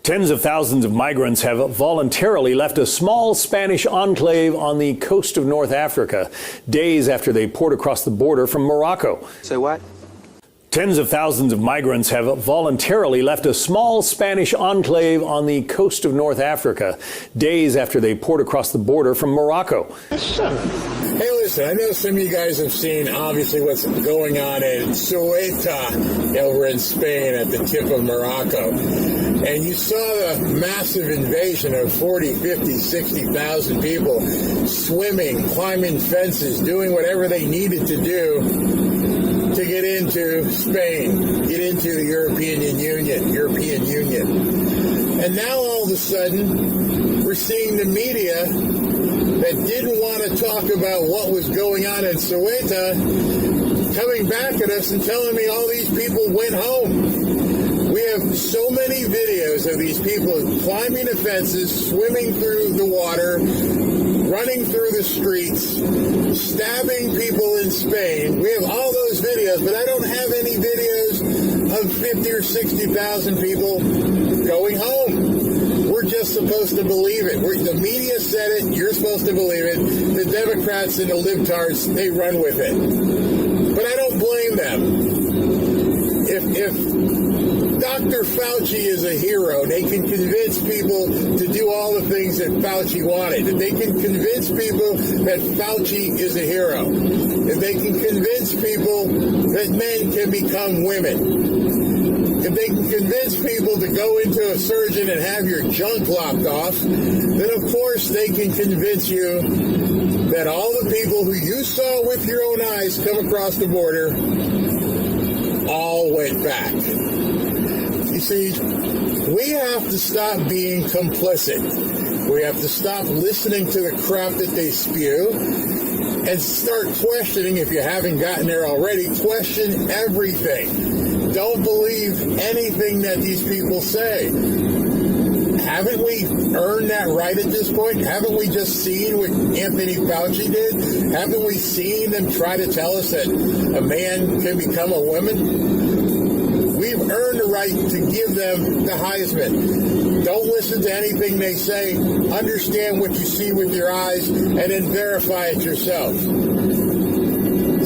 Tens of thousands of migrants have voluntarily left a small Spanish enclave on the coast of North Africa, days after they poured across the border from Morocco. Say what? Tens of thousands of migrants have voluntarily left a small Spanish enclave on the coast of North Africa, days after they poured across the border from Morocco. Hey, listen, I know some of you guys have seen, obviously, what's going on in Ceuta over in Spain at the tip of Morocco. And you saw the massive invasion of 40, 50, 60,000 people swimming, climbing fences, doing whatever they needed to do to get into Spain, get into the European Union. And now all of a sudden, we're seeing the media that didn't want to talk about what was going on in Ceuta coming back at us and telling me all these people went home. We have so many videos of these people climbing the fences, swimming through the water, running through the streets, stabbing people in Spain. We have all those videos, but I don't have any videos of 50 or 60,000 people going home. We're just supposed to believe it. The media said it. You're supposed to believe it. The Democrats and the Libtards, they run with it. But I don't blame them. If Dr. Fauci is a hero, they can convince people to do all the things that Fauci wanted. If they can convince people that Fauci is a hero. If they can convince people that men can become women. If they can convince people to go into a surgeon and have your junk lopped off, then of course they can convince you that all the people who you saw with your own eyes come across the border all went back. You see, we have to stop being complicit. We have to stop listening to the crap that they spew and start questioning, if you haven't gotten there already, question everything. Don't believe anything that these people say. Haven't we earned that right at this point? Haven't we just seen what Anthony Fauci did? Haven't we seen them try to tell us that a man can become a woman? We've earned the right to give them the Heisman. Don't listen to anything they say. Understand what you see with your eyes and then verify it yourself.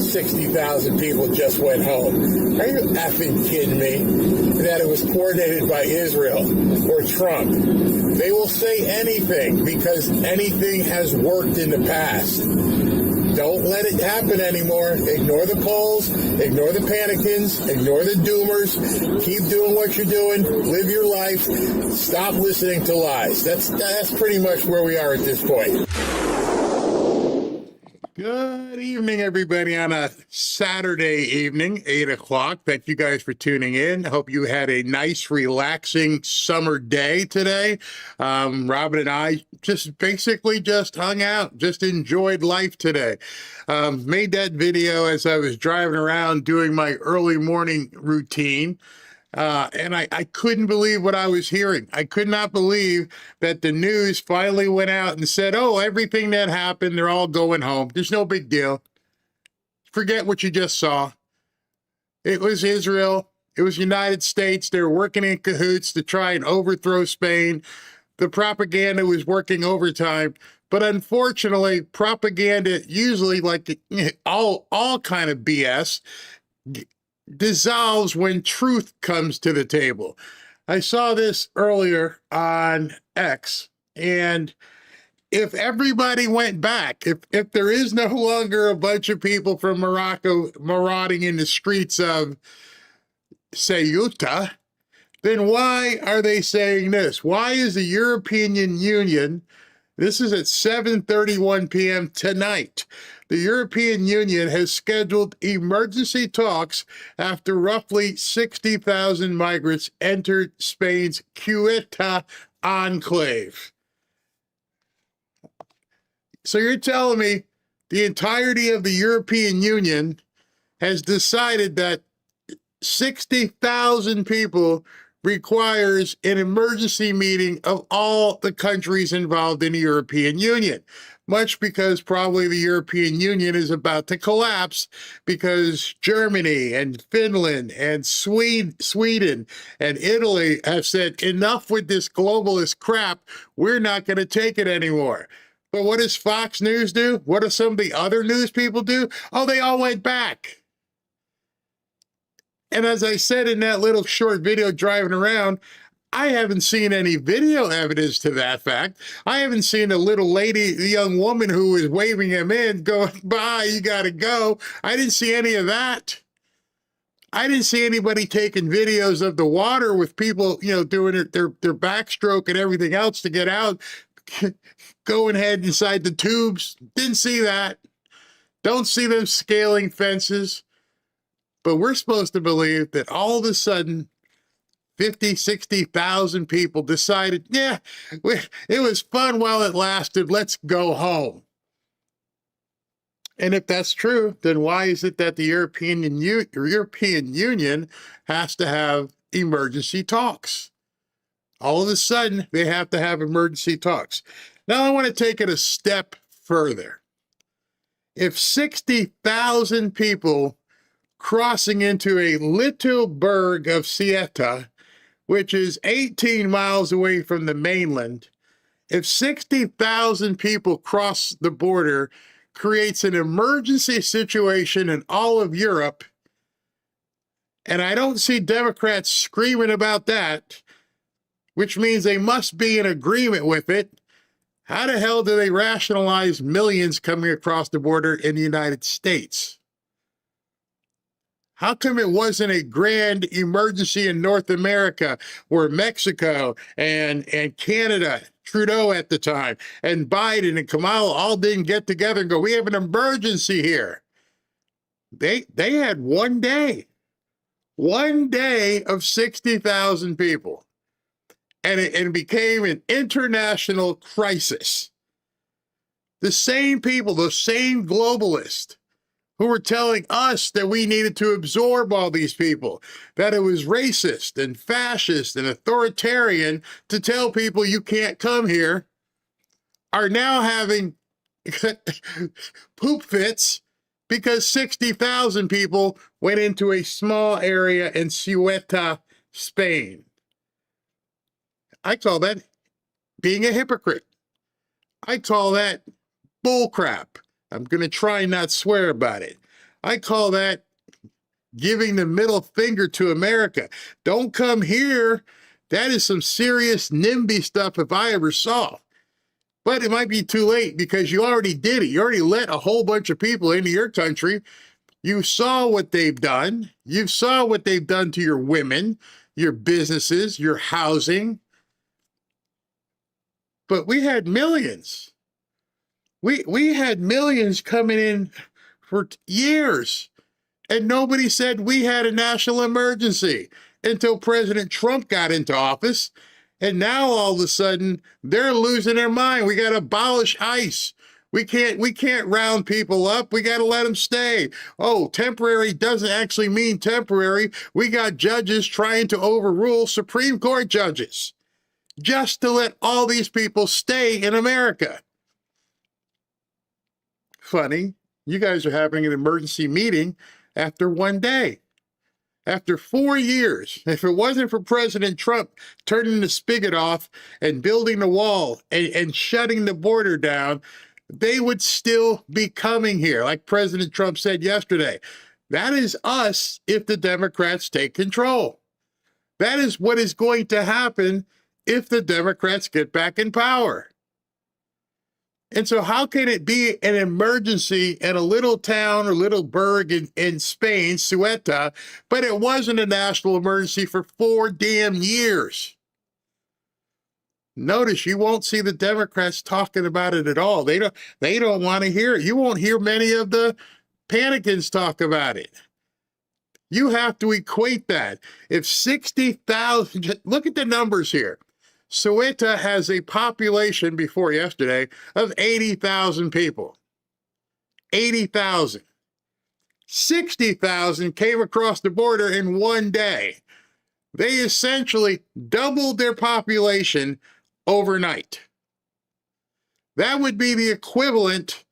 60,000 people just went home. Are you effing kidding me? That it was coordinated by Israel or Trump. They will say anything because anything has worked in the past. Don't let it happen anymore. Ignore the polls, ignore the panicans, ignore the doomers. Keep doing what you're doing. Live your life. Stop listening to lies. That's pretty much where we are at this point. Good evening, everybody, on a Saturday evening, 8 o'clock. Thank you guys for tuning in. I hope you had a nice, relaxing summer day today. Robin and I basically just hung out, just enjoyed life today. Made that video as I was driving around doing my early morning routine. And I couldn't believe what I was hearing. I could not believe that the news finally went out and said, oh, everything that happened, they're all going home. There's no big deal. Forget what you just saw. It was Israel. It was United States. They were working in cahoots to try and overthrow Spain. The propaganda was working overtime. But unfortunately, propaganda usually, like all kind of BS, dissolves when truth comes to the table. I saw this earlier on X, and if everybody went back, if there is no longer a bunch of people from Morocco marauding in the streets of Ceuta, then why are they saying this? Why is the European Union, this is at 7:31 p.m. tonight, the European Union has scheduled emergency talks after roughly 60,000 migrants entered Spain's Ceuta enclave. So you're telling me the entirety of the European Union has decided that 60,000 people requires an emergency meeting of all the countries involved in the European Union, much because probably the European Union is about to collapse because Germany and Finland and Sweden and Italy have said, enough with this globalist crap. We're not going to take it anymore. But what does Fox News do? What do some of the other news people do? Oh, they all went back. And as I said in that little short video driving around, I haven't seen any video evidence to that fact. I haven't seen a little lady, the young woman who was waving him in, going, bye, you got to go. I didn't see any of that. I didn't see anybody taking videos of the water with people, doing their backstroke and everything else to get out, going ahead inside the tubes. Didn't see that. Don't see them scaling fences. But we're supposed to believe that all of a sudden, 50, 60,000 people decided, yeah, it was fun while it lasted. Let's go home. And if that's true, then why is it that the European Union has to have emergency talks? All of a sudden, they have to have emergency talks. Now, I want to take it a step further. If 60,000 people crossing into a little burg of Ceuta, which is 18 miles away from the mainland, if 60,000 people cross the border, creates an emergency situation in all of Europe, and I don't see Democrats screaming about that, which means they must be in agreement with it. How the hell do they rationalize millions coming across the border in the United States? How come it wasn't a grand emergency in North America where Mexico and Canada, Trudeau at the time, and Biden and Kamala all didn't get together and go, we have an emergency here? They had one day of 60,000 people, and it became an international crisis. The same people, the same globalists, who were telling us that we needed to absorb all these people, that it was racist and fascist and authoritarian to tell people you can't come here, are now having poop fits because 60,000 people went into a small area in Ceuta, Spain. I call that being a hypocrite. I call that bullcrap. I'm going to try not swear about it. I call that giving the middle finger to America. Don't come here. That is some serious NIMBY stuff if I ever saw. But it might be too late because you already did it. You already let a whole bunch of people into your country. You saw what they've done. You saw what they've done to your women, your businesses, your housing. But we had millions. We had millions coming in for years, and nobody said we had a national emergency until President Trump got into office. And now all of a sudden they're losing their mind. We got to abolish ICE. We can't round people up. We got to let them stay. Oh, temporary doesn't actually mean temporary. We got judges trying to overrule Supreme Court judges just to let all these people stay in America. Funny, you guys are having an emergency meeting after one day. After 4 years, if it wasn't for President Trump turning the spigot off and building the wall and shutting the border down, they would still be coming here. Like President Trump said yesterday, that is us if the Democrats take control. That is what is going to happen if the Democrats get back in power. And so how can it be an emergency in a little town or little burg in Spain, Ceuta, but it wasn't a national emergency for 4 damn years? Notice you won't see the Democrats talking about it at all. They don't want to hear it. You won't hear many of the panicans talk about it. You have to equate that. If 60,000, look at the numbers here. Ceuta has a population before yesterday of 80,000 people. 80,000. 60,000 came across the border in one day. They essentially doubled their population overnight. That would be the equivalent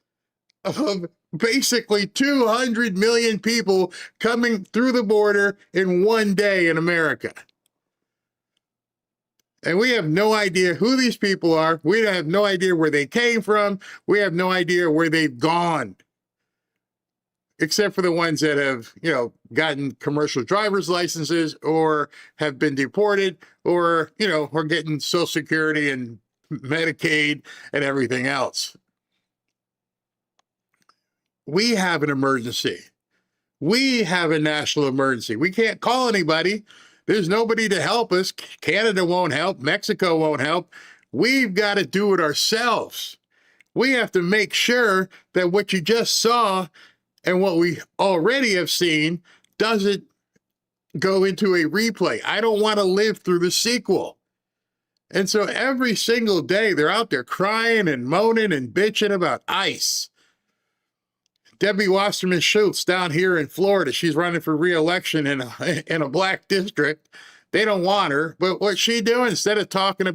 of basically 200 million people coming through the border in one day in America. And we have no idea who these people are. We have no idea where they came from. We have no idea where they've gone. Except for the ones that have, gotten commercial driver's licenses or have been deported or, are getting Social Security and Medicaid and everything else. We have an emergency. We have a national emergency. We can't call anybody. There's nobody to help us. Canada won't help. Mexico won't help. We've got to do it ourselves. We have to make sure that what you just saw and what we already have seen doesn't go into a replay. I don't want to live through the sequel. And so every single day they're out there crying and moaning and bitching about ICE. Debbie Wasserman Schultz down here in Florida, she's running for re-election in a black district. They don't want her, but what's she doing? Instead of talking to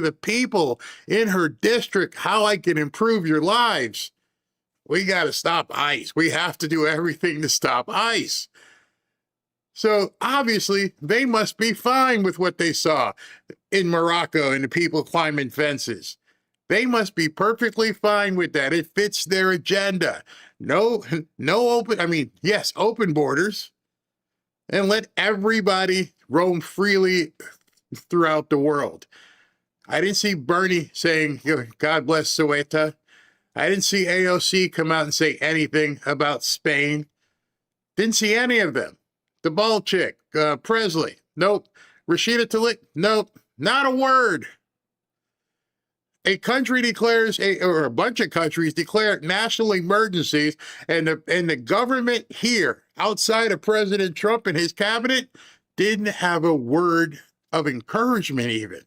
the people in her district, how I can improve your lives, we got to stop ICE. We have to do everything to stop ICE. So obviously they must be fine with what they saw in Morocco and the people climbing fences. They must be perfectly fine with that. It fits their agenda. Open borders, and let everybody roam freely throughout the world. I didn't see Bernie saying, God bless Soweto. I didn't see AOC come out and say anything about Spain. Didn't see any of them. The bald chick, Presley, nope. Rashida Tlaib, nope. Not a word. A country declares, or a bunch of countries declare national emergencies, and the government here, outside of President Trump and his cabinet, didn't have a word of encouragement even.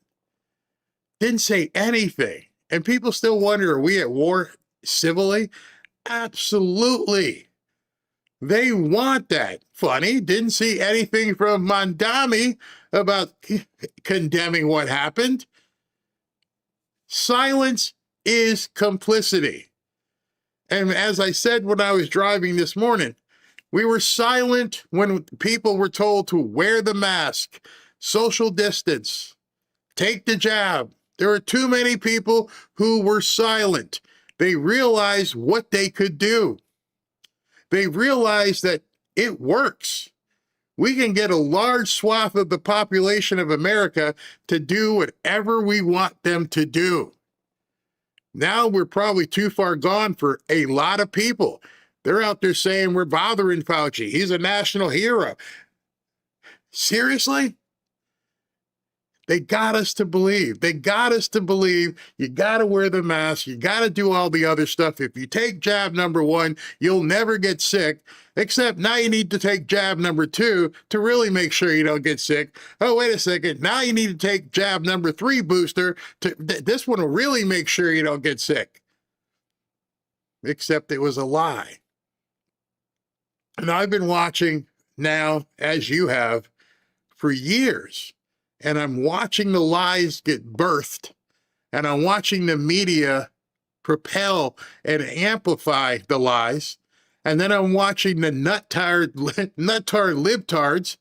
Didn't say anything. And people still wonder, are we at war civilly? Absolutely. They want that. Funny, didn't see anything from Mamdani about condemning what happened. Silence is complicity. And as I said when I was driving this morning, we were silent when people were told to wear the mask, social distance, take the jab. There are too many people who were silent. They realized what they could do. They realized that it works. We can get a large swath of the population of America to do whatever we want them to do. Now we're probably too far gone for a lot of people. They're out there saying we're bothering Fauci. He's a national hero. Seriously? They got us to believe. They got us to believe you got to wear the mask. You got to do all the other stuff. If you take jab number 1, you'll never get sick, except now you need to take jab number 2 to really make sure you don't get sick. Oh, wait a second. Now you need to take jab number 3 booster. This one will really make sure you don't get sick. Except it was a lie. And I've been watching now, as you have, for years. And I'm watching the lies get birthed, and I'm watching the media propel and amplify the lies. And then I'm watching the nut-tired libtards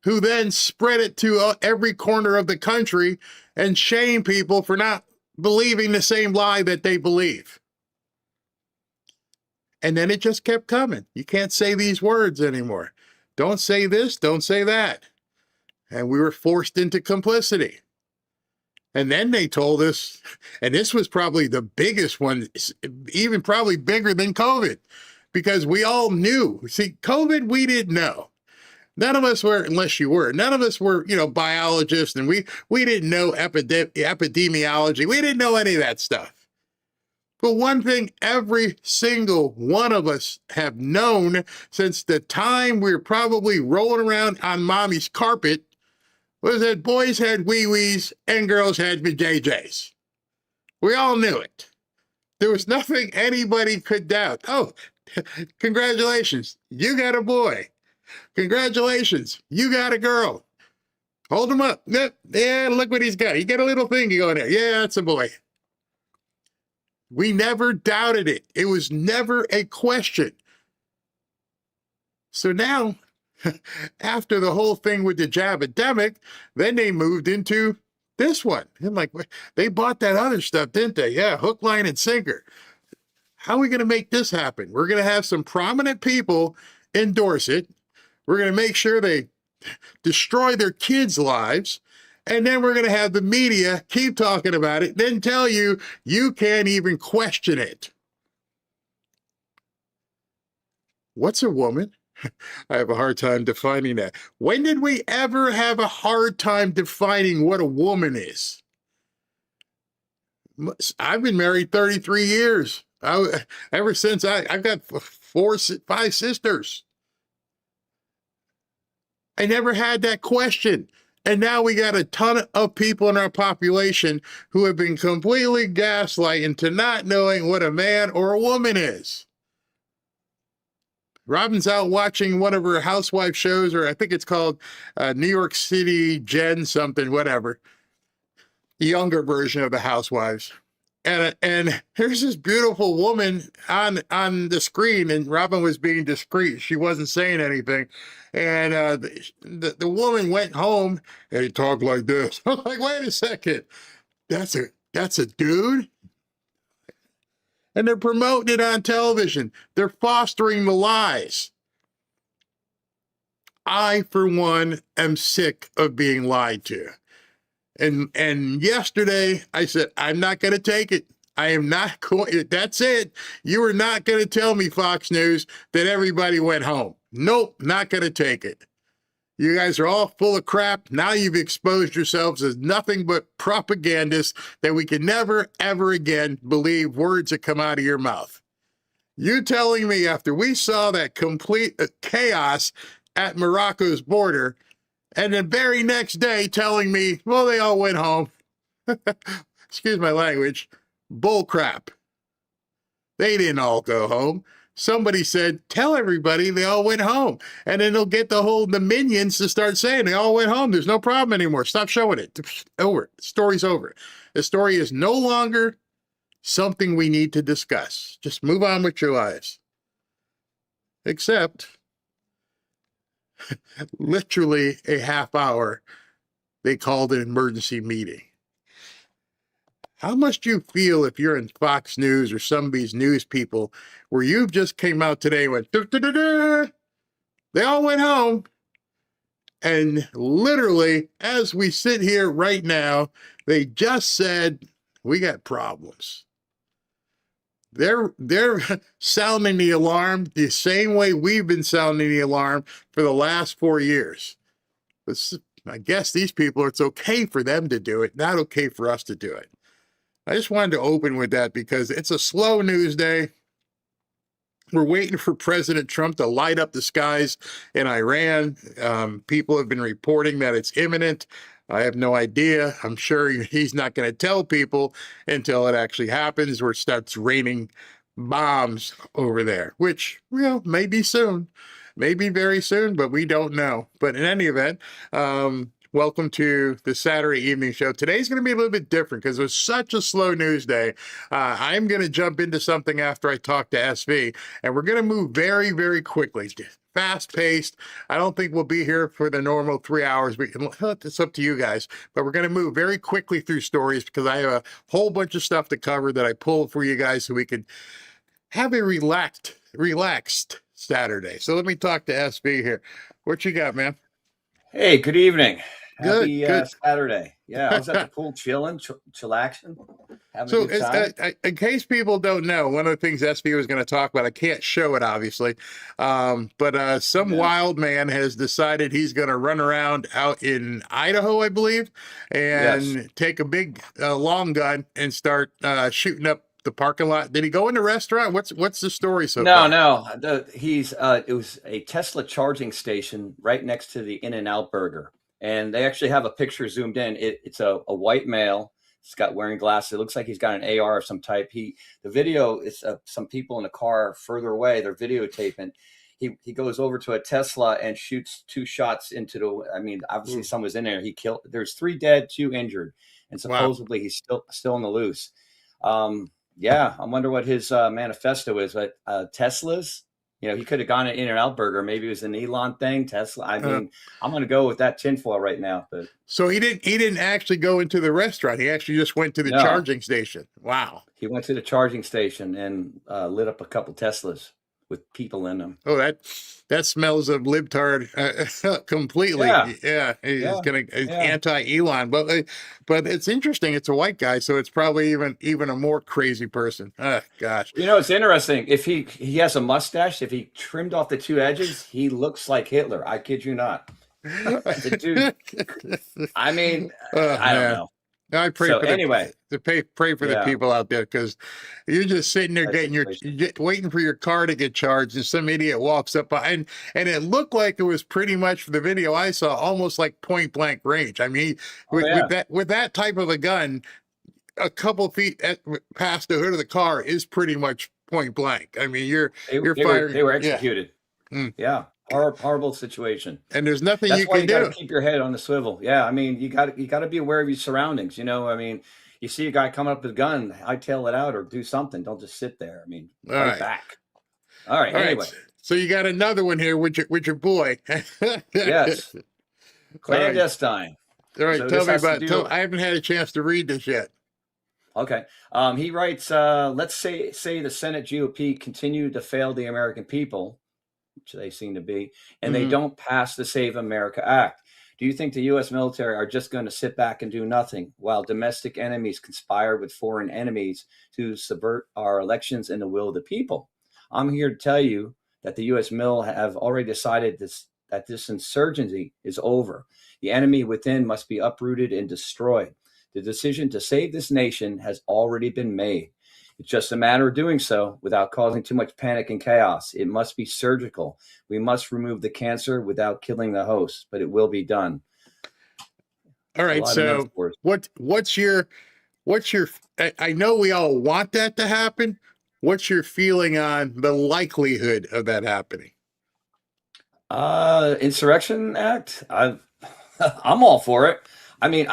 who then spread it to every corner of the country and shame people for not believing the same lie that they believe. And then it just kept coming. You can't say these words anymore. Don't say this, don't say that. And we were forced into complicity. And then they told us, and this was probably the biggest one, even probably bigger than COVID, because we all knew. See, COVID, we didn't know. None of us were, unless you were, none of us were, biologists, and we didn't know epidemiology. We didn't know any of that stuff. But one thing every single one of us have known since the time we were probably rolling around on mommy's carpet was that boys had wee-wees and girls had JJs. We all knew it. There was nothing anybody could doubt. Oh, congratulations, you got a boy. Congratulations, you got a girl. Hold him up. Yeah, look what he's got. He got a little thing going there. Yeah, that's a boy. We never doubted it. It was never a question. So now, after the whole thing with the jab-a-demic, then they moved into this one. I'm like, they bought that other stuff, didn't they? Yeah, hook, line, and sinker. How are we going to make this happen? We're going to have some prominent people endorse it. We're going to make sure they destroy their kids' lives. And then we're going to have the media keep talking about it, then tell you you can't even question it. What's a woman? I have a hard time defining that. When did we ever have a hard time defining what a woman is? I've been married 33 years. Ever since I've got 5 sisters. I never had that question. And now we got a ton of people in our population who have been completely gaslighted into not knowing what a man or a woman is. Robin's out watching one of her housewife shows, or I think it's called New York City Gen something, whatever. The younger version of the Housewives. And here's this beautiful woman on the screen, and Robin was being discreet. She wasn't saying anything. And the woman went home and he talked like this. I'm like, wait a second. That's a dude? And they're promoting it on television. They're fostering the lies. I, for one, am sick of being lied to. And yesterday I said, I'm not going to take it. I am not going. That's it. You are not going to tell me, Fox News, that everybody went home. Nope, not going to take it. You guys are all full of crap. Now you've exposed yourselves as nothing but propagandists that we can never, ever again believe words that come out of your mouth. You telling me after we saw that complete chaos at Morocco's border, and the very next day telling me, well, they all went home. Excuse my language. Bull crap. They didn't all go home. Somebody said, tell everybody they all went home. And then they'll get the minions to start saying they all went home. There's no problem anymore. Stop showing it. Over. The story's over. The story is no longer something we need to discuss. Just move on with your lives. Except, literally a half hour, they called an emergency meeting. How must you feel if you're in Fox News or some of these news people where you've just came out today and went, they all went home. And literally, as we sit here right now, they just said, we got problems. They're sounding the alarm the same way we've been sounding the alarm for the last 4 years. I guess these people, it's okay for them to do it, not okay for us to do it. I just wanted to open with that because it's a slow news day. We're waiting for President Trump to light up the skies in Iran. People have been reporting that it's imminent. I have no idea. I'm sure he's not going to tell people until it actually happens, where it starts raining bombs over there, which, maybe soon, maybe very soon, but we don't know. But in any event, welcome to the Saturday evening show. Today's going to be a little bit different because it was such a slow news day. I'm going to jump into something after I talk to SV, and we're going to move very, very quickly. Fast-paced. I don't think we'll be here for the normal 3 hours. It's up to you guys, but we're going to move very quickly through stories because I have a whole bunch of stuff to cover that I pulled for you guys so we can have a relaxed Saturday. So let me talk to SV here. What you got, man? Hey, good evening. Happy Good. Saturday. Yeah, I was at the pool chilling, chillaxing, having a good time. In case people don't know, one of the things SV was going to talk about, I can't show it, obviously, but some wild man has decided he's going to run around out in Idaho, I believe, and take a big long gun and start shooting up the parking lot. Did he go in the restaurant? What's the story so far? No. It was a Tesla charging station right next to the In-N-Out Burger. And they actually have a picture zoomed in. It's a white male. He's got wearing glasses. It looks like he's got an AR of some type. The video is some people in a car further away. They're videotaping. he goes over to a Tesla and shoots 2 shots into the. I mean, obviously someone was in there. He killed. There's 3 dead, 2 injured, and Wow. supposedly he's still on the loose. Yeah, I wonder what his manifesto is. But Tesla's, he could have gone to In-N-Out Burger. Maybe it was an Elon thing. Tesla. I mean, I'm going to go with that tinfoil right now. But So he didn't actually go into the restaurant. He actually just went to the No. charging station. Wow. he went to the charging station and lit up a couple Teslas with people in them. Oh, that smells of libtard completely. Yeah. He's Yeah. anti-Elon, but it's interesting. It's a white guy, so it's probably even a more crazy person. Oh, gosh. It's interesting. If he has a mustache, if he trimmed off the 2 edges, he looks like Hitler. I kid you not. The dude. I mean, I don't know. I pray So for anyway. pray for the Yeah. people out there, because you're just sitting there That's waiting for your car to get charged, and some idiot walks up behind, and it looked like it was pretty much, for the video I saw, almost like point blank range. I mean, with that type of a gun, a couple feet past the hood of the car is pretty much point blank. I mean, you're firing. They were Yeah. executed. Mm. Yeah. Horrible situation. And there's nothing That's you why can you got do. to keep your head on the swivel. Yeah, I mean, you got to be aware of your surroundings. I mean, you see a guy coming up with a gun, hightail it out or do something. Don't just sit there. I mean, All fight right. back. All right. All right. Anyway, So you got another one here with your boy. yes, clandestine. All right. So Tell this me has to about. do- I haven't had a chance to read this yet. Okay. He writes, let's say the Senate GOP continue to fail the American people, which they seem to be, and they don't pass the Save America Act. Do you think the U.S. military are just going to sit back and do nothing while domestic enemies conspire with foreign enemies to subvert our elections and the will of the people? I'm here to tell you that the U.S. Mil have already decided that this insurgency is over. The enemy within must be uprooted and destroyed. The decision to save this nation has already been made. It's just a matter of doing so without causing too much panic and chaos. It must be surgical. We must remove the cancer without killing the host, but it will be done. All right. So what's your I know we all want that to happen. What's your feeling on the likelihood of that happening? Insurrection Act? I'm all for it. I mean,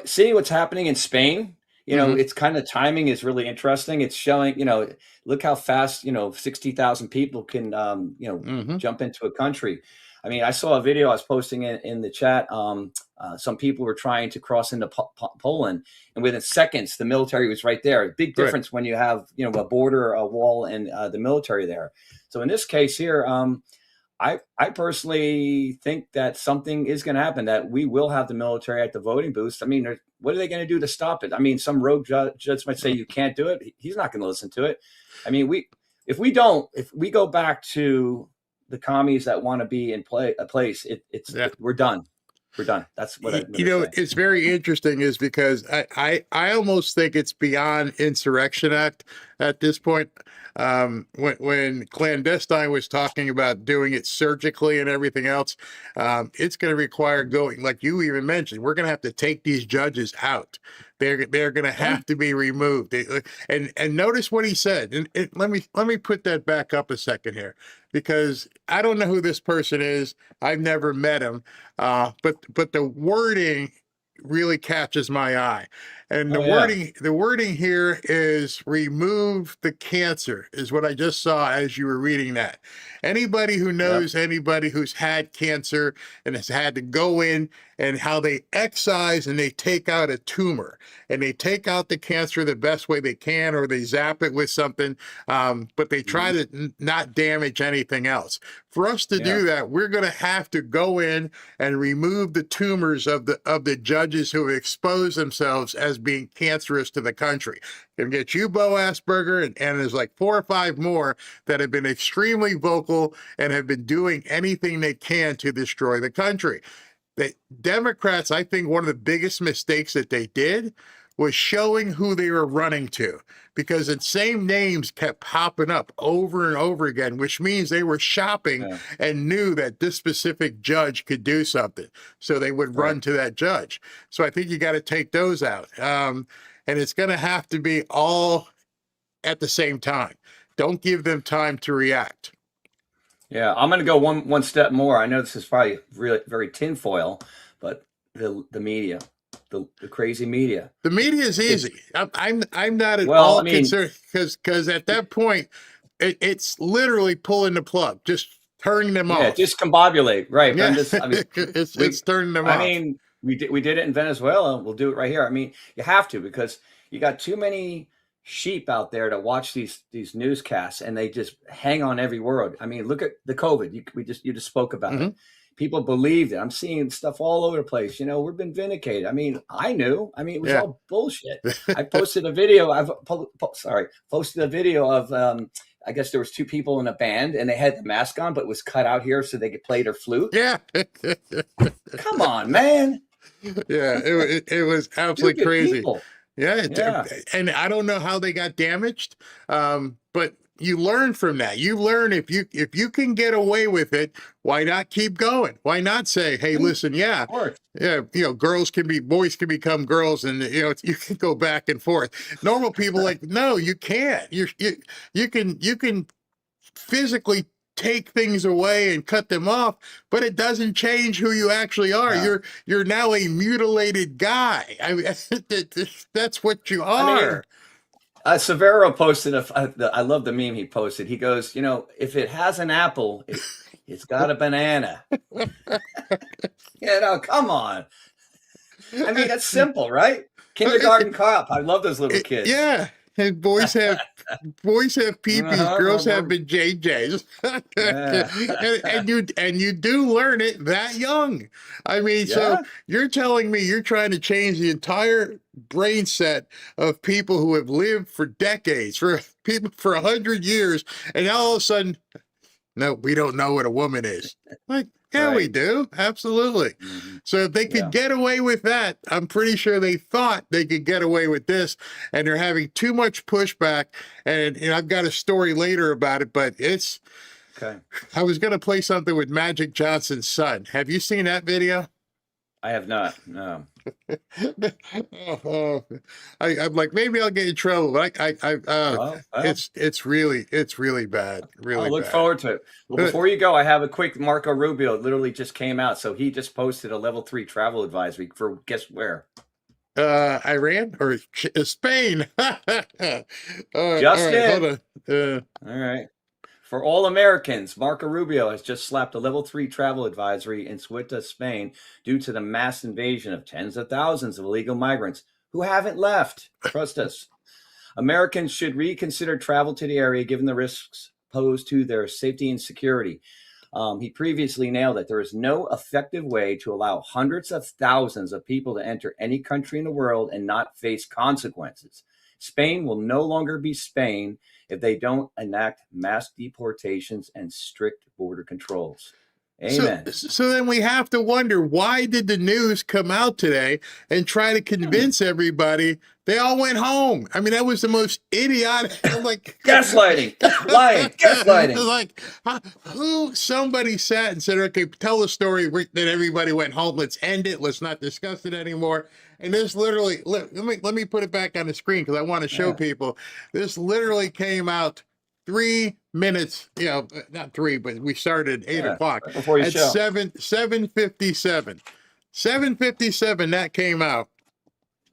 seeing what's happening in Spain, it's kind of timing is really interesting. It's showing, look how fast, 60,000 people can, jump into a country. I mean, I saw a video I was posting in the chat. Some people were trying to cross into Poland, and within seconds, the military was right there. Big difference when you have, a border, a wall, and the military there. So in this case here, I personally think that something is going to happen, that we will have the military at the voting booths. I mean, what are they going to do to stop it? I mean, some rogue judge might say you can't do it. He's not going to listen to it. I mean, if we go back to the commies that want to be in place, we're done. We're done. That's what it's very interesting, is because I almost think it's beyond Insurrection Act at this point. When Clandestine was talking about doing it surgically and everything else, it's going to require going, like you even mentioned, we're going to have to take these judges out. They're going to have to be removed. And notice what he said. And let me put that back up a second here, because I don't know who this person is. I've never met him. But the wording really catches my eye. And the wording here is remove the cancer, is what I just saw as you were reading that. Anybody who knows anybody who's had cancer and has had to go in, and how they excise and they take out a tumor, and they take out the cancer the best way they can, or they zap it with something, but they try to not damage anything else. For us to do that, we're going to have to go in and remove the tumors of the judges who expose themselves as being cancerous to the country. And get you, Bo Asperger, and there's like 4 or 5 more that have been extremely vocal and have been doing anything they can to destroy the country. The Democrats, I think one of the biggest mistakes that they did was showing who they were running to, because the same names kept popping up over and over again, which means they were shopping and knew that this specific judge could do something. So they would run to that judge. So I think you got to take those out. And it's going to have to be all at the same time. Don't give them time to react. Yeah, I'm going to go one step more. I know this is probably really very tinfoil, but the media, the crazy media. The media is It's easy. I'm not at well, I all mean, concerned because at that point, it's literally pulling the plug, just turning them yeah, off. discombobulate, right? But I'm Yeah, just, I mean, it's turning them I off. mean, we did it in Venezuela. We'll do it right here. I mean, you have to because you got too many sheep out there to watch these newscasts, and they just hang on every word. I mean, look at the COVID. You just spoke about Hmm. it. People believed it. I'm seeing stuff all over the place. We've been vindicated. I mean, I knew. I mean, it was Yeah. all bullshit. I posted a video. Posted a video of. I guess there was two people in a band, and they had the mask on, but it was cut out here so they could play their flute. Yeah. Come on, man. Yeah, it was absolutely Stupid crazy. people. Yeah, Yeah. and I don't know how they got damaged, but you learn from that. You learn if you can get away with it, why not keep going? Why not say, "Hey, listen, yeah, Of course. yeah, boys can become girls, and you can go back and forth." Normal people like, no, you can't. You can physically take things away and cut them off, but it doesn't change who you actually are. No. You're now a mutilated guy. I mean, that's what you I mean, are. Severo posted I love the meme he posted. He goes, if it has an apple, it's got a banana. Come on. I mean, that's simple, right? Kindergarten cop. I love those little kids. Yeah. And boys have peepees, girls have JJs, Yeah. and you do learn it that young. I mean, so Yeah. you're telling me you're trying to change the entire brain set of people who have lived for decades, for people for 100 years, and now all of a sudden, no, we don't know what a woman is. Like, yeah, we Right. do. Absolutely. Mhm. So if they could Yeah. get away with that, I'm pretty sure they thought they could get away with this, and they're having too much pushback. And I've got a story later about it, but Okay. I was going to play something with Magic Johnson's son. Have you seen that video? I have not. No. Oh, I'm like, maybe I'll get in trouble, but Well, it's really bad, I'll really look bad. forward to it. Well, before you go, I have a quick Marco Rubio. It literally just came out. So he just posted a level 3 travel advisory for guess where? Iran or Spain? All right, Justin. hold on. All right. For all Americans, Marco Rubio has just slapped a level 3 travel advisory in Ceuta, Spain, due to the mass invasion of tens of thousands of illegal migrants who haven't left. Trust us. Americans should reconsider travel to the area given the risks posed to their safety and security. He previously nailed it. There is no effective way to allow hundreds of thousands of people to enter any country in the world and not face consequences. Spain will no longer be Spain if they don't enact mass deportations and strict border controls. Amen. So then we have to wonder, why did the news come out today and try to convince everybody they all went home? I mean, that was the most idiotic. Like Gaslighting, lying, gaslighting. Like, somebody sat and said, "Okay, tell the story that everybody went home. Let's end it. Let's not discuss it anymore." And this literally, let me put it back on the screen because I want to show people. This literally came out 3 minutes, not 3, but we started at 8 o'clock. Right before your at show. 7:57. 7:57, that came out.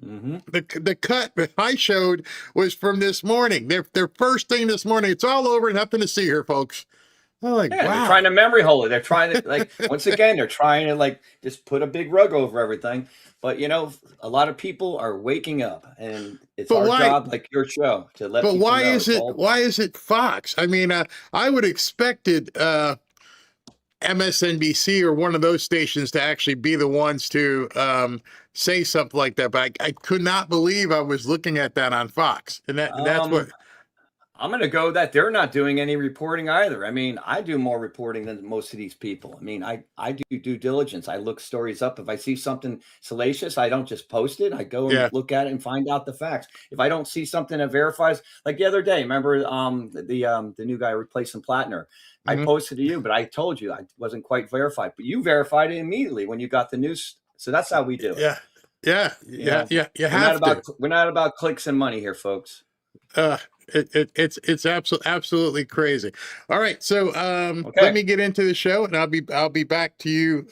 Mm-hmm. The cut that I showed was from this morning. Their first thing this morning. It's all over. Nothing to see here, folks. I'm like, Yeah, wow. they're trying to memory hole it. They're trying to once again, they're trying to just put a big rug over everything. But a lot of people are waking up, and it's our job, like your show, to let people know. But why is it Fox? I mean, I would expected MSNBC or one of those stations to actually be the ones to say something like that. But I could not believe I was looking at that on Fox, and that's what. I'm going to go that they're not doing any reporting either. I mean, I do more reporting than most of these people. I mean, I do due diligence. I look stories up. If I see something salacious, I don't just post it. I go and look at it and find out the facts. If I don't see something that verifies, like the other day, remember the new guy replacing Plattner? I posted to you, but I told you I wasn't quite verified. But you verified it immediately when you got the news. So that's how we do it. Yeah. You have to. We're not about clicks and money here, folks. It's absolutely crazy. All right, so let me get into the show, and I'll be back to you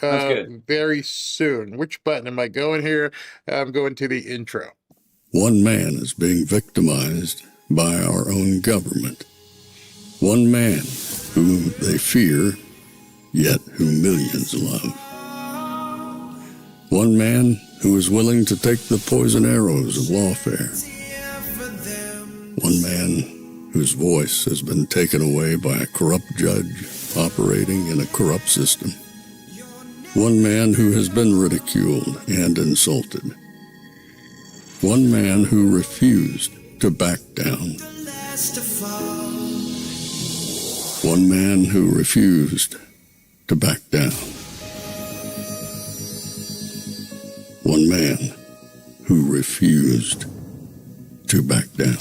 very soon. Which button am I going here? I'm going to the intro. One man is being victimized by our own government. One man whom they fear, yet whom millions love. One man who is willing to take the poison arrows of lawfare. One man whose voice has been taken away by a corrupt judge operating in a corrupt system. One man who has been ridiculed and insulted. One man who refused to back down. One man who refused to back down. One man who refused to back down.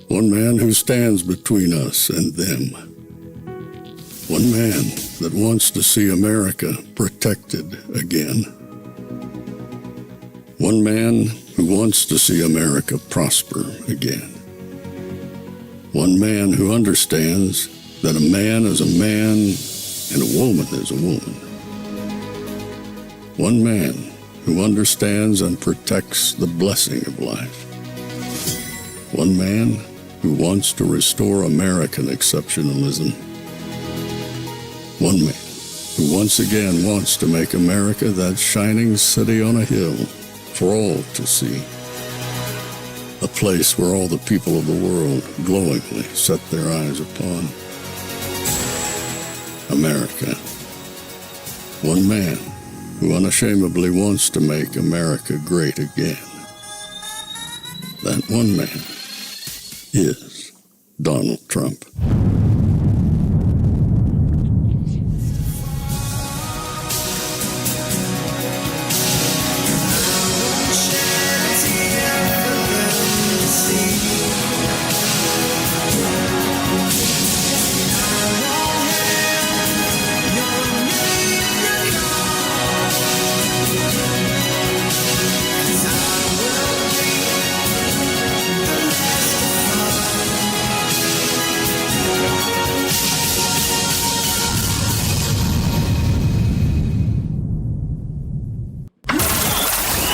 One man who stands between us and them. One man that wants to see America protected again. One man who wants to see America prosper again. One man who understands that a man is a man and a woman is a woman. One man who understands and protects the blessing of life. One man who wants to restore American exceptionalism. One man who once again wants to make America that shining city on a hill for all to see. A place where all the people of the world glowingly set their eyes upon. America. One man who unashamedly wants to make America great again. That one man is Donald Trump.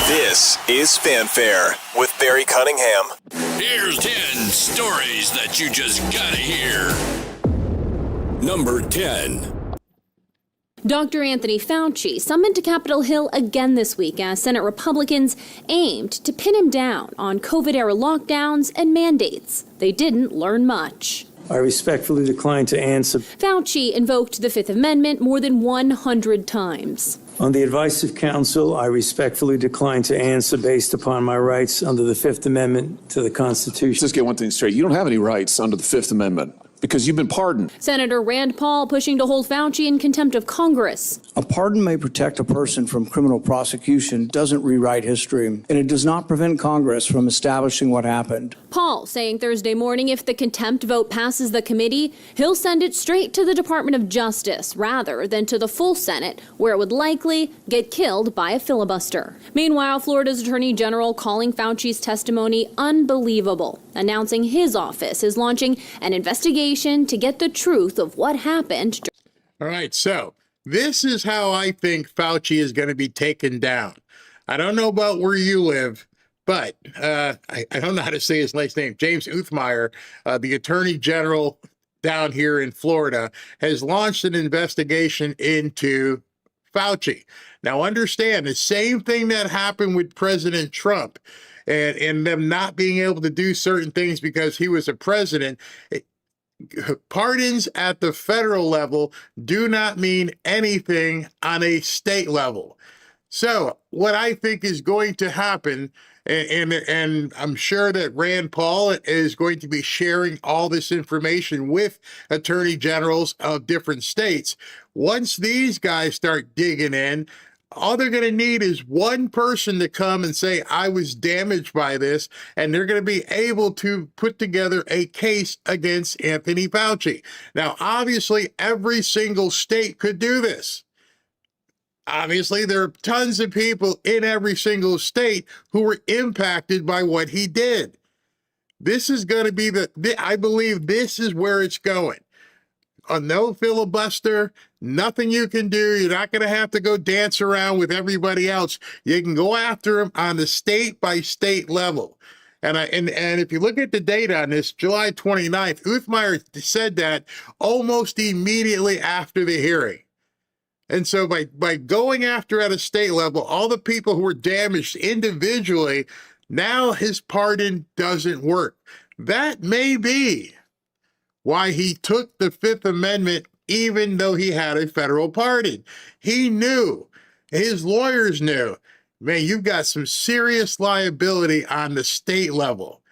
This is Fanfare with Barry Cunningham. Here's 10 stories that you just gotta hear. Number 10. Dr. Anthony Fauci summoned to Capitol Hill again this week as Senate Republicans aimed to pin him down on COVID-era lockdowns and mandates. They didn't learn much. I respectfully decline to answer. Fauci invoked the Fifth Amendment more than 100 times. On the advice of counsel, I respectfully decline to answer based upon my rights under the Fifth Amendment to the Constitution. Let's get one thing straight. You don't have any rights under the Fifth Amendment because you've been pardoned. Senator Rand Paul pushing to hold Fauci in contempt of Congress. A pardon may protect a person from criminal prosecution, doesn't rewrite history, and it does not prevent Congress from establishing what happened. Paul saying Thursday morning if the contempt vote passes the committee, he'll send it straight to the Department of Justice rather than to the full Senate, where it would likely get killed by a filibuster. Meanwhile, Florida's Attorney General calling Fauci's testimony unbelievable, announcing his office is launching an investigation to get the truth of what happened. All right, so this is how I think Fauci is going to be taken down. I don't know about where you live, but I don't know how to say his last name. James Uthmeyer, the Attorney General down here in Florida, has launched an investigation into Fauci. Now, understand the same thing that happened with President Trump and them not being able to do certain things because he was a president. Pardons at the federal level do not mean anything on a state level. So what I think is going to happen, and I'm sure that Rand Paul is going to be sharing all this information with attorney generals of different states. Once these guys start digging in, all they're going to need is one person to come and say, I was damaged by this, and they're going to be able to put together a case against Anthony Fauci. Now, obviously, every single state could do this. obviously, there are tons of people in every single state who were impacted by what he did. This is going to be I believe this is where it's going. A no filibuster, nothing you can do. You're not going to have to go dance around with everybody else. You can go after them on the state by state level. And if you look at the data on this, July 29th, Uthmeier said that almost immediately after the hearing. And so by going after at a state level, all the people who were damaged individually, now his pardon doesn't work. That may be why he took the Fifth Amendment, even though he had a federal pardon. He knew, his lawyers knew, man, you've got some serious liability on the state level.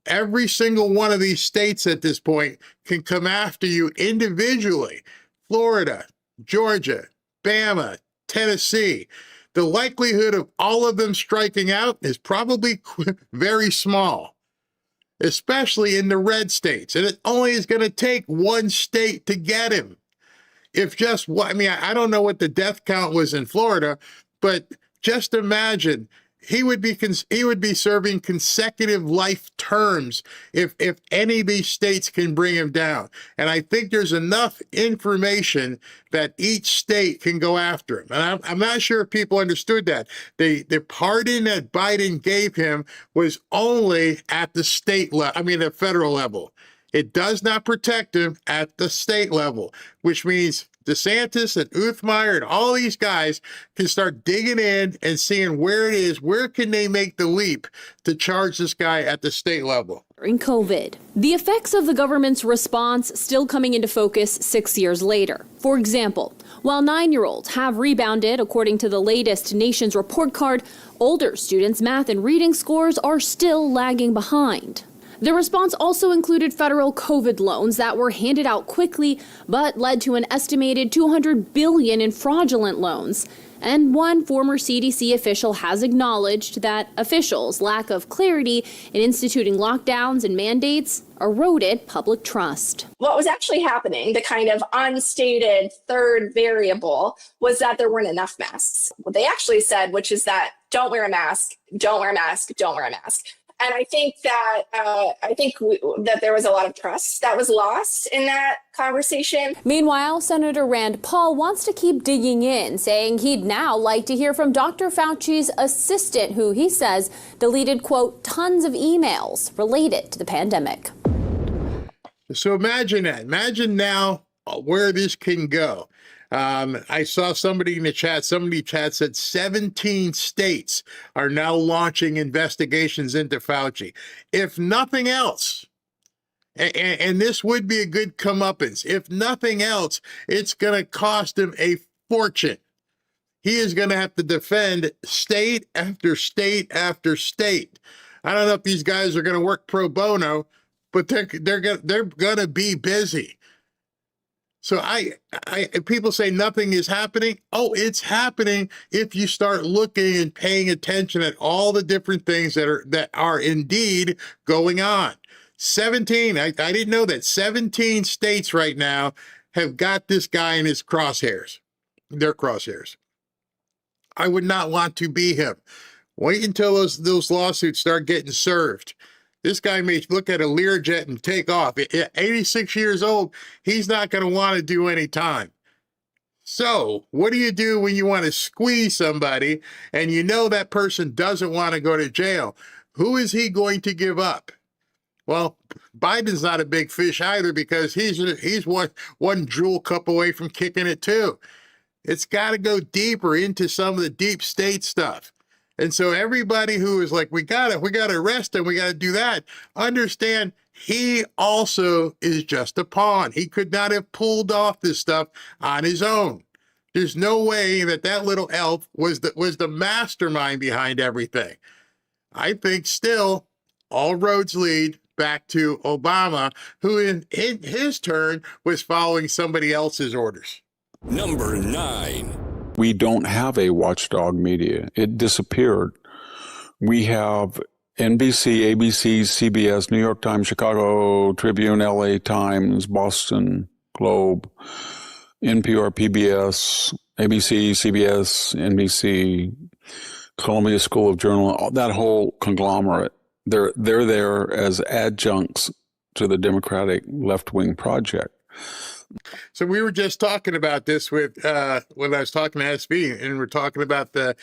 Every single one of these states at this point can come after you individually. Florida, Georgia, Bama, Tennessee. The likelihood of all of them striking out is probably very small, especially in the red states. And it only is going to take one state to get him. If just what, I mean, I don't know what the death count was in Florida, but just imagine he would be serving consecutive life terms if any of these states can bring him down. And I think there's enough information that each state can go after him. And I'm not sure if people understood that. The pardon that Biden gave him was only at the the federal level. It does not protect him at the state level, which means DeSantis and Uthmeier and all these guys can start digging in and seeing where it is, where can they make the leap to charge this guy at the state level. During COVID, the effects of the government's response still coming into focus 6 years later. For example, while 9-year-olds have rebounded, according to the latest Nation's report card, older students' math and reading scores are still lagging behind. The response also included federal COVID loans that were handed out quickly, but led to an estimated $200 billion in fraudulent loans. And one former CDC official has acknowledged that officials' lack of clarity in instituting lockdowns and mandates eroded public trust. What was actually happening, the kind of unstated third variable, was that there weren't enough masks. What they actually said, which is that don't wear a mask, don't wear a mask, don't wear a mask. And I think that that there was a lot of trust that was lost in that conversation. Meanwhile, Senator Rand Paul wants to keep digging in, saying he'd now like to hear from Dr. Fauci's assistant, who he says deleted, quote, tons of emails related to the pandemic. So imagine that. Imagine now where this can go. I saw somebody in the chat, said 17 states are now launching investigations into Fauci. If nothing else, and this would be a good comeuppance, if nothing else, it's going to cost him a fortune. He is going to have to defend state after state after state. I don't know if these guys are going to work pro bono, but they're going to be busy. So people say nothing is happening. Oh, it's happening if you start looking and paying attention at all the different things that are indeed going on. 17, I didn't know that 17 states right now have got this guy in his crosshairs, their crosshairs. I would not want to be him. Wait until those lawsuits start getting served. This guy may look at a Lear jet and take off. At 86 years old, he's not going to want to do any time. So what do you do when you want to squeeze somebody and you know that person doesn't want to go to jail? Who is he going to give up? Well, Biden's not a big fish either, because he's one jewel cup away from kicking it too. It's got to go deeper into some of the deep state stuff. And so everybody who is like, we got to arrest him, we got to do that, understand he also is just a pawn. He could not have pulled off this stuff on his own. There's no way that little elf was the mastermind behind everything. I think still all roads lead back to Obama, who in his turn was following somebody else's orders. Number 9. We don't have a watchdog media. It disappeared. We have NBC, ABC, CBS, New York Times, Chicago Tribune, LA Times, Boston Globe. NPR, PBS, ABC, CBS, NBC, Columbia School of Journalism, that whole conglomerate. They're there as adjuncts to the Democratic left-wing project. So we were just talking about this with when I was talking to SB, and we're talking about the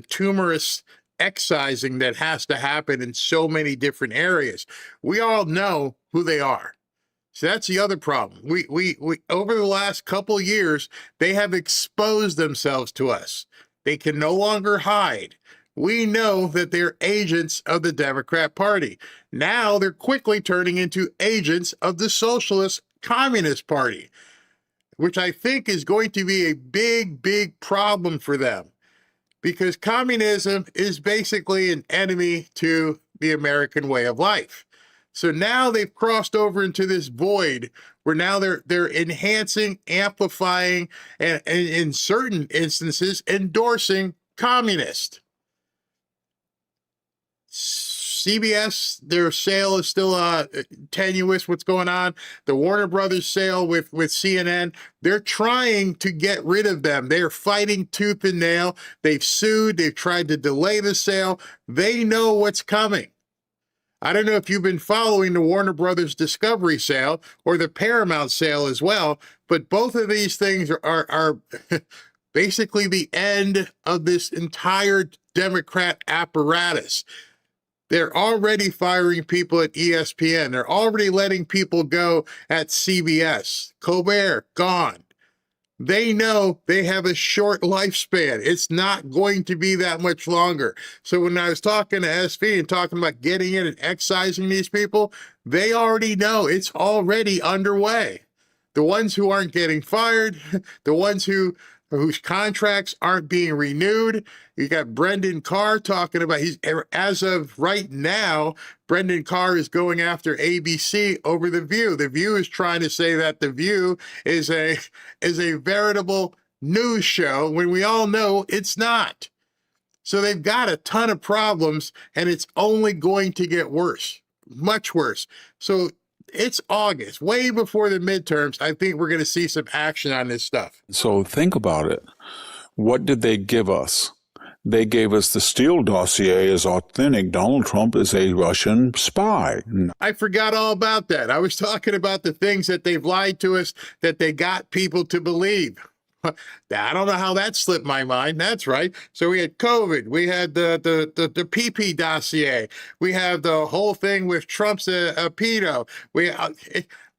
tumorous excising that has to happen in so many different areas. We all know who they are. So that's the other problem. We over the last couple of years, they have exposed themselves to us. They can no longer hide. We know that they're agents of the Democrat Party. Now they're quickly turning into agents of the Socialist Communist Party, which I think is going to be a big, big problem for them, because communism is basically an enemy to the American way of life. So now they've crossed over into this void where now they're enhancing, amplifying, and in certain instances, endorsing communists. CBS, their sale is still tenuous. What's going on? The Warner Brothers sale with CNN, they're trying to get rid of them. They're fighting tooth and nail. They've sued. They've tried to delay the sale. They know what's coming. I don't know if you've been following the Warner Brothers Discovery sale or the Paramount sale as well, but both of these things are basically the end of this entire Democrat apparatus. They're already firing people at ESPN. They're already letting people go at CBS. Colbert, gone. They know they have a short lifespan. It's not going to be that much longer. So when I was talking to SV and talking about getting in and excising these people, they already know it's already underway. The ones who aren't getting fired, the ones whose contracts aren't being renewed. You got Brendan Carr talking about, as of right now, Brendan Carr is going after ABC over The View. The View is trying to say that The View is a veritable news show when we all know it's not. So they've got a ton of problems, and it's only going to get worse, much worse. So it's August, way before the midterms. I think we're going to see some action on this stuff. So think about it. What did they give us? They gave us the Steele dossier as authentic. Donald Trump is a Russian spy. I forgot all about that. I was talking about the things that they've lied to us, that they got people to believe. I don't know how that slipped my mind. That's right. So we had COVID. We had the PP dossier. We have the whole thing with Trump's pedo.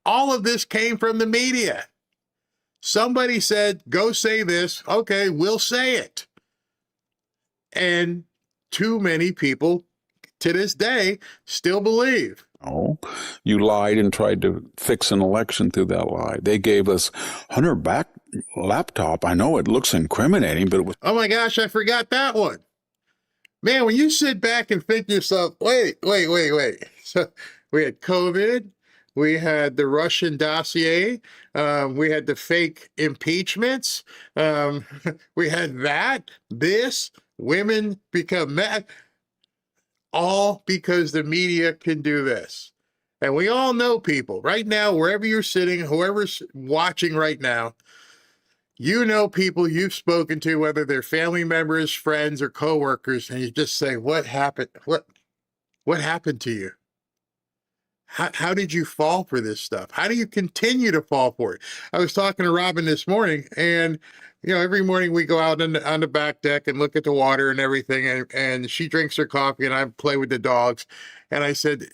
All of this came from the media. Somebody said, go say this. Okay, we'll say it. And too many people to this day still believe. Oh, you lied and tried to fix an election through that lie. They gave us Hunter back laptop. I know it looks incriminating, but it was. Oh my gosh, I forgot that one. Man, when you sit back and think to yourself, wait. So we had COVID. We had the Russian dossier. We had the fake impeachments. We had this. Women become mad. All because the media can do this. And we all know people right now, wherever you're sitting, whoever's watching right now, you know people you've spoken to, whether they're family members, friends, or coworkers, and you just say, what happened? What happened to you? How did you fall for this stuff? How do you continue to fall for it? I was talking to Robin this morning, and every morning we go out on the back deck and look at the water and everything, and she drinks her coffee and I play with the dogs. And I said,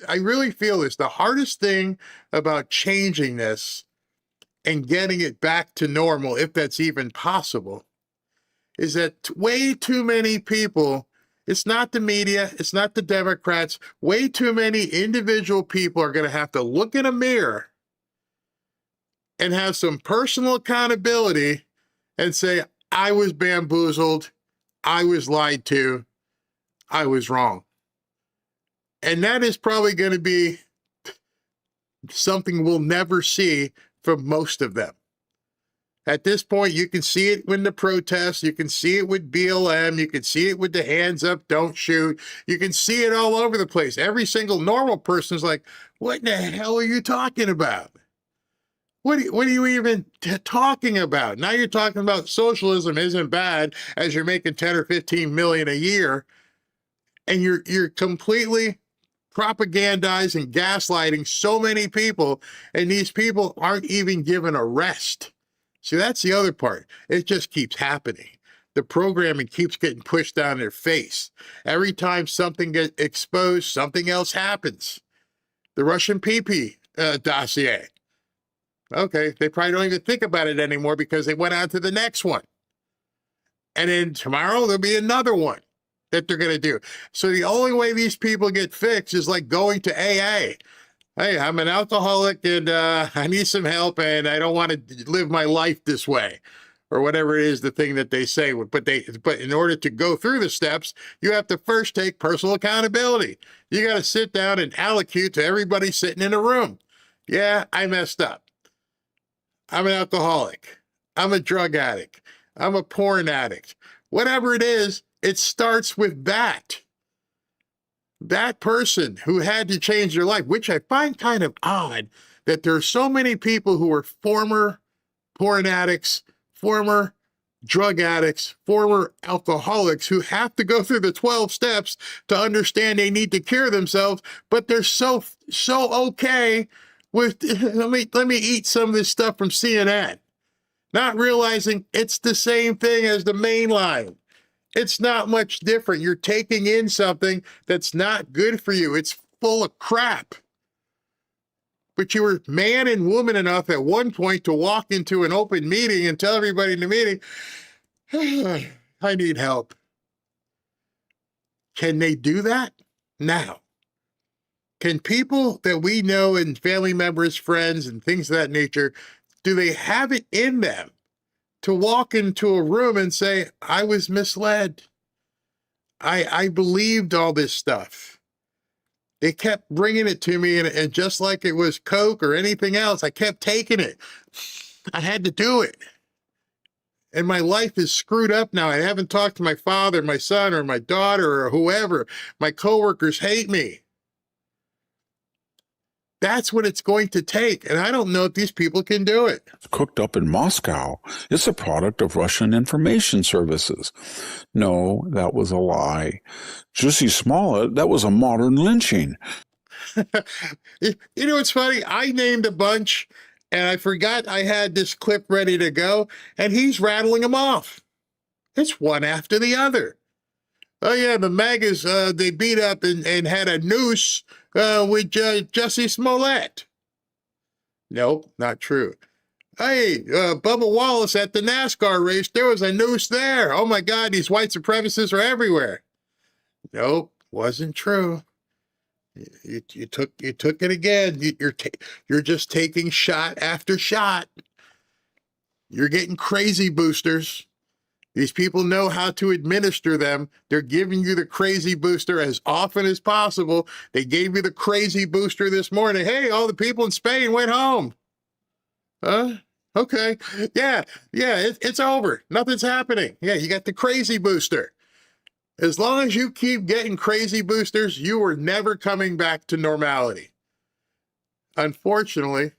I really feel this, the hardest thing about changing this and getting it back to normal, if that's even possible, is that way too many people, it's not the media, it's not the Democrats, way too many individual people are going to have to look in a mirror and have some personal accountability and say, I was bamboozled, I was lied to, I was wrong. And that is probably going to be something we'll never see from most of them. At this point, you can see it in the protests, you can see it with BLM, you can see it with the hands up, don't shoot. You can see it all over the place. Every single normal person is like, what the hell are you talking about? What are you even talking about? Now you're talking about socialism isn't bad as you're making 10 or 15 million a year, and you're completely propagandizing, gaslighting so many people, and these people aren't even given a rest. See, that's the other part. It just keeps happening. The programming keeps getting pushed down their face. Every time something gets exposed, something else happens. The Russian PP dossier. Okay, they probably don't even think about it anymore because they went on to the next one. And then tomorrow there'll be another one that they're going to do. So the only way these people get fixed is like going to AA. Hey, I'm an alcoholic and I need some help and I don't want to live my life this way, or whatever it is, the thing that they say. But in order to go through the steps, you have to first take personal accountability. You got to sit down and allocate to everybody sitting in a room. Yeah, I messed up. I'm an alcoholic. I'm a drug addict. I'm a porn addict. Whatever it is, it starts with that. That person who had to change their life, which I find kind of odd that there are so many people who are former porn addicts, former drug addicts, former alcoholics who have to go through the 12 steps to understand they need to cure themselves, but they're so okay with, let me eat some of this stuff from CNN, not realizing it's the same thing as the main line. It's not much different. You're taking in something that's not good for you. It's full of crap. But you were man and woman enough at one point to walk into an open meeting and tell everybody in the meeting, I need help. Can they do that now? Can people that we know and family members, friends, and things of that nature, do they have it in them to walk into a room and say, I was misled. I believed all this stuff. They kept bringing it to me, and just like it was Coke or anything else, I kept taking it. I had to do it. And my life is screwed up now. I haven't talked to my father, my son, or my daughter, or whoever. My coworkers hate me. That's what it's going to take. And I don't know if these people can do it. It's cooked up in Moscow. It's a product of Russian information services. No, that was a lie. Jussie Smollett, that was a modern lynching. You know what's funny? I named a bunch, and I forgot I had this clip ready to go, and he's rattling them off. It's one after the other. Oh, yeah, the MAGAs, they beat up and had a noose with Jussie Smollett. Nope, not true. Hey, Bubba Wallace at the NASCAR race, there was a noose there. Oh, my God, these white supremacists are everywhere. Nope, wasn't true. You took it again. You're just taking shot after shot. You're getting crazy boosters. These people know how to administer them. They're giving you the crazy booster as often as possible. They gave you the crazy booster this morning. Hey, all the people in Spain went home. Okay. Yeah, it's over. Nothing's happening. Yeah, you got the crazy booster. As long as you keep getting crazy boosters, you are never coming back to normality. Unfortunately,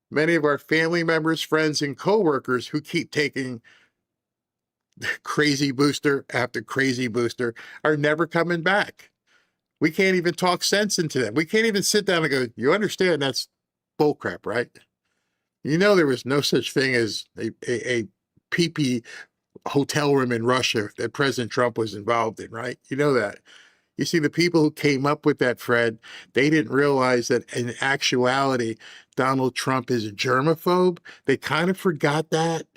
many of our family members, friends, and coworkers who keep taking crazy booster after crazy booster are never coming back. We can't even talk sense into them. We can't even sit down and go, you understand that's bullcrap, right? You know there was no such thing as a PP hotel room in Russia that President Trump was involved in, right? You know that. You see, the people who came up with that, Fred, they didn't realize that in actuality, Donald Trump is a germaphobe. They kind of forgot that.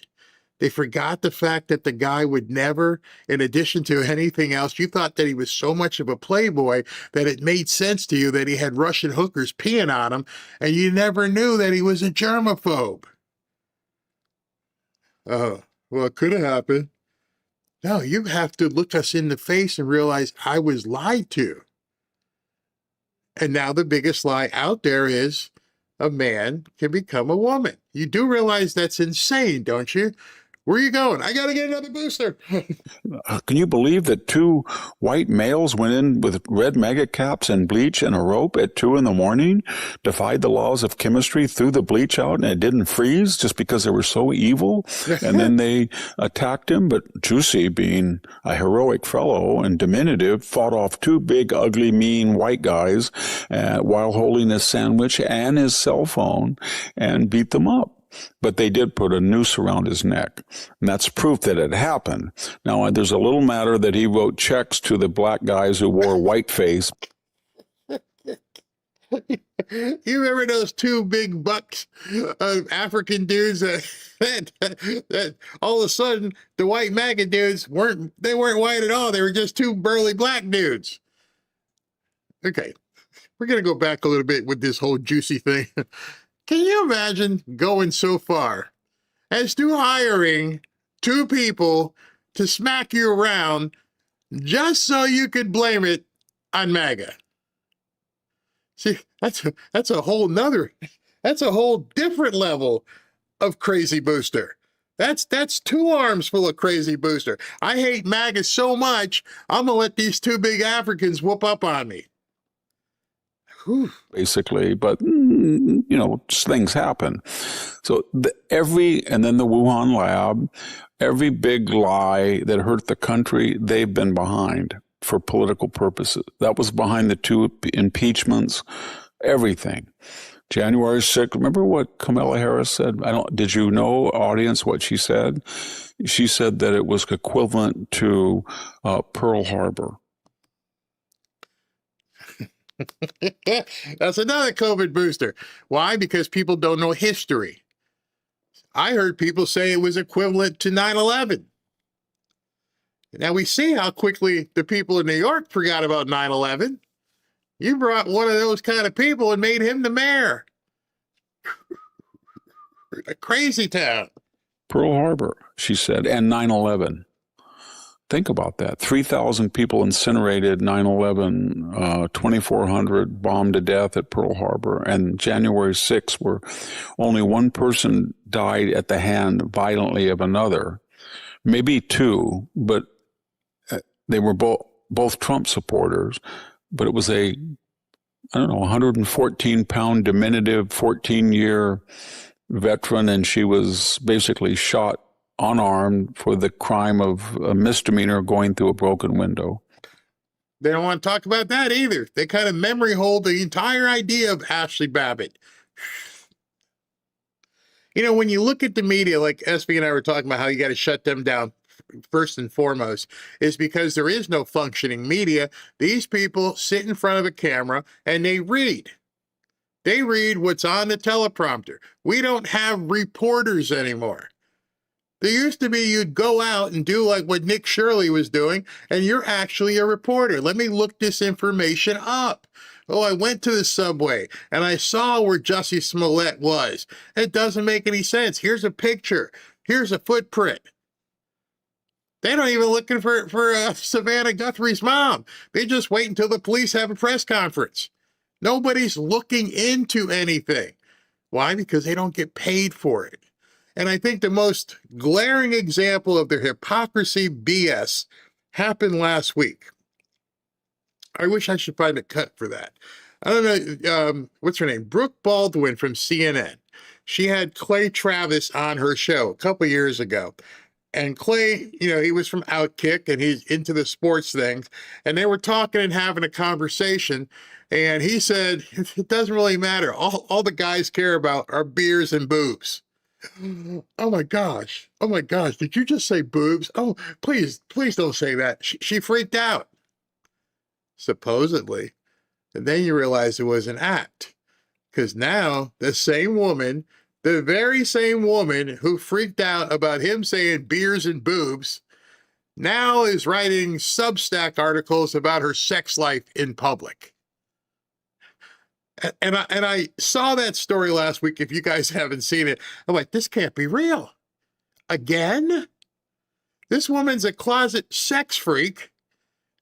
They forgot the fact that the guy would never, in addition to anything else, you thought that he was so much of a playboy that it made sense to you that he had Russian hookers peeing on him, and you never knew that he was a germaphobe. Oh, well, it could have happened. No, you have to look us in the face and realize I was lied to. And now the biggest lie out there is a man can become a woman. You do realize that's insane, don't you? Where are you going? I got to get another booster. Can you believe that 2 white males went in with red MAGA caps and bleach and a rope at 2 a.m, defied the laws of chemistry, threw the bleach out, and it didn't freeze just because they were so evil? And then they attacked him. But Juicy, being a heroic fellow and diminutive, fought off 2 big, ugly, mean white guys while holding his sandwich and his cell phone and beat them up. But they did put a noose around his neck, and that's proof that it happened. Now, there's a little matter that he wrote checks to the black guys who wore whiteface. You remember those 2 big bucks of African dudes that all of a sudden the white MAGA dudes weren't white at all. They were just 2 burly black dudes. Okay, we're going to go back a little bit with this whole Juicy thing. Can you imagine going so far as to hiring 2 people to smack you around just so you could blame it on MAGA? See, that's a whole different level of crazy booster. That's 2 arms full of crazy booster. I hate MAGA so much, I'm gonna let these 2 big Africans whoop up on me. Whew. Basically, but things happen. So and then the Wuhan lab, every big lie that hurt the country, they've been behind for political purposes. That was behind the 2 impeachments, everything. January 6th, remember what Kamala Harris said? Did you know, audience, what she said? She said that it was equivalent to Pearl Harbor. That's another COVID booster. Why? Because people don't know history. I heard people say it was equivalent to 9/11. Now we see how quickly the people in New York forgot about 9/11. You brought one of those kind of people and made him the mayor. A crazy town. Pearl Harbor, she said, and 9/11. Think about that. 3,000 people incinerated 9/11, 2,400 bombed to death at Pearl Harbor, and January 6th, where only 1 person died at the hand violently of another. Maybe 2, but they were both Trump supporters. But it was a 114-pound diminutive 14-year veteran, and she was basically shot unarmed for the crime of a misdemeanor going through a broken window. They don't want to talk about that either. They kind of memory hold the entire idea of Ashley Babbitt. When you look at the media, like SB and I were talking about how you got to shut them down first and foremost, is because there is no functioning media. These people sit in front of a camera and they read. They read what's on the teleprompter. We don't have reporters anymore. There used to be you'd go out and do like what Nick Shirley was doing, and you're actually a reporter. Let me look this information up. Oh, I went to the subway, and I saw where Jussie Smollett was. It doesn't make any sense. Here's a picture. Here's a footprint. They're not even looking for Savannah Guthrie's mom. They just wait until the police have a press conference. Nobody's looking into anything. Why? Because they don't get paid for it. And I think the most glaring example of their hypocrisy BS happened last week. I wish I should find a cut for that. I don't know, what's her name? Brooke Baldwin from CNN. She had Clay Travis on her show a couple years ago. And Clay, he was from Outkick and he's into the sports things. And they were talking and having a conversation. And he said, it doesn't really matter. All the guys care about are beers and boobs. Oh my gosh. Oh my gosh. Did you just say boobs? Oh, please don't say that. She freaked out. Supposedly. And then you realize it was an act. Because now the same woman, the very same woman who freaked out about him saying beers and boobs, now is writing Substack articles about her sex life in public. And I saw that story last week. If you guys haven't seen it, I'm like, this can't be real. Again? This woman's a closet sex freak.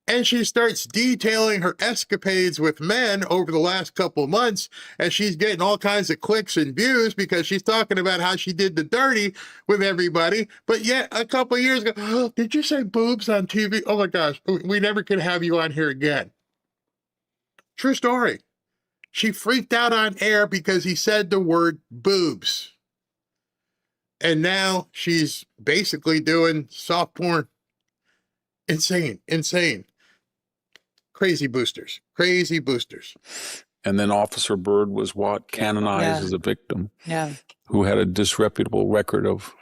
And she starts detailing her escapades with men over the last couple of months, and she's getting all kinds of clicks and views because she's talking about how she did the dirty with everybody. But yet, a couple of years ago, oh, did you say boobs on TV? Oh my gosh, we never can have you on here again. True story. She freaked out on air because he said the word boobs. And now she's basically doing soft porn. Insane. Crazy boosters. And then Officer Byrd was what? Canonized as a victim. Yeah. Who had a disreputable record of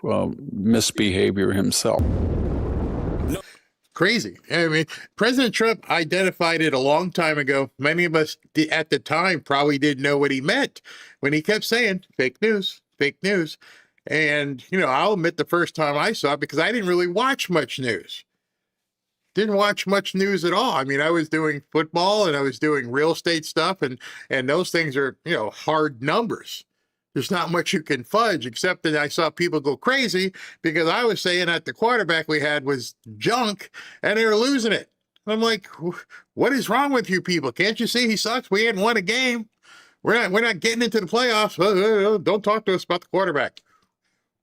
misbehavior himself. Crazy. I mean, President Trump identified it a long time ago. Many of us at the time probably didn't know what he meant when he kept saying fake news. And, I'll admit the first time I saw it, because I didn't really watch much news. Didn't watch much news at all. I mean, I was doing football and I was doing real estate stuff, and those things are, hard numbers. There's not much you can fudge, except that I saw people go crazy because I was saying that the quarterback we had was junk and they were losing it. I'm like, what is wrong with you people? Can't you see he sucks? We hadn't won a game. We're not getting into the playoffs. Don't talk to us about the quarterback.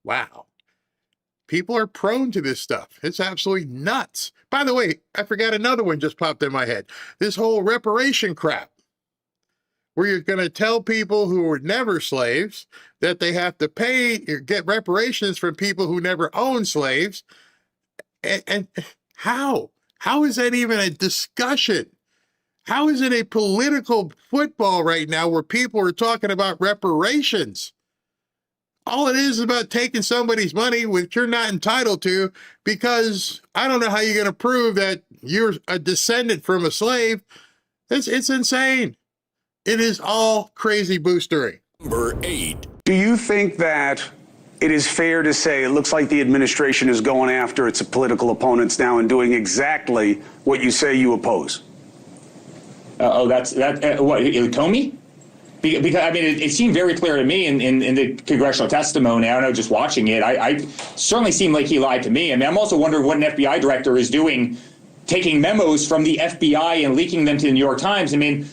Wow. People are prone to this stuff. It's absolutely nuts. By the way, I forgot another one just popped in my head. This whole reparation crap, where you're going to tell people who were never slaves that they have to pay, get reparations from people who never owned slaves. And how? How is that even a discussion? How is it a political football right now where people are talking about reparations? All it is about taking somebody's money, which you're not entitled to, because I don't know how you're going to prove that you're a descendant from a slave. It's insane. It is all crazy boostering. Number 8. Do you think that it is fair to say it looks like the administration is going after its political opponents now and doing exactly what you say you oppose? What, Comey? Because I mean, it seemed very clear to me in the congressional testimony. I don't know, just watching it, I certainly seemed like he lied to me. I mean, I'm also wondering what an FBI director is doing, taking memos from the FBI and leaking them to the New York Times. I mean,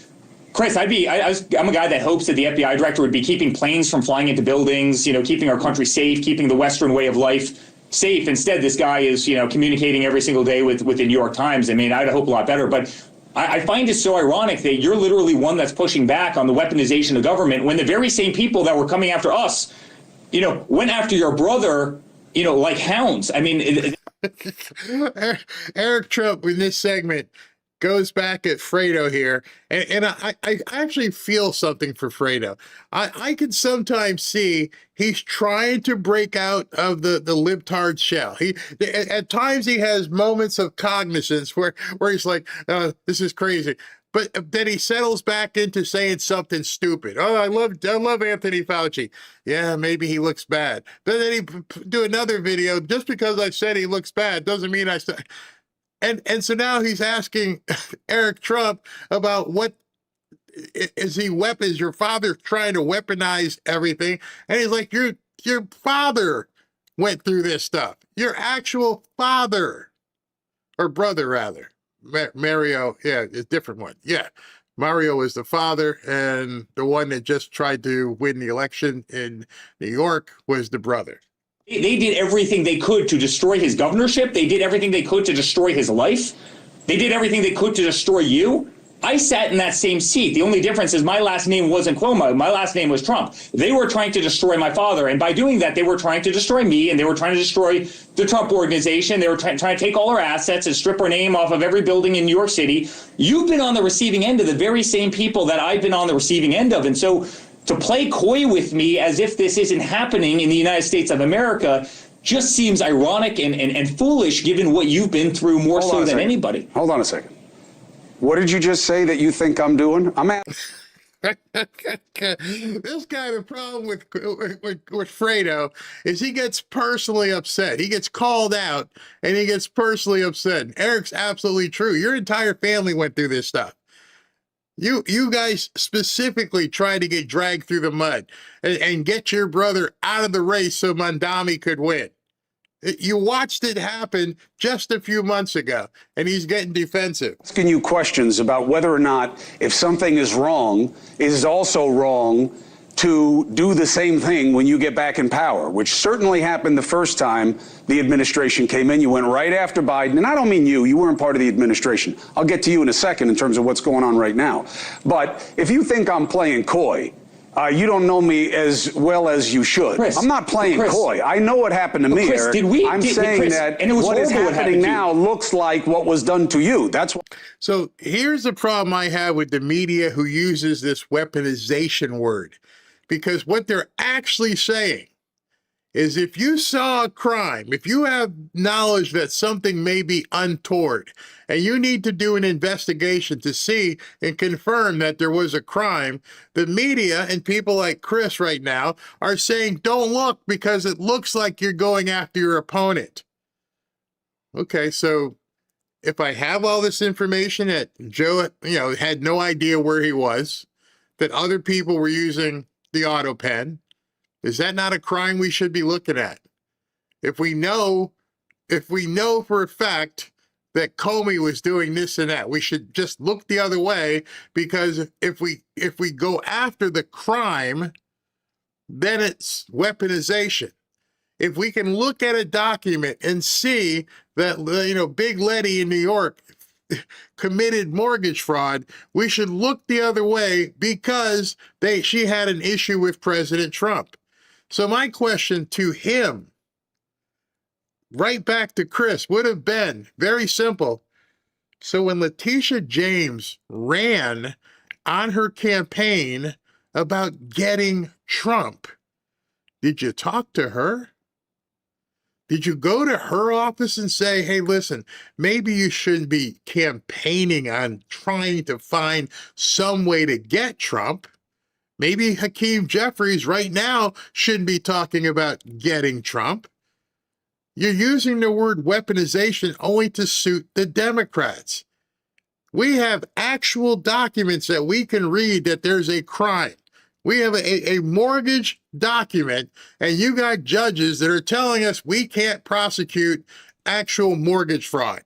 Chris, I'm a guy that hopes that the FBI director would be keeping planes from flying into buildings, keeping our country safe, keeping the Western way of life safe. Instead, this guy is, communicating every single day with the New York Times. I mean, I'd hope a lot better, but I find it so ironic that you're literally one that's pushing back on the weaponization of government when the very same people that were coming after us, went after your brother, like hounds. I mean, Eric Trump in this segment goes back at Fredo here, and I actually feel something for Fredo. I can sometimes see he's trying to break out of the libtard shell. At times he has moments of cognizance where he's like, this is crazy. But then he settles back into saying something stupid. Oh, I love Anthony Fauci. Yeah, maybe he looks bad. But then he do another video. Just because I said he looks bad doesn't mean I said. And so now he's asking Eric Trump about what is your father trying to weaponize everything? And he's like, your father went through this stuff. Your actual father, or brother rather. Mario, yeah, a different one. Yeah. Mario was the father, and the one that just tried to win the election in New York was the brother. They did everything they could to destroy his governorship. They did everything they could to destroy his life. They did everything they could to destroy you. I sat in that same seat. The only difference is my last name wasn't Cuomo. My last name was Trump. They were trying to destroy my father. And by doing that, they were trying to destroy me, and they were trying to destroy the Trump organization. They were trying to take all our assets and strip our name off of every building in New York City. You've been on the receiving end of the very same people that I've been on the receiving end of. And so to play coy with me as if this isn't happening in the United States of America just seems ironic and foolish given what you've been through more so than anybody. Hold on a second. What did you just say that you think I'm doing? I'm at. This guy, the problem with Fredo is he gets personally upset. He gets called out and he gets personally upset. Eric's absolutely true. Your entire family went through this stuff. You guys specifically tried to get dragged through the mud and get your brother out of the race so Mamdani could win. You watched it happen just a few months ago, and he's getting defensive. Asking you questions about whether or not, if something is wrong, it is also wrong to do the same thing when you get back in power, which certainly happened the first time the administration came in. You went right after Biden, and I don't mean you weren't part of the administration. I'll get to you in a second in terms of what's going on right now. But if you think I'm playing coy, you don't know me as well as you should. Chris, I'm not playing Chris, coy. I know what happened to me, Chris, Eric. did we- I'm did- saying Chris, that and it was what is horrible what happening happened to you. now looks like what was done to you. That's what. So here's the problem I have with the media who uses this weaponization word. Because what they're actually saying is if you saw a crime, if you have knowledge that something may be untoward, and you need to do an investigation to see and confirm that there was a crime, the media and people like Chris right now are saying, don't look because it looks like you're going after your opponent. Okay, so if I have all this information that Joe, had no idea where he was, that other people were using the auto pen, is that not a crime we should be looking at? If we know for a fact that Comey was doing this and that, we should just look the other way, because if we go after the crime, then it's weaponization. If we can look at a document and see that, Big Letty in New York committed mortgage fraud, we should look the other way because she had an issue with President Trump. So my question to him, right back to Chris, would have been very simple. So when Letitia James ran on her campaign about getting Trump, did you talk to her? Did you go to her office and say, hey, listen, maybe you shouldn't be campaigning on trying to find some way to get Trump? Maybe Hakeem Jeffries right now shouldn't be talking about getting Trump. You're using the word weaponization only to suit the Democrats. We have actual documents that we can read that there's a crime. We have a mortgage document, and you got judges that are telling us we can't prosecute actual mortgage fraud.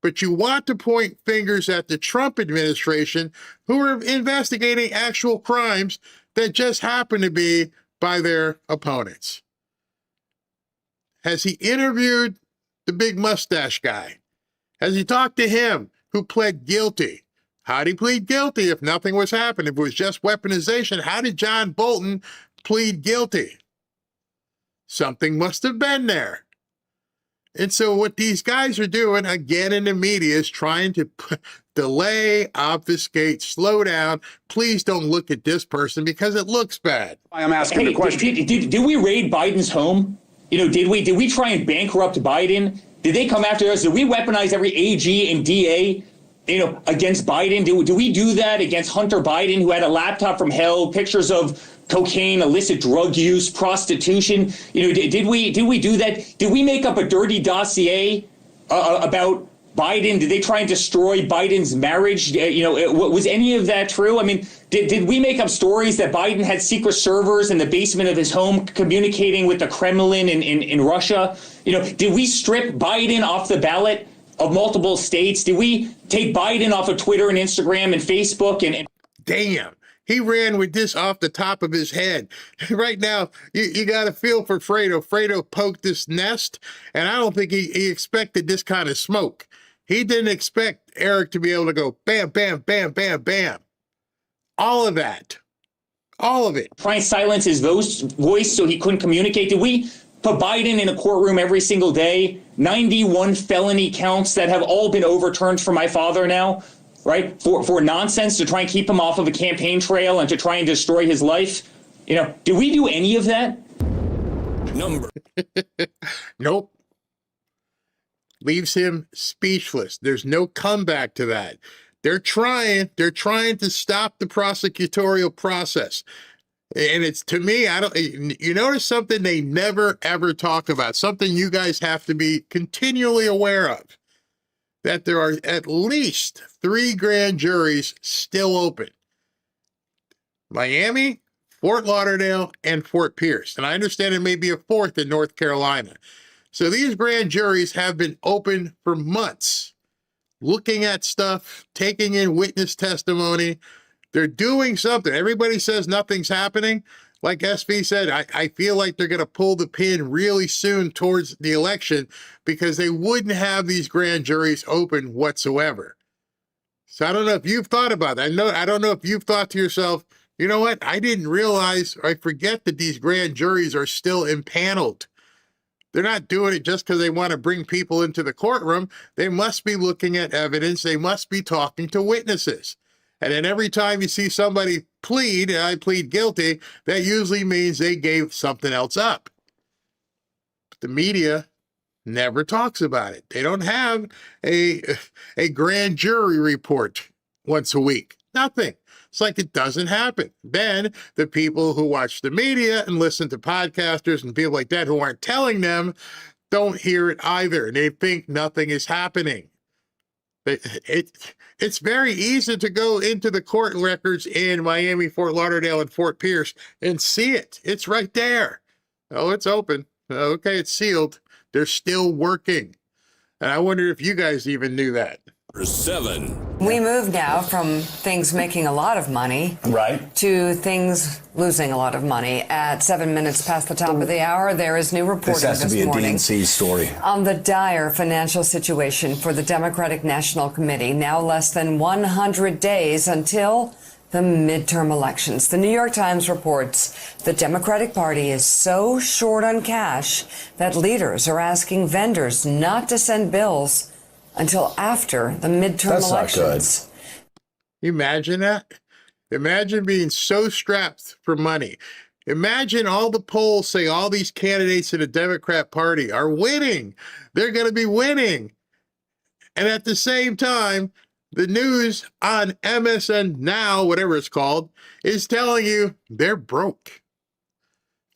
But you want to point fingers at the Trump administration, who are investigating actual crimes that just happen to be by their opponents. Has he interviewed the big mustache guy? Has he talked to him who pled guilty? How'd he plead guilty if nothing was happening? If it was just weaponization, how did John Bolton plead guilty? Something must have been there. And so what these guys are doing, again, in the media, is trying to delay, obfuscate, slow down. Please don't look at this person because it looks bad. I'm asking the question. Did we raid Biden's home? Did we try and bankrupt Biden? Did they come after us? Did we weaponize every AG and DA? Against Biden? Do we do that against Hunter Biden, who had a laptop from hell, pictures of cocaine, illicit drug use, prostitution? Did we do that? Did we make up a dirty dossier about Biden? Did they try and destroy Biden's marriage? Was any of that true? I mean, did we make up stories that Biden had secret servers in the basement of his home communicating with the Kremlin in Russia? Did we strip Biden off the ballot of multiple states? Did we take Biden off of Twitter and Instagram and Facebook? And damn, he ran with this off the top of his head. Right now, you got to feel for Fredo. Fredo poked this nest, and I don't think he expected this kind of smoke. He didn't expect Eric to be able to go bam, bam, bam, bam, bam. All of that. All of it. Try and silence his voice so he couldn't communicate. Did we put Biden in a courtroom every single day? 91 felony counts that have all been overturned for my father now, right? For nonsense, to try and keep him off of a campaign trail and to try and destroy his life. Did we do any of that? Nope. Leaves him speechless. There's no comeback to that. They're trying to stop the prosecutorial process. And it's, to me, you notice something they never ever talk about, something you guys have to be continually aware of, that there are at least 3 grand juries still open. Miami, Fort Lauderdale, and Fort Pierce. And I understand there may be a 4th in North Carolina. So these grand juries have been open for months, looking at stuff, taking in witness testimony. They're doing something. Everybody says nothing's happening. Like SV said, I feel like they're going to pull the pin really soon towards the election because they wouldn't have these grand juries open whatsoever. So I don't know if you've thought about that. I don't know if you've thought to yourself, you know what? I didn't realize, or I forget that these grand juries are still impaneled. They're not doing it just because they want to bring people into the courtroom. They must be looking at evidence. They must be talking to witnesses. And then every time you see somebody plead, and I plead guilty, that usually means they gave something else up. But the media never talks about it. They don't have a grand jury report once a week. Nothing. It's like it doesn't happen. Then the people who watch the media and listen to podcasters and people like that who aren't telling them don't hear it either. And they think nothing is happening. It's very easy to go into the court records in Miami, Fort Lauderdale, and Fort Pierce and see it. It's right there. Oh, it's open. Okay, it's sealed. They're still working. And I wonder if you guys even knew that. 7. We move now from things making a lot of money to things losing a lot of money. At 7 minutes past the top of the hour, there is new reporting this has to be a morning DNC story on the dire financial situation for the Democratic National Committee. Now less than 100 days until the midterm elections. The New York Times reports the Democratic Party is so short on cash that leaders are asking vendors not to send bills until after the midterm elections. You imagine that? Imagine being so strapped for money. Imagine all the polls say all these candidates in the Democrat Party are winning. They're going to be winning. And at the same time, the news on MSN Now, whatever it's called, is telling you they're broke.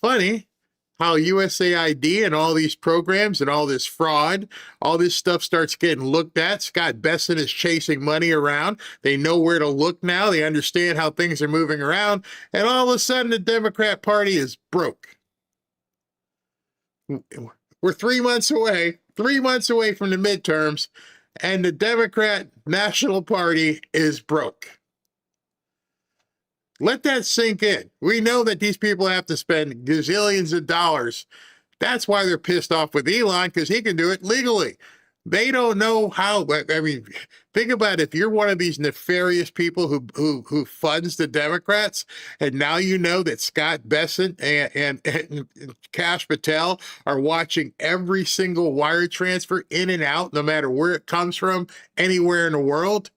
Funny how USAID and all these programs and all this fraud, all this stuff starts getting looked at. Scott Besson is chasing money around. They know where to look now. They understand how things are moving around. And all of a sudden, the Democrat Party is broke. We're 3 months away from the midterms, and the Democrat National Party is broke. Let that sink in. We know that these people have to spend gazillions of dollars. That's why they're pissed off with Elon, because he can do it legally. They don't know how. I mean, think about it. If you're one of these nefarious people who funds the Democrats, and now you know that Scott Besson and Kash Patel are watching every single wire transfer in and out, no matter where it comes from, anywhere in the world,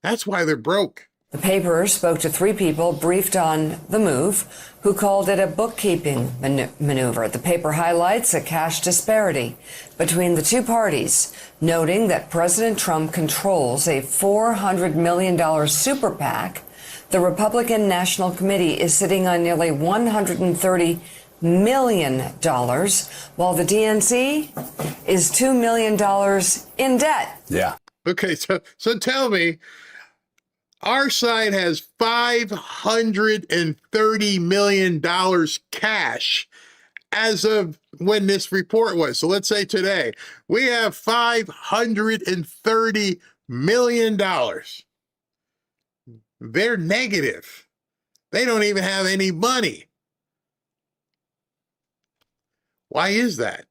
that's why they're broke. The paper spoke to 3 people briefed on the move who called it a bookkeeping maneuver. The paper highlights a cash disparity between the two parties, noting that President Trump controls a $400 million super PAC. The Republican National Committee is sitting on nearly $130 million, while the DNC is $2 million in debt. Yeah. Okay, so tell me, our side has $530 million cash as of when this report was. So let's say today, we have $530 million. They're negative. They don't even have any money. Why is that?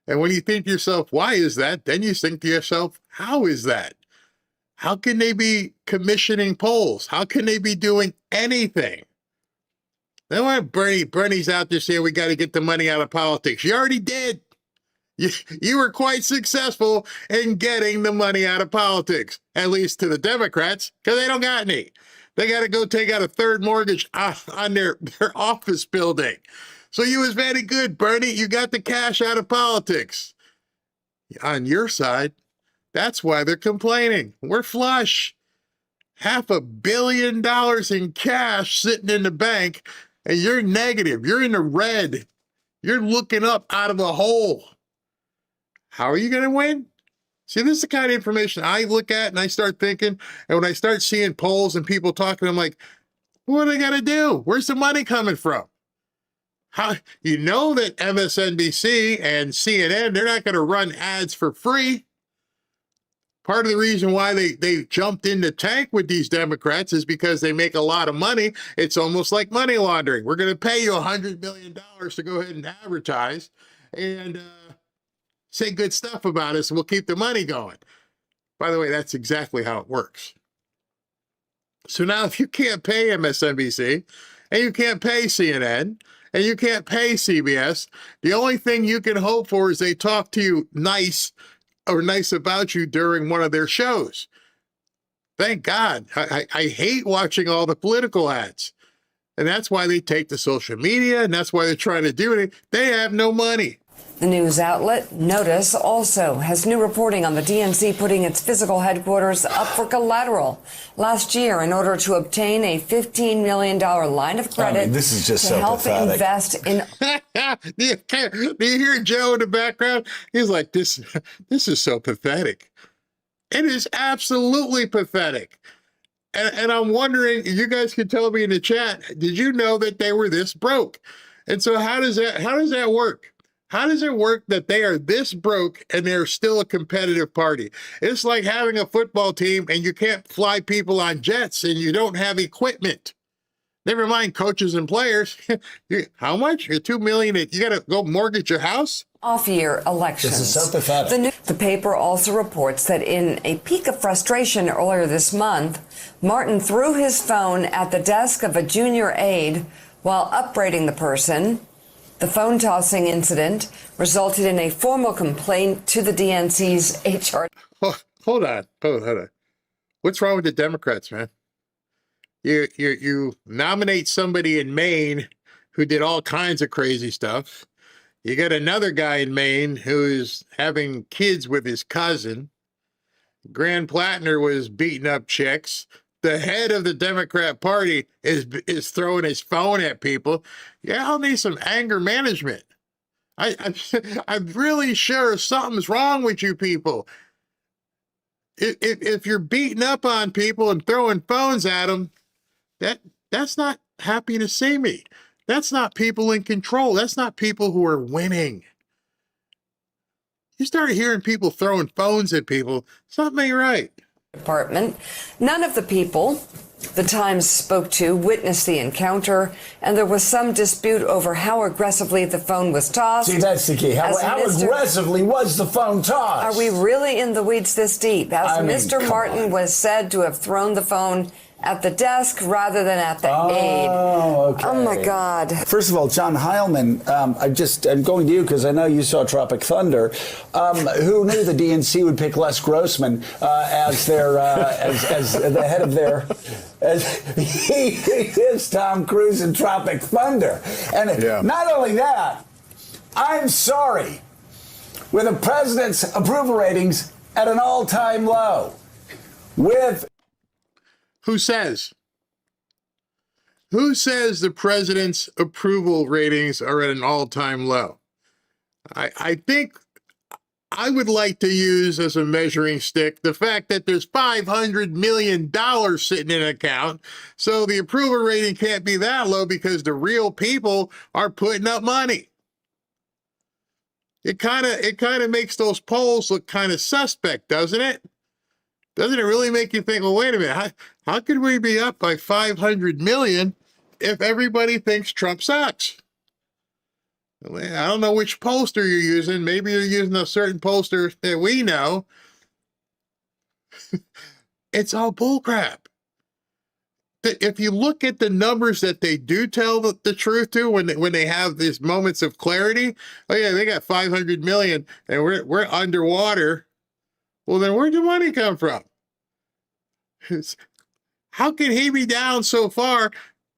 And when you think to yourself, why is that? Then you think to yourself, how is that? How can they be commissioning polls? How can they be doing anything? Then when Bernie's out there saying we got to get the money out of politics. You already did. You were quite successful in getting the money out of politics, at least to the Democrats, because they don't got any. They got to go take out a third mortgage on their office building. So you was very good, Bernie. You got the cash out of politics. On your side, that's why they're complaining. We're flush. $500 million in cash sitting in the bank, and you're negative. You're in the red. You're looking up out of a hole. How are you going to win? See, this is the kind of information I look at and I start thinking, and when I start seeing polls and people talking, I'm like, what do I got to do? Where's the money coming from? How you know that MSNBC and CNN, they're not going to run ads for free. Part of the reason why they jumped in the tank with these Democrats is because they make a lot of money. It's almost like money laundering. We're going to pay you $100 million to go ahead and advertise and say good stuff about us, and we'll keep the money going. By the way, that's exactly how it works. So now if you can't pay MSNBC and you can't pay CNN and you can't pay CBS, the only thing you can hope for is they talk to you nice about you during one of their shows. Thank God. I hate watching all the political ads. And that's why they take to social media, and that's why they're trying to do it. They have no money. The news outlet Notice also has new reporting on the DNC putting its physical headquarters up for collateral last year in order to obtain a $15 million line of credit this is just to so help pathetic. invest in... Do you hear Joe in the background? He's like, this is so pathetic. It is absolutely pathetic. And I'm wondering, you guys can tell me in the chat, did you know that they were this broke? And so how does that work? How does it work that they are this broke and they're still a competitive party? It's like having a football team and you can't fly people on jets and you don't have equipment. Never mind coaches and players. How much? You're $2 million. You got to go mortgage your house? Off-year elections. This is so pathetic. The paper also reports that in a peak of frustration earlier this month, Martin threw his phone at the desk of a junior aide while upbraiding the person. The phone tossing incident resulted in a formal complaint to the DNC's HR. Hold on. What's wrong with the Democrats, man? You nominate somebody in Maine who did all kinds of crazy stuff. You got another guy in Maine who's having kids with his cousin. Grand Plattner was beating up chicks. The head of the Democrat Party is throwing his phone at people. Y'all need some anger management. I'm really sure something's wrong with you people. If you're beating up on people and throwing phones at them, that's not happy to see me. That's not people in control. That's not people who are winning. You start hearing people throwing phones at people, something ain't right. Department. None of the people the Times spoke to witnessed the encounter, and there was some dispute over how aggressively the phone was tossed. See, that's the key. How aggressively was the phone tossed? Are we really in the weeds this deep? As Mr. Martin was said to have thrown the phone at the desk rather than at the aide. Okay. Oh, my God. First of all, John Heilman, I'm going to you because I know you saw Tropic Thunder. Who knew the DNC would pick Les Grossman as their as the head of their... he is Tom Cruise in Tropic Thunder. And not only that, I'm sorry, with the president's approval ratings at an all-time low, with... Who says the president's approval ratings are at an all-time low? I think I would like to use as a measuring stick the fact that there's $500 million sitting in an account. So the approval rating can't be that low because the real people are putting up money. It kind of makes those polls look kind of suspect, doesn't it? Doesn't it really make you think, well, wait a minute, how could we be up by 500 million if everybody thinks Trump sucks? I don't know which pollster you're using. Maybe you're using a certain pollster that we know. It's all bullcrap. If you look at the numbers that they do tell the truth to when they have these moments of clarity, oh yeah, they got 500 million and we're underwater. Well, then where'd the money come from? How can he be down so far?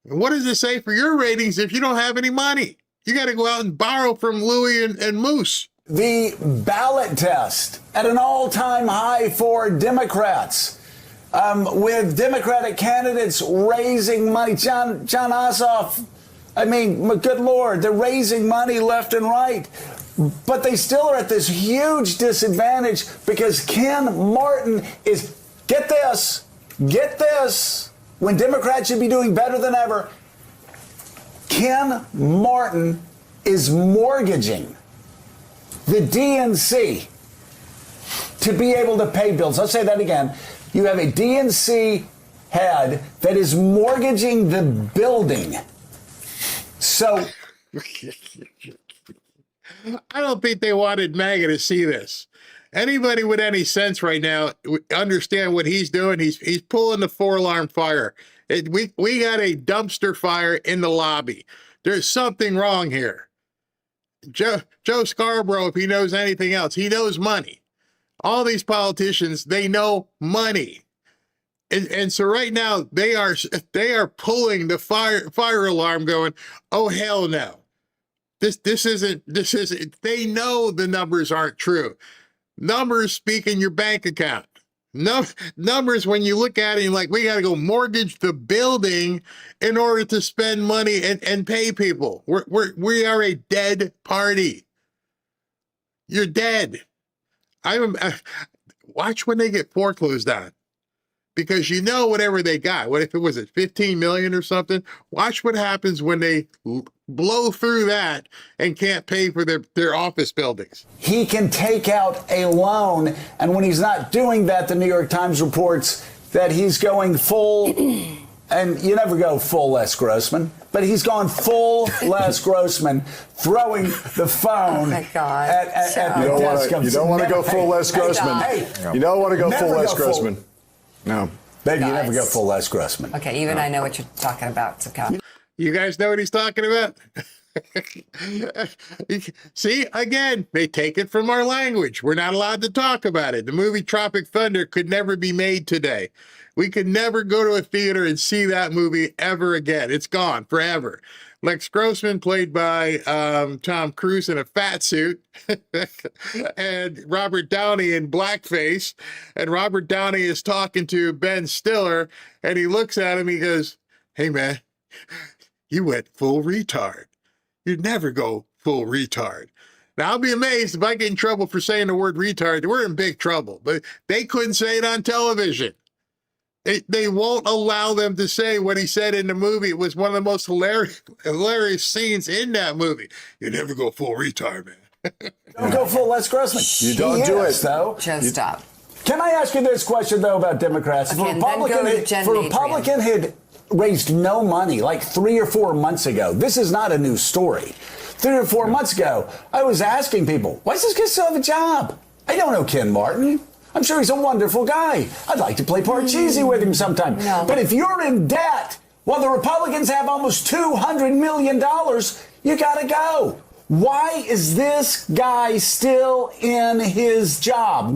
And what does it say for your ratings if you don't have any money? You got to go out and borrow from Louis and Moose. The ballot test at an all-time high for Democrats, with Democratic candidates raising money. John Ossoff, I mean, good Lord, they're raising money left and right. But they still are at this huge disadvantage because Ken Martin is, get this, when Democrats should be doing better than ever, Ken Martin is mortgaging the DNC to be able to pay bills. I'll say that again. You have a DNC head that is mortgaging the building. So I don't think they wanted MAGA to see this. Anybody with any sense right now would understand what he's doing. He's pulling the 4-alarm fire. We got a dumpster fire in the lobby. There's something wrong here. Joe Scarborough, if he knows anything else, he knows money. All these politicians, they know money. And so right now they are pulling the fire alarm going, oh, hell no. This isn't, they know the numbers aren't true. Numbers speak in your bank account. Numbers, when you look at it, you're like, we got to go mortgage the building in order to spend money and pay people. We are a dead party. You're dead. Watch when they get foreclosed on. Because you know whatever they got, what if it was at 15 million or something? Watch what happens when they blow through that and can't pay for their office buildings. He can take out a loan, and when he's not doing that, the New York Times reports that he's going full, and you never go full Les Grossman, but he's gone full Les Grossman, throwing the phone at the desk of... You don't want to go full Les Grossman. Hey, you don't want to go full Les Grossman. No. Baby, you never go full Les Grossman. Okay, even I know what you're talking about, Scott. You guys know what he's talking about? See, again, they take it from our language. We're not allowed to talk about it. The movie Tropic Thunder could never be made today. We could never go to a theater and see that movie ever again. It's gone forever. Lex Grossman, played by Tom Cruise in a fat suit, and Robert Downey in blackface. And Robert Downey is talking to Ben Stiller, and he looks at him, he goes, hey, man, you went full retard. You'd never go full retard. Now, I'll be amazed if I get in trouble for saying the word retard. We're in big trouble, but they couldn't say it on television. They won't allow them to say what he said in the movie. It was one of the most hilarious scenes in that movie. You never go full retard, man. Don't go full Les Grossman. You don't do it, though. Just stop. Can I ask you this question, though, about Democrats? Okay, If a Republican had raised no money like 3 or 4 months ago, this is not a new story. 3 or 4 months ago, I was asking people, why does this guy still have a job? I don't know Ken Martin. I'm sure he's a wonderful guy. I'd like to play Parcheesi with him sometime. No. But if you're in debt, while the Republicans have almost $200 million, you got to go. Why is this guy still in his job?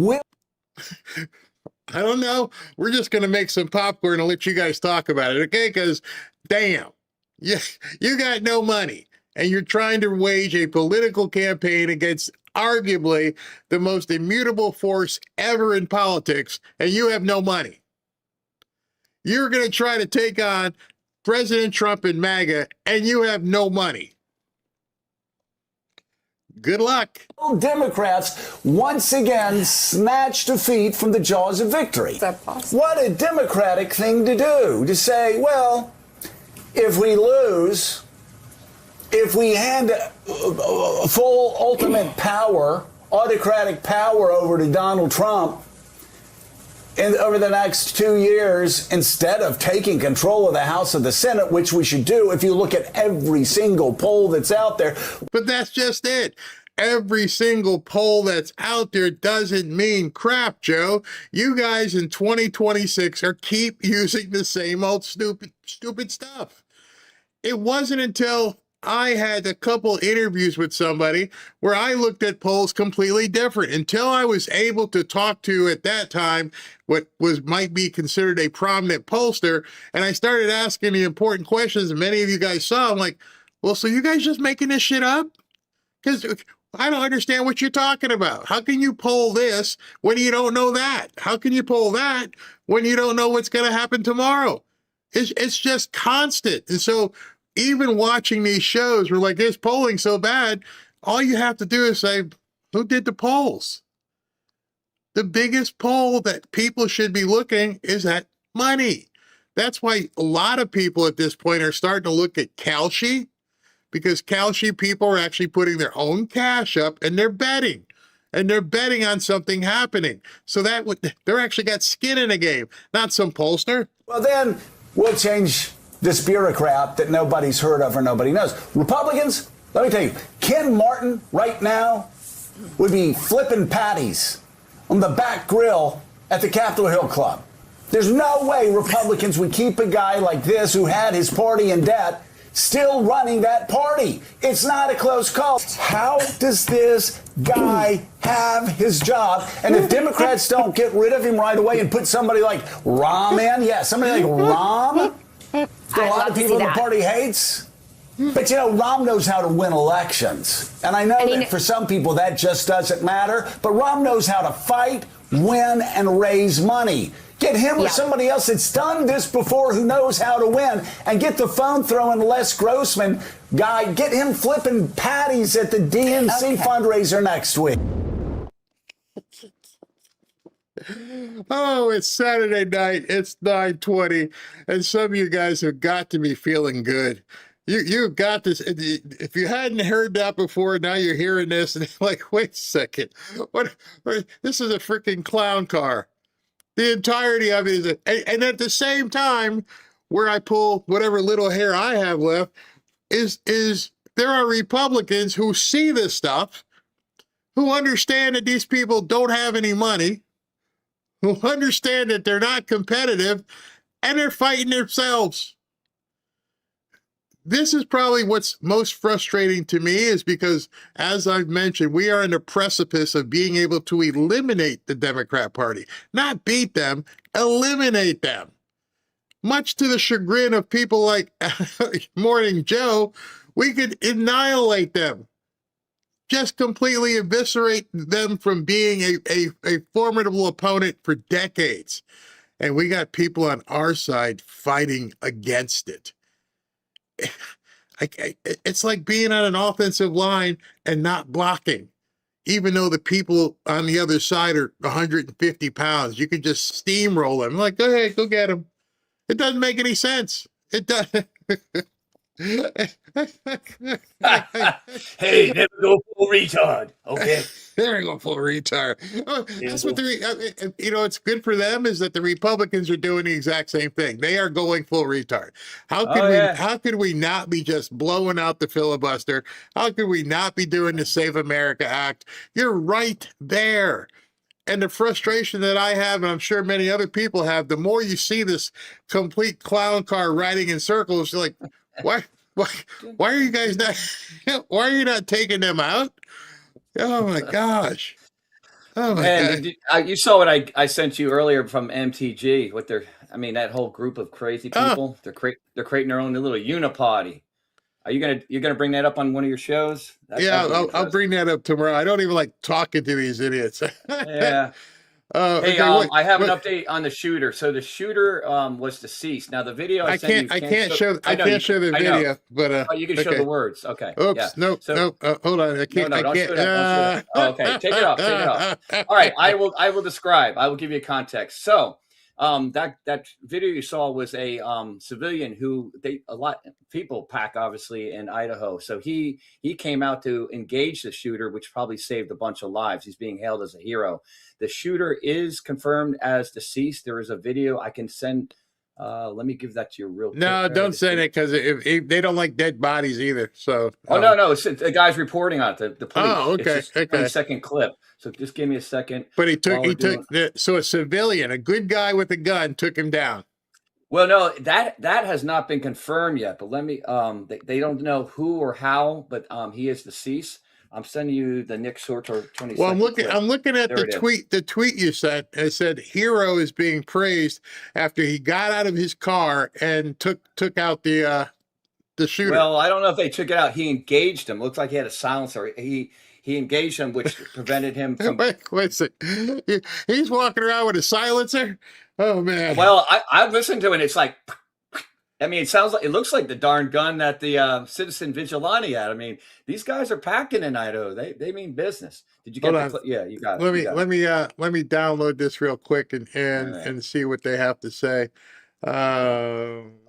I don't know. We're just going to make some popcorn and let you guys talk about it, okay? Because, damn, you got no money, and you're trying to wage a political campaign against arguably the most immutable force ever in politics, and you have no money. You're going to try to take on President Trump and MAGA, and you have no money. Good luck. Democrats once again snatched defeat from the jaws of victory. Is that possible? What a Democratic thing to do, to say, well, if we lose, if we hand full ultimate power, autocratic power over to Donald Trump over the next 2 years, instead of taking control of the House of the Senate, which we should do if you look at every single poll that's out there. But that's just it. Every single poll that's out there doesn't mean crap, Joe. You guys in 2026 are keep using the same old stupid stuff. It wasn't until I had a couple interviews with somebody where I looked at polls completely different until I was able to talk to, at that time, what might be considered a prominent pollster. And I started asking the important questions, and many of you guys saw. I'm like, well, so you guys just making this shit up? Because I don't understand what you're talking about. How can you poll this when you don't know that? How can you poll that when you don't know what's going to happen tomorrow? It's just constant. And so even watching these shows, we're like, this polling so bad. All you have to do is say, who did the polls? The biggest poll that people should be looking is at money. That's why a lot of people at this point are starting to look at Kalshi because Kalshi people are actually putting their own cash up and they're betting. And they're betting on something happening. So they're actually got skin in the game, not some pollster. Well, then we'll change this bureaucrat that nobody's heard of or nobody knows. Republicans, let me tell you, Ken Martin right now would be flipping patties on the back grill at the Capitol Hill Club. There's no way Republicans would keep a guy like this who had his party in debt still running that party. It's not a close call. How does this guy have his job? And if Democrats don't get rid of him right away and put somebody like Rahm in, somebody like Rahm, that a lot of people in the party hates. But Rahm knows how to win elections. And I know that for some people that just doesn't matter. But Rahm knows how to fight, win, and raise money. Get him or somebody else that's done this before who knows how to win, and get the phone throwing Les Grossman guy. Get him flipping patties at the DNC fundraiser next week. Oh, it's Saturday night. It's 9:20, and some of you guys have got to be feeling good. You've got this. If you hadn't heard that before, now you're hearing this, and you're like, wait a second, what? This is a freaking clown car. The entirety of it is, and at the same time, where I pull whatever little hair I have left, is there are Republicans who see this stuff, who understand that these people don't have any money, who understand that they're not competitive, and they're fighting themselves. This is probably what's most frustrating to me, is because, as I've mentioned, we are on the precipice of being able to eliminate the Democrat Party. Not beat them, eliminate them. Much to the chagrin of people like Morning Joe, we could annihilate them. Just completely eviscerate them from being a formidable opponent for decades. And we got people on our side fighting against it. It's like being on an offensive line and not blocking, even though the people on the other side are 150 pounds. You can just steamroll them. Like, go ahead, go get them. It doesn't make any sense. It does. Hey, never go full retard, okay? There you go, full retard. Oh, that's what it's good for them, is that the Republicans are doing the exact same thing. They are going full retard. How could we not be just blowing out the filibuster? How could we not be doing the Save America Act? You're right there. And the frustration that I have, and I'm sure many other people have, the more you see this complete clown car riding in circles, you're like, why are you guys not, why are you not taking them out? Oh my gosh. Oh my God. You saw what I sent you earlier from MTG, that whole group of crazy people, they're creating their own little uniparty. Are you're gonna bring that up on one of your shows? I'll bring that up tomorrow. I don't even like talking to these idiots. Yeah. I have an update on the shooter. So the shooter was deceased. Now the video I can't show the video, but you can show the words. Okay. Oops. Yeah. No. Hold on. I can't. Don't show that. Okay. Take it off. All right. I will describe. I will give you a context. So that video you saw was a civilian who a lot of people pack obviously in Idaho. So he came out to engage the shooter, which probably saved a bunch of lives. He's being hailed as a hero. The shooter is confirmed as deceased. There is a video I can send. Let me give that to you real quick. No, don't send it, because if they don't like dead bodies either. So no, it's the guy's reporting on it. The police. Oh, okay. It's just a 20-second clip. So just give me a second. But so a civilian, a good guy with a gun, took him down. Well, no, that has not been confirmed yet. But let me. They don't know who or how, but he is deceased. I'm sending you the Nick Sortor 20. Well, I'm looking at the tweet. The tweet you sent. It said hero is being praised after he got out of his car and took out the shooter. Well, I don't know if they took it out. He engaged him. Looks like he had a silencer. He engaged him, which prevented him from. Wait a second. He's walking around with a silencer. Oh man. Well, I listened to it. It's like. It looks like the darn gun that the citizen vigilante had. These guys are packing in Idaho. They mean business. Did you get yeah, you got it. Let me download this real quick and see what they have to say.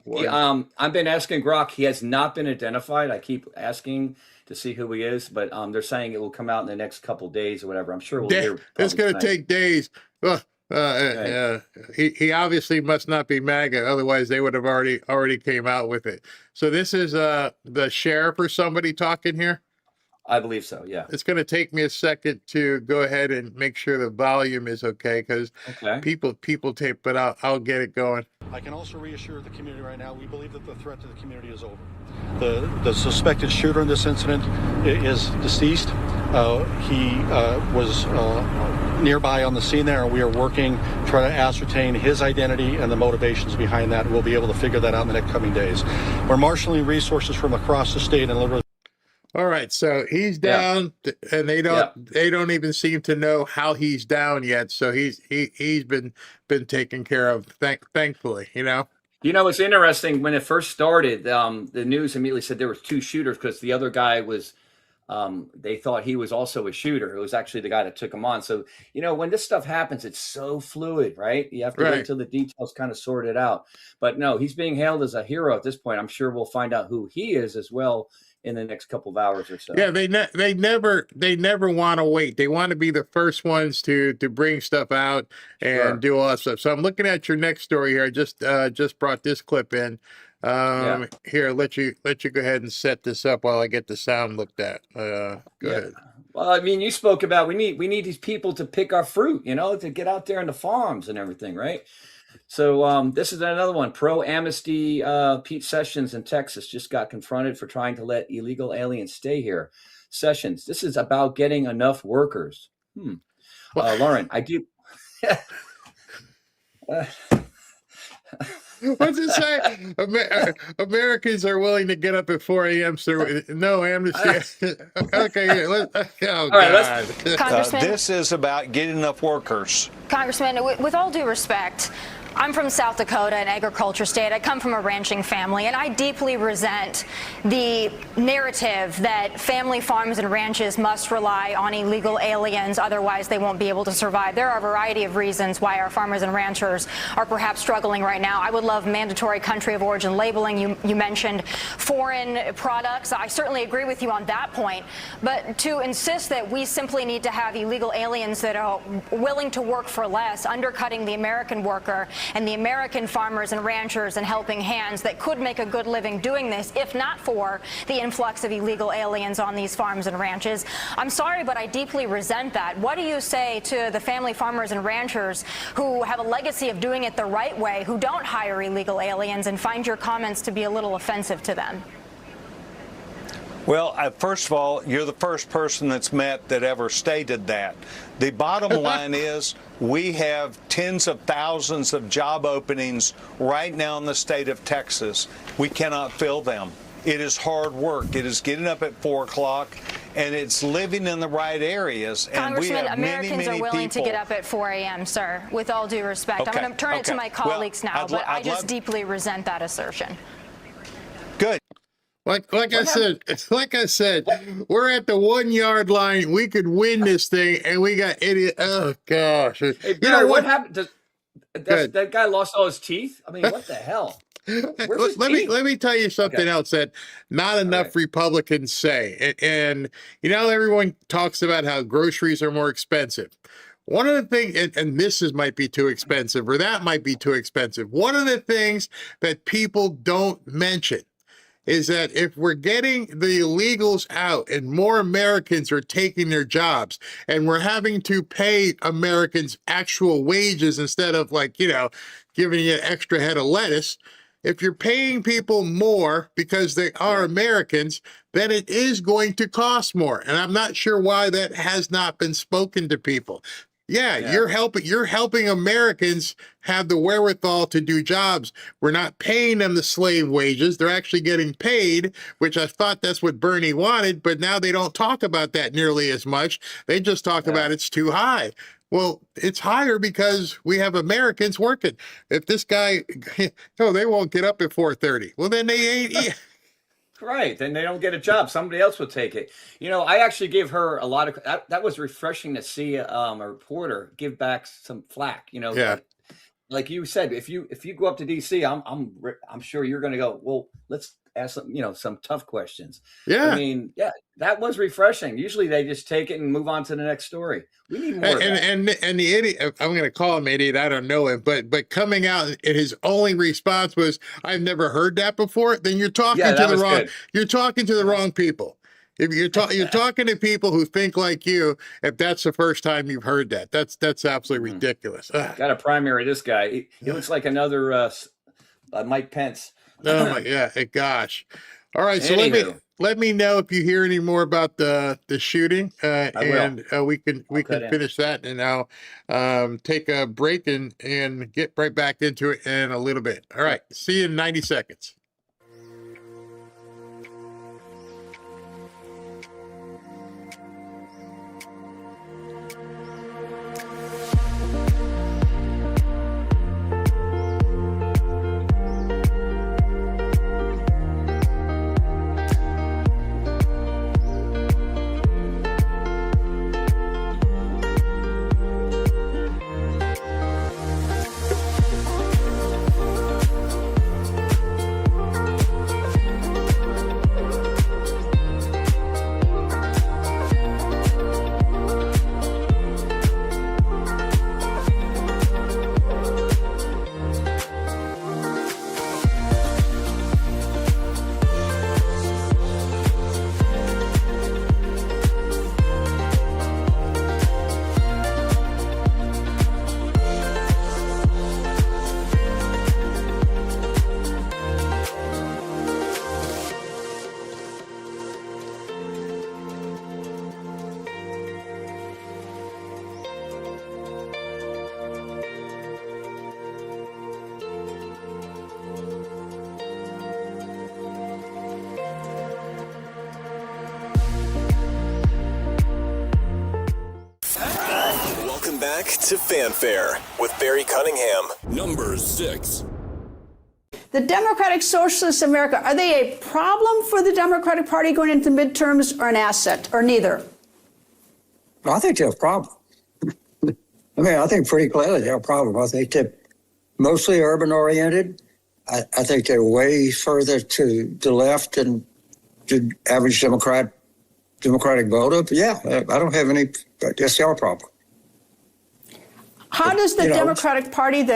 I've been asking Grok. He has not been identified. I keep asking to see who he is, but they're saying it will come out in the next couple days or whatever. I'm sure we'll hear. It's going to take days. Right. He obviously must not be MAGA, otherwise they would have already came out with it. So this is the sheriff or somebody talking here. I believe so. Yeah. It's going to take me a second to go ahead and make sure the volume is okay because people tape, but I'll get it going. I can also reassure the community right now, we believe that the threat to the community is over. The suspected shooter in this incident is deceased. He was nearby on the scene there, and we are working to try to ascertain his identity and the motivations behind that. We'll be able to figure that out in the next coming days. We're marshaling resources from across the state and literally. All right, so he's down, and they don't even seem to know how he's down yet. So he's been taken care of, thankfully. You know, it's interesting when it first started. The news immediately said there were 2 shooters because the other guy was. They thought he was also a shooter. It was actually the guy that took him on. So when this stuff happens, it's so fluid, right? You have to wait until the details kind of sort it out. But no, he's being hailed as a hero at this point. I'm sure we'll find out who he is as well in the next couple of hours or so. Yeah, they never want to wait. They want to be the first ones to bring stuff out and do all that stuff. So I'm looking at your next story here. I just brought this clip in. Here, let you go ahead and set this up while I get the sound looked at. Go ahead. Well, I mean, you spoke about we need these people to pick our fruit, to get out there in the farms and everything, right? So this is another one. Pro-amnesty Pete Sessions in Texas just got confronted for trying to let illegal aliens stay here. Sessions, this is about getting enough workers. Lauren, I do. What's it say? Americans are willing to get up at 4 a.m. So no amnesty. Okay, here, God. Congressman, this is about getting enough workers. Congressman, with all due respect, I'm from South Dakota, an agriculture state. I come from a ranching family, and I deeply resent the narrative that family farms and ranches must rely on illegal aliens, otherwise they won't be able to survive. There are a variety of reasons why our farmers and ranchers are perhaps struggling right now. I would love mandatory country of origin labeling. You mentioned foreign products. I certainly agree with you on that point. But to insist that we simply need to have illegal aliens that are willing to work for less, undercutting the American worker, and the American farmers and ranchers and helping hands that could make a good living doing this, if not for the influx of illegal aliens on these farms and ranches. I'm sorry, but I deeply resent that. What do you say to the family farmers and ranchers who have a legacy of doing it the right way, who don't hire illegal aliens, and find your comments to be a little offensive to them? Well, first of all, you're the first person that's met that ever stated that. The bottom line is we have tens of thousands of job openings right now in the state of Texas. We cannot fill them. It is hard work. It is getting up at 4 o'clock, and it's living in the right areas. And we have Americans many are willing people. to get up at 4 a.m., sir, with all due respect. Okay, I'm going to turn it to my colleagues now, but I just deeply resent that assertion. Good. Like I said, we're at the 1 yard line. We could win this thing, and we got idiot. Oh gosh! Hey, Barry, what happened? That guy lost all his teeth. I mean, what the hell? Let me tell you something else that not enough Republicans say, and everyone talks about how groceries are more expensive. One of the things, and this might be too expensive, or that might be too expensive. One of the things that people don't mention is that if we're getting the illegals out and more Americans are taking their jobs and we're having to pay Americans actual wages instead of giving you an extra head of lettuce, if you're paying people more because they are Americans, then it is going to cost more. And I'm not sure why that has not been spoken to people. Yeah, you're helping Americans have the wherewithal to do jobs. We're not paying them the slave wages. They're actually getting paid, which I thought that's what Bernie wanted, but now they don't talk about that nearly as much. They just talk about it's too high. Well, it's higher because we have Americans working. If this guy, they won't get up at 4:30. Well, then they ain't. Right. Then they don't get a job. Somebody else will take it. I actually gave her a lot of that was refreshing to see a reporter give back some flack, like you said, if you go up to DC, I'm sure you're going to go, well, let's ask some tough questions. Yeah. I mean, yeah, that was refreshing. Usually they just take it and move on to the next story. We need more of that. And the idiot, I'm going to call him idiot. I don't know him, but coming out, and his only response was, "I've never heard that before." Then you're talking to the wrong. Good. You're talking to the wrong people. If you're talking to people who think like you, if that's the first time you've heard that, that's absolutely ridiculous. Got to primary this guy. He looks like another Mike Pence. Oh my gosh! All right, so let me know if you hear any more about the shooting, and we can finish that, and I'll take a break and get right back into it in a little bit. All right, see you in 90 seconds. Back to Fanfare with Barry Cunningham. Number 6. The Democratic Socialists of America, are they a problem for the Democratic Party going into midterms, or an asset, or neither? Well, I think they're a problem. I mean, I think pretty clearly they're a problem. I think they're mostly urban-oriented. I think they're way further to the left than the average Democratic voter. But yeah, I don't have any, I guess they are a problem. How does the Democratic Party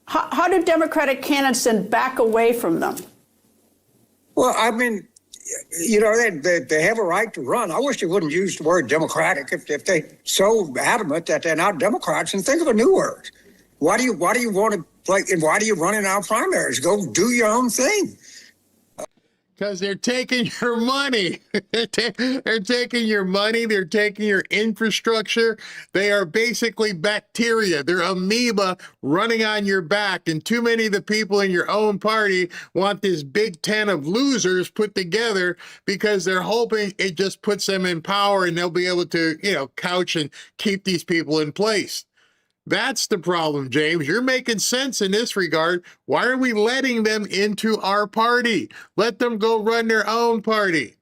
how do Democratic candidates then back away from them? Well, I mean, they have a right to run. I wish they wouldn't use the word Democratic if they're so adamant that they're not Democrats, and think of a new word. Why do you want to play, and why do you run in our primaries? Go do your own thing. Because they're taking your money. They're taking your money. They're taking your infrastructure. They are basically bacteria. They're amoeba running on your back. And too many of the people in your own party want this big tent of losers put together because they're hoping it just puts them in power and they'll be able to, couch and keep these people in place. That's the problem, James. You're making sense in this regard. Why are we letting them into our party? Let them go run their own party.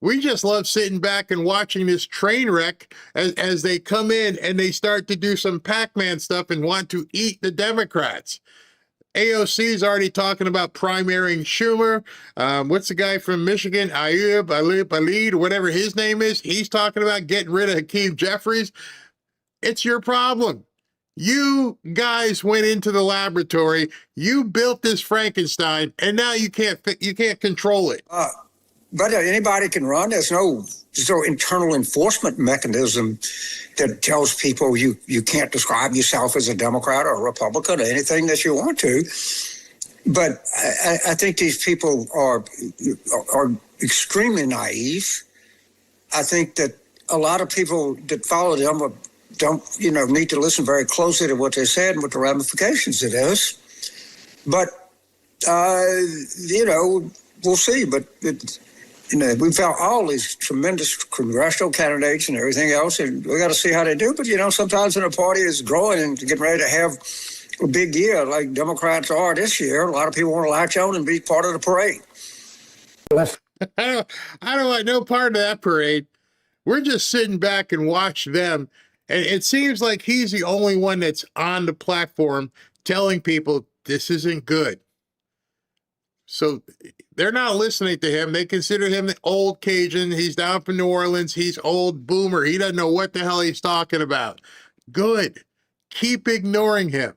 We just love sitting back and watching this train wreck as they come in and they start to do some Pac-Man stuff and want to eat the Democrats. AOC is already talking about primarying Schumer. What's the guy from Michigan? Ayub, whatever his name is. He's talking about getting rid of Hakeem Jeffries. It's your problem. You guys went into the laboratory, you built this Frankenstein, and now you can't control it. But anybody can run. There's no internal enforcement mechanism that tells people you can't describe yourself as a Democrat or a Republican or anything that you want to. But I think these people are extremely naive. I think that a lot of people that follow them don't need to listen very closely to what they said and what the ramifications it is. But we'll see. But we've got all these tremendous congressional candidates and everything else, and we got to see how they do. But sometimes when a party is growing and getting ready to have a big year like Democrats are this year, a lot of people want to latch on and be part of the parade. I don't want no part of that parade. We're just sitting back and watch them. And it seems like he's the only one that's on the platform telling people this isn't good. So they're not listening to him. They consider him the old Cajun. He's down from New Orleans. He's old boomer. He doesn't know what the hell he's talking about. Good. Keep ignoring him.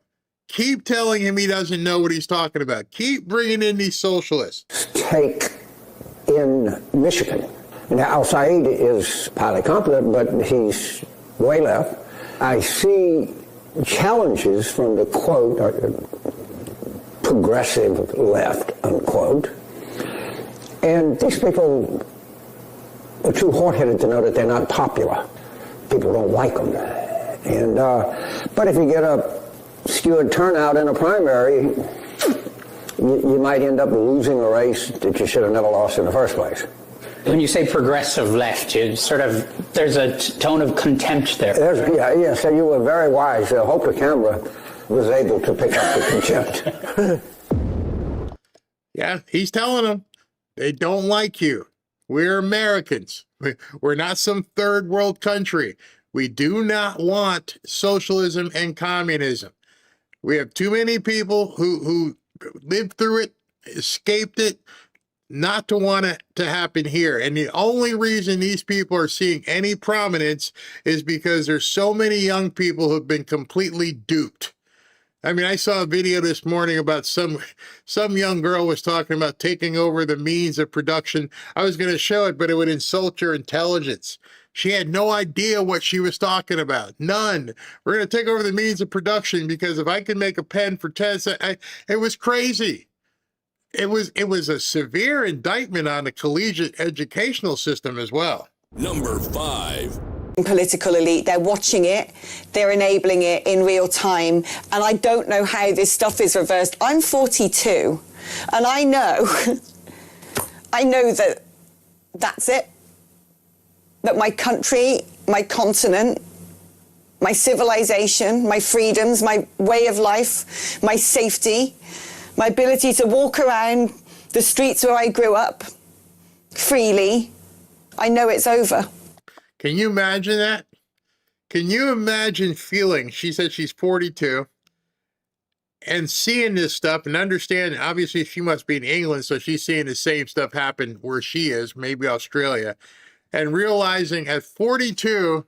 Keep telling him he doesn't know what he's talking about. Keep bringing in these socialists. Take in Michigan. Now, Al-Said is highly competent, but he's way left. I see challenges from the quote, progressive left, unquote. And these people are too hard-headed to know that they're not popular. People don't like them. And but if you get a skewed turnout in a primary, you might end up losing a race that you should have never lost in the first place. When you say progressive left, you sort of, there's a tone of contempt there. Yeah, so you were very wise. I hope the camera was able to pick up the contempt. Yeah, he's telling them they don't like you. We're Americans. We're not some third world country. We do not want socialism and communism. We have too many people who lived through it, escaped it, not to want it to happen here. And the only reason these people are seeing any prominence is because there's so many young people who've been completely duped. I mean, I saw a video this morning about some young girl was talking about taking over the means of production. I was going to show it, but it would insult your intelligence. She had no idea what she was talking about. None. We're going to take over the means of production because if I can make a pen for 10 cents, it was crazy. It was a severe indictment on the collegiate educational system as well. Number 5. Political elite, they're watching it, they're enabling it in real time, and I don't know how this stuff is reversed. I'm 42, and I know that that's it. That my country, my continent, my civilization, my freedoms, my way of life, my safety, my ability to walk around the streets where I grew up freely, I know it's over. Can you imagine that? Can you imagine feeling, she said she's 42, and seeing this stuff and understanding, obviously she must be in England, so she's seeing the same stuff happen where she is, maybe Australia, and realizing at 42,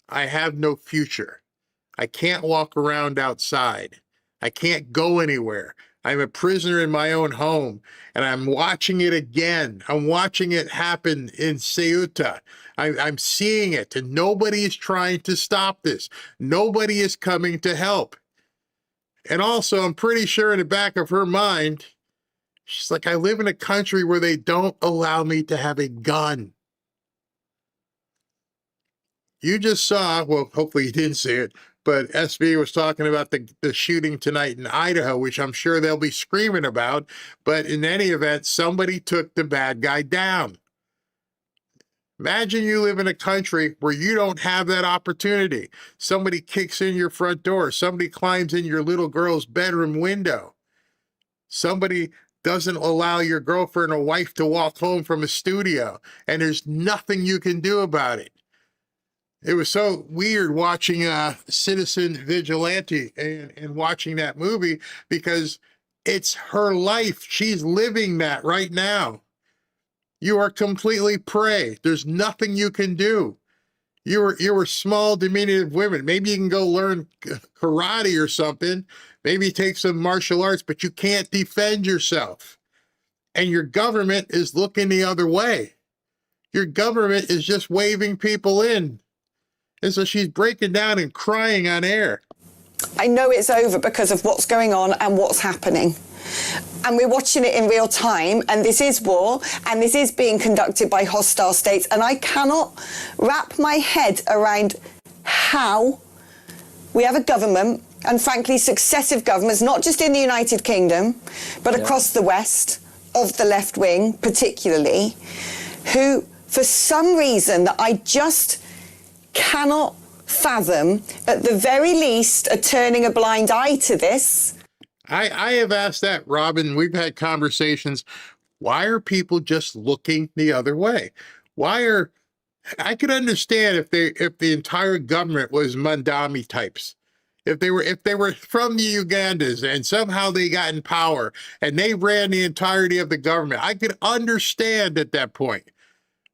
I have no future. I can't walk around outside. I can't go anywhere. I'm a prisoner in my own home, and I'm watching it again. I'm watching it happen in Ceuta. I'm seeing it, and nobody is trying to stop this. Nobody is coming to help. And also, I'm pretty sure in the back of her mind, she's like, I live in a country where they don't allow me to have a gun. You just saw, well, hopefully you didn't see it, but SB was talking about the shooting tonight in Idaho, which I'm sure they'll be screaming about. But in any event, somebody took the bad guy down. Imagine you live in a country where you don't have that opportunity. Somebody kicks in your front door. Somebody climbs in your little girl's bedroom window. Somebody doesn't allow your girlfriend or wife to walk home from a studio, and there's nothing you can do about it. It was so weird watching Citizen Vigilante and watching that movie because it's her life. She's living that right now. You are completely prey. There's nothing you can do. You were small, diminutive women. Maybe you can go learn karate or something. Maybe take some martial arts, but you can't defend yourself. And your government is looking the other way. Your government is just waving people in. And so she's breaking down and crying on air. I know it's over because of what's going on and what's happening. And we're watching it in real time, and this is war, and this is being conducted by hostile states, and I cannot wrap my head around how we have a government, and frankly successive governments, not just in the United Kingdom, but across the West, of the left wing particularly, who for some reason that I just cannot fathom, at the very least, are turning a blind eye to this. I have asked that, Robin. We've had conversations. Why are people just looking the other way? I could understand if the entire government was Mamdani types. If they were from the Ugandas and somehow they got in power and they ran the entirety of the government, I could understand at that point.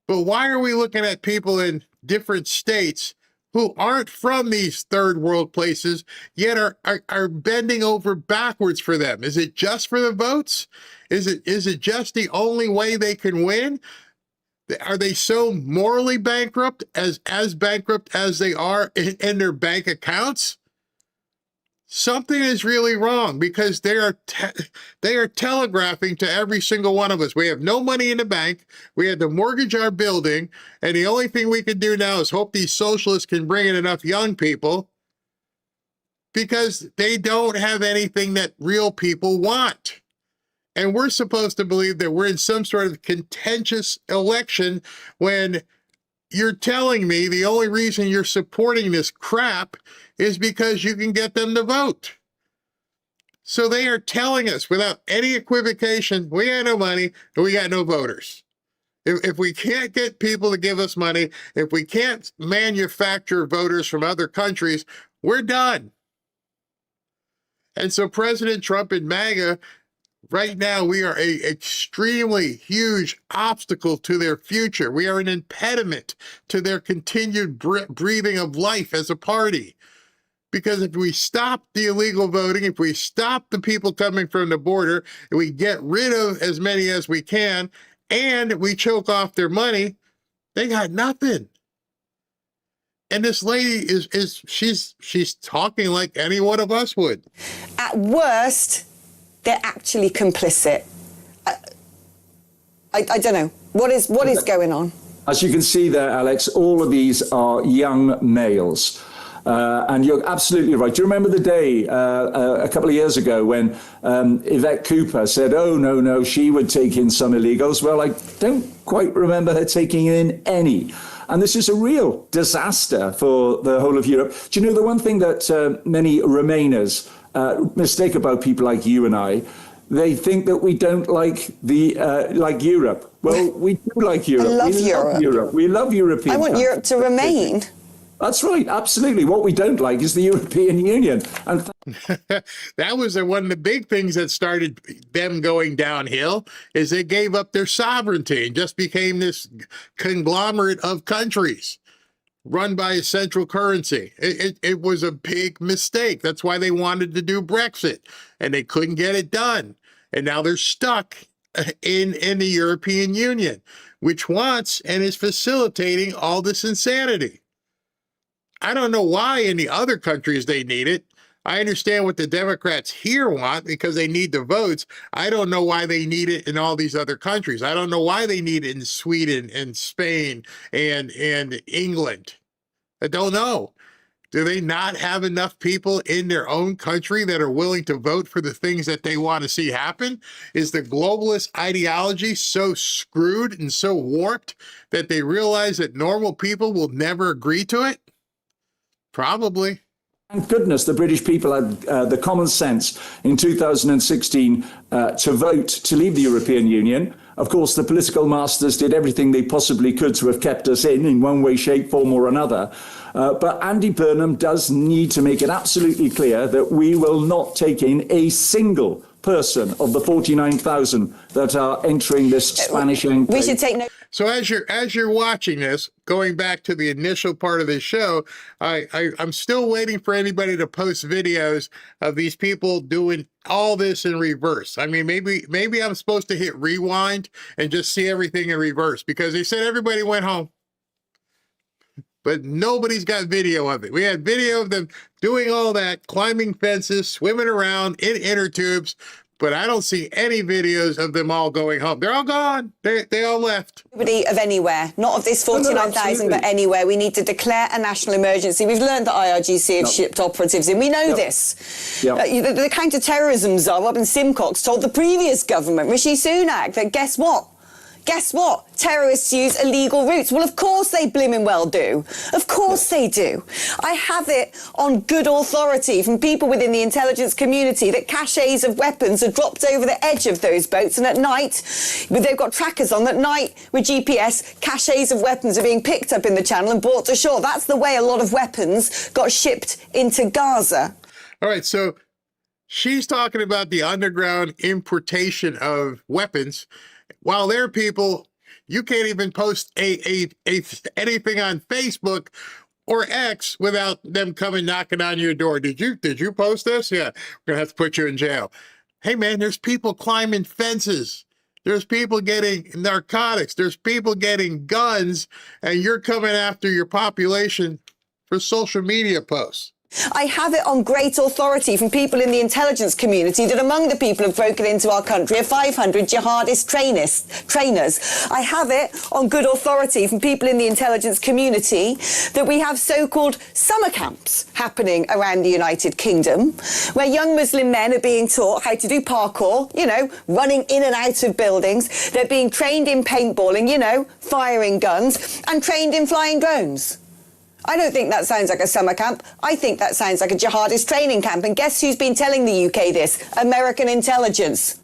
But why are we looking at people in different states who aren't from these third world places, yet are bending over backwards for them? Is it just for the votes? Is it just the only way they can win? Are they so morally bankrupt, as bankrupt as they are in their bank accounts? Something is really wrong, because they are telegraphing to every single one of us. We have no money in the bank. We had to mortgage our building. And the only thing we can do now is hope these socialists can bring in enough young people, because they don't have anything that real people want. And we're supposed to believe that we're in some sort of contentious election when you're telling me the only reason you're supporting this crap is because you can get them to vote. So they are telling us without any equivocation, we got no money and we got no voters. If we can't get people to give us money, if we can't manufacture voters from other countries, we're done. And so President Trump and MAGA, right now, we are an extremely huge obstacle to their future. We are an impediment to their continued breathing of life as a party. Because if we stop the illegal voting, if we stop the people coming from the border, and we get rid of as many as we can, and we choke off their money, they got nothing. And this lady she's talking like any one of us would. At worst, they're actually complicit. I don't know. What is going on? As you can see there, Alex, all of these are young males. And you're absolutely right. Do you remember the day a couple of years ago when Yvette Cooper said, oh, no, she would take in some illegals? Well, I don't quite remember her taking in any. And this is a real disaster for the whole of Europe. Do you know the one thing that many Remainers mistake about people like you and I? They think that we don't like like Europe. Well, we do like Europe. I love Europe. We love European I want countries. Europe to remain. That's right, absolutely. What we don't like is the European Union. And that was one of the big things that started them going downhill, is they gave up their sovereignty and just became this conglomerate of countries run by a central currency. It was a big mistake. That's why they wanted to do Brexit, and they couldn't get it done. And now they're stuck in the European Union, which wants and is facilitating all this insanity. I don't know why in the other countries they need it. I understand what the Democrats here want because they need the votes. I don't know why they need it in all these other countries. I don't know why they need it in Sweden and Spain and England. I don't know. Do they not have enough people in their own country that are willing to vote for the things that they want to see happen? Is the globalist ideology so screwed and so warped that they realize that normal people will never agree to it? Probably. thank goodness the British people had the common sense in 2016 to vote to leave the European Union. Of course, the political masters did everything they possibly could to have kept us in one way, shape, form or another. But Andy Burnham does need to make it absolutely clear that we will not take in a single person of the 49,000 that are entering this Spanish enclave. We should take note. So as you're watching this, going back to the initial part of this show, I'm still waiting for anybody to post videos of these people doing all this in reverse. I mean, maybe I'm supposed to hit rewind and just see everything in reverse, because they said everybody went home, but nobody's got video of it. We had video of them doing all that, climbing fences, swimming around in inner tubes, but I don't see any videos of them all going home. They're all gone. They all left. Nobody of anywhere, not of this 49,000, but anywhere. We need to declare a national emergency. We've learned that IRGC have shipped operatives in. We know this. The counter-terrorism czar, Robin Simcox, told the previous government, Rishi Sunak, that guess what? Guess what? Terrorists use illegal routes. Well, of course they blimmin' well do. Of course they do. I have it on good authority from people within the intelligence community that caches of weapons are dropped over the edge of those boats, and at night, they've got trackers on, at night with GPS, caches of weapons are being picked up in the channel and brought to shore. That's the way a lot of weapons got shipped into Gaza. All right, so she's talking about the underground importation of weapons, while there are people, you can't even post anything on Facebook or X without them coming knocking on your door. Did you post this? Yeah, we're gonna have to put you in jail. Hey man, there's people climbing fences. There's people getting narcotics. There's people getting guns, and you're coming after your population for social media posts. I have it on great authority from people in the intelligence community that among the people who have broken into our country are 500 jihadist trainers. I have it on good authority from people in the intelligence community that we have so-called summer camps happening around the United Kingdom, where young Muslim men are being taught how to do parkour, you know, running in and out of buildings. They're being trained in paintballing, you know, firing guns, and trained in flying drones. I don't think that sounds like a summer camp. I think that sounds like a jihadist training camp. And guess who's been telling the UK this? American intelligence.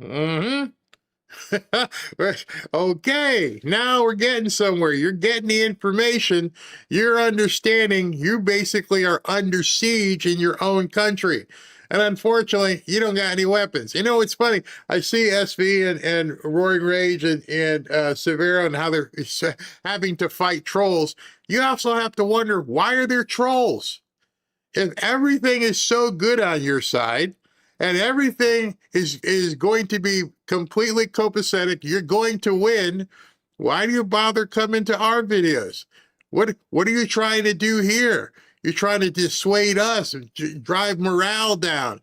Mm-hmm. Okay, now we're getting somewhere. You're getting the information. You're understanding you basically are under siege in your own country. And unfortunately, you don't got any weapons. You know, it's funny. I see SV and Roaring Rage and Severo and how they're having to fight trolls. You also have to wonder, why are there trolls? If everything is so good on your side and everything is going to be completely copacetic, you're going to win, why do you bother coming to our videos? What are you trying to do here? You're trying to dissuade us and drive morale down.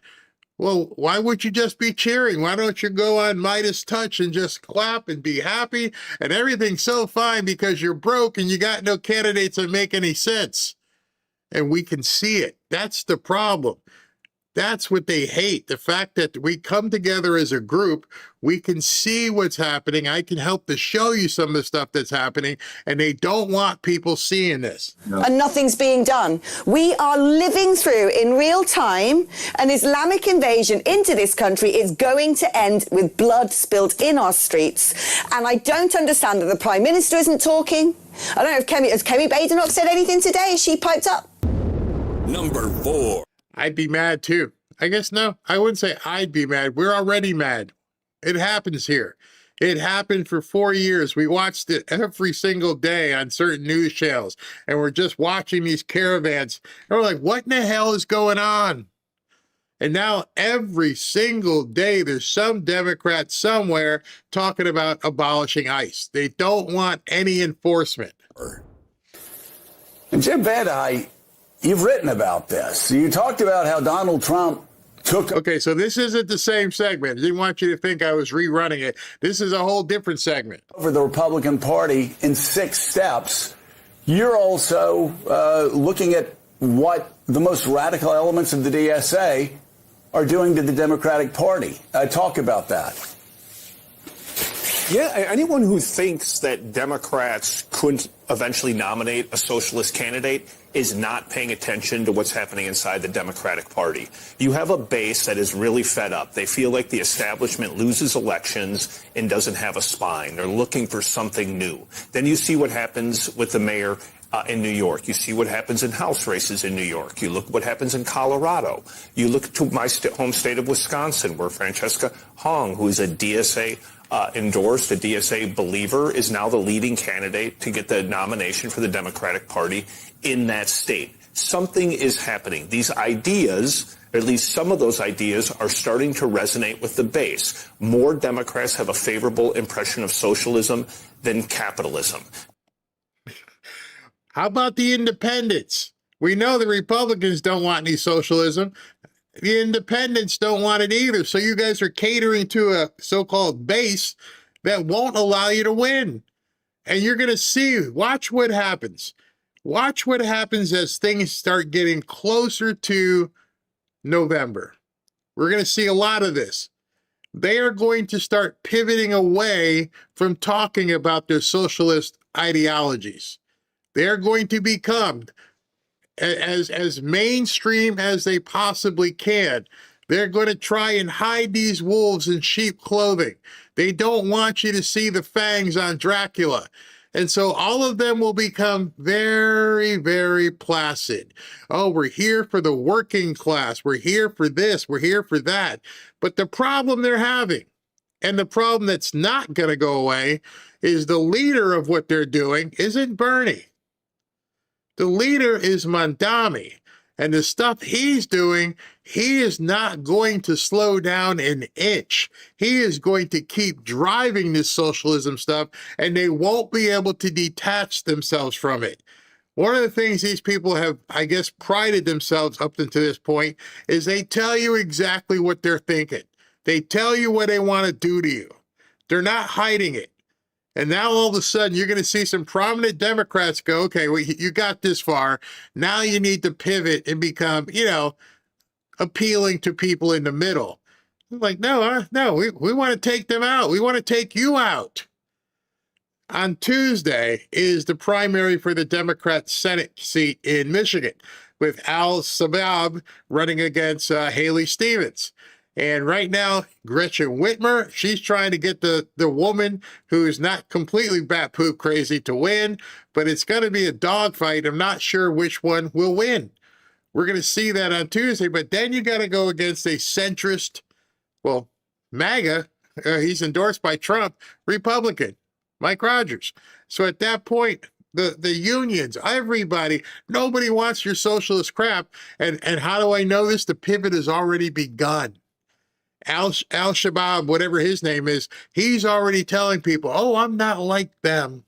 Well, why would you just be cheering? Why don't you go on Midas Touch and just clap and be happy? And everything's so fine because you're broke and you got no candidates that make any sense. And we can see it. That's the problem. That's what they hate. The fact that we come together as a group, we can see what's happening. I can help to show you some of the stuff that's happening, and they don't want people seeing this. No. And nothing's being done. We are living through in real time an Islamic invasion into this country is going to end with blood spilled in our streets. And I don't understand that the Prime Minister isn't talking. I don't know if has Kemi Badenoch said anything today? Is she piped up? Number 4. I'd be mad too. I guess no, I wouldn't say I'd be mad. We're already mad. It happens here. It happened for 4 years. We watched it every single day on certain news channels, and we're just watching these caravans. And we're like, what in the hell is going on? And now every single day, there's some Democrat somewhere talking about abolishing ICE. They don't want any enforcement. And Jim Van, you've written about this. You talked about how Donald Trump took... Okay, so this isn't the same segment. I didn't want you to think I was rerunning it. This is a whole different segment. ...over the Republican Party in 6 steps. You're also looking at what the most radical elements of the DSA are doing to the Democratic Party. Talk about that. Yeah, anyone who thinks that Democrats couldn't eventually nominate a socialist candidate is not paying attention to what's happening inside the Democratic Party. You have a base that is really fed up. They feel like the establishment loses elections and doesn't have a spine. They're looking for something new. Then you see what happens with the mayor in New York. You see what happens in House races in New York. You look what happens in Colorado. You look to my home state of Wisconsin, where Francesca Hong, who is a DSA endorsed, a DSA believer, is now the leading candidate to get the nomination for the Democratic Party in that state. Something is happening. These ideas, or at least some of those ideas, are starting to resonate with the base. More Democrats have a favorable impression of socialism than capitalism. How about the independents? We know the Republicans don't want any socialism. The independents don't want it either. So you guys are catering to a so-called base that won't allow you to win. And you're going to see, watch what happens. Watch what happens as things start getting closer to November. We're going to see a lot of this. they are going to start pivoting away from talking about their socialist ideologies. They're going to become as mainstream as they possibly can. They're going to try and hide these wolves in sheep clothing. They don't want you to see the fangs on Dracula. And so all of them will become very, very placid. Oh, we're here for the working class. We're here for this. We're here for that. But the problem they're having, and the problem that's not going to go away, is the leader of what they're doing isn't Bernie. The leader is Mamdani. And the stuff he's doing, he is not going to slow down an inch. He is going to keep driving this socialism stuff, and they won't be able to detach themselves from it. One of the things these people have, I guess, prided themselves up until this point is they tell you exactly what they're thinking. They tell you what they want to do to you. They're not hiding it. And now all of a sudden you're going to see some prominent Democrats go, okay, well, you got this far. Now you need to pivot and become, appealing to people in the middle. Like, no, we want to take them out. We want to take you out. On Tuesday is the primary for the Democrat Senate seat in Michigan, with Al Sabab running against Haley Stevens. And right now, Gretchen Whitmer, she's trying to get the woman who is not completely bat poop crazy to win, but it's going to be a dogfight. I'm not sure which one will win. We're going to see that on Tuesday, but then you got to go against a centrist, MAGA, he's endorsed by Trump, Republican, Mike Rogers. So at that point, the unions, everybody, nobody wants your socialist crap. And how do I know this? The pivot has already begun. Al-Shabaab, whatever his name is, he's already telling people, oh, I'm not like them.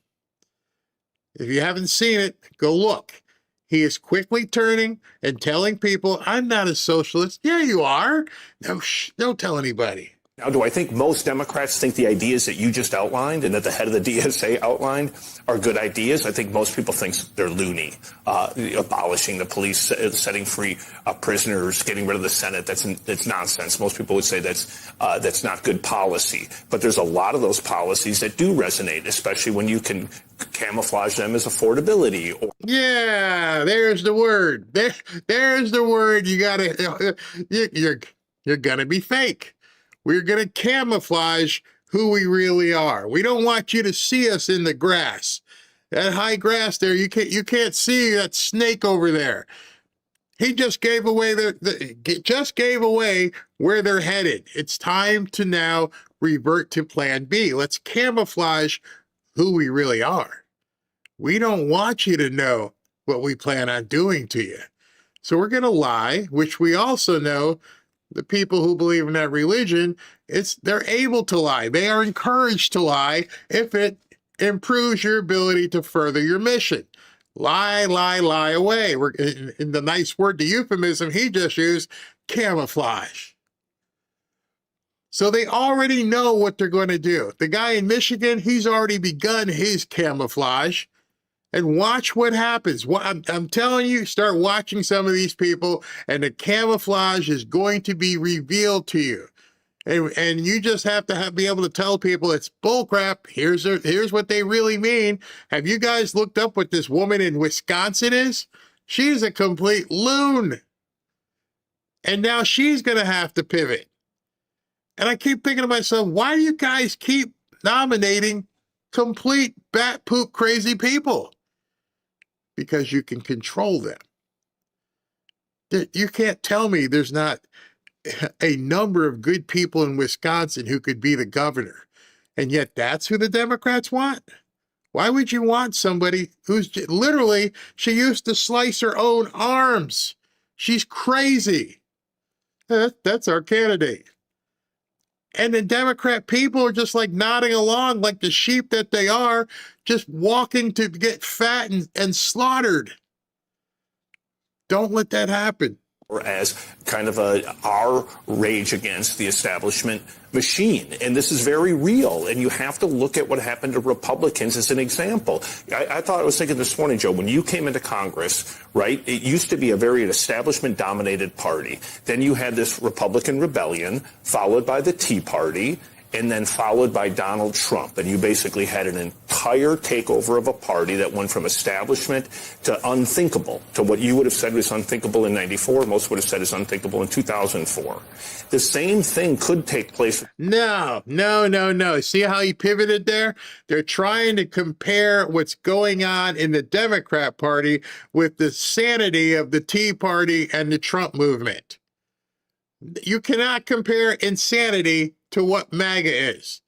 If you haven't seen it, go look. He is quickly turning and telling people, I'm not a socialist. Yeah, you are. No, don't tell anybody. Now, do I think most Democrats think the ideas that you just outlined and that the head of the DSA outlined are good ideas? I think most people think they're loony. Abolishing the police, setting free prisoners, getting rid of the Senate, that's nonsense. Most people would say that's not good policy. But there's a lot of those policies that do resonate, especially when you can camouflage them as affordability. Yeah, there's the word. There's the word. You gotta, you're gonna be fake. We're going to camouflage who we really are. We don't want you to see us in the grass. That high grass there, you can't see that snake over there. He just gave away where they're headed. It's time to now revert to plan B. Let's camouflage who we really are. We don't want you to know what we plan on doing to you. So we're going to lie, which we also know the people who believe in that religion, they're able to lie. They are encouraged to lie if it improves your ability to further your mission. Lie, lie, lie away. We're in the nice word, the euphemism he just used, camouflage. So they already know what they're going to do. The guy in Michigan, he's already begun his camouflage. And watch what happens. I'm telling you, start watching some of these people, and the camouflage is going to be revealed to you. And you just have to be able to tell people it's bullcrap. Here's what they really mean. Have you guys looked up what this woman in Wisconsin is? She's a complete loon. And now she's going to have to pivot. And I keep thinking to myself, why do you guys keep nominating complete bat poop crazy people? Because you can control them. You can't tell me there's not a number of good people in Wisconsin who could be the governor. And yet that's who the Democrats want? Why would you want somebody who's literally, she used to slice her own arms. She's crazy. That's our candidate. And the Democrat people are just like nodding along like the sheep that they are, just walking to get fat and slaughtered. Don't let that happen. as kind of our rage against the establishment machine. And this is very real. And you have to look at what happened to Republicans as an example. I was thinking this morning, Joe, when you came into Congress, right, it used to be a very establishment-dominated party. Then you had this Republican rebellion, followed by the Tea Party, and then followed by Donald Trump. And you basically had an entire takeover of a party that went from establishment to unthinkable, to what you would have said was unthinkable in 94, most would have said is unthinkable in 2004. The same thing could take place. No. See how he pivoted there? They're trying to compare what's going on in the Democrat Party with the sanity of the Tea Party and the Trump movement. You cannot compare insanity to what MAGA is.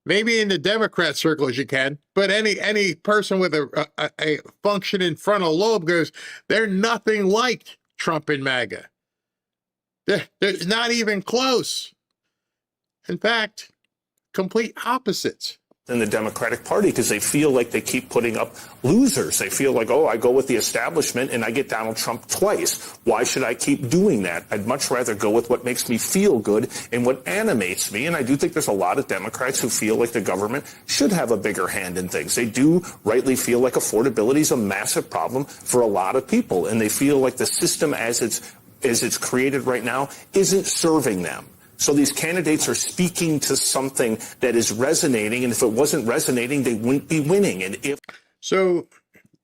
Maybe in the Democrat circles you can, but any person with a functioning frontal lobe goes, they're nothing like Trump and MAGA. They're not even close. In fact, complete opposites. In the Democratic Party, because they feel like they keep putting up losers. They feel like, oh, I go with the establishment and I get Donald Trump twice. Why should I keep doing that? I'd much rather go with what makes me feel good and what animates me. And I do think there's a lot of Democrats who feel like the government should have a bigger hand in things. They do rightly feel like affordability is a massive problem for a lot of people. And they feel like the system as it's created right now isn't serving them. So these candidates are speaking to something that is resonating, and if it wasn't resonating, they wouldn't be winning. So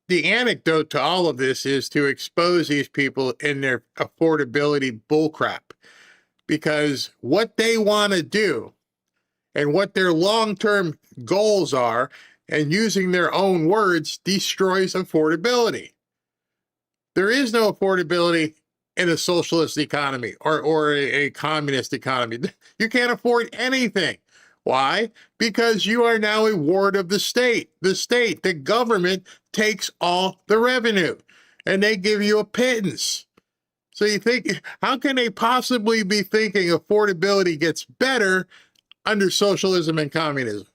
the anecdote to all of this is to expose these people in their affordability bullcrap, because what they want to do and what their long-term goals are, and using their own words, destroys affordability. There is no affordability in a socialist economy or a communist economy. You can't afford anything. Why? Because you are now a ward of the state. The government takes all the revenue and they give you a pittance. So you think, how can they possibly be thinking affordability gets better under socialism and communism?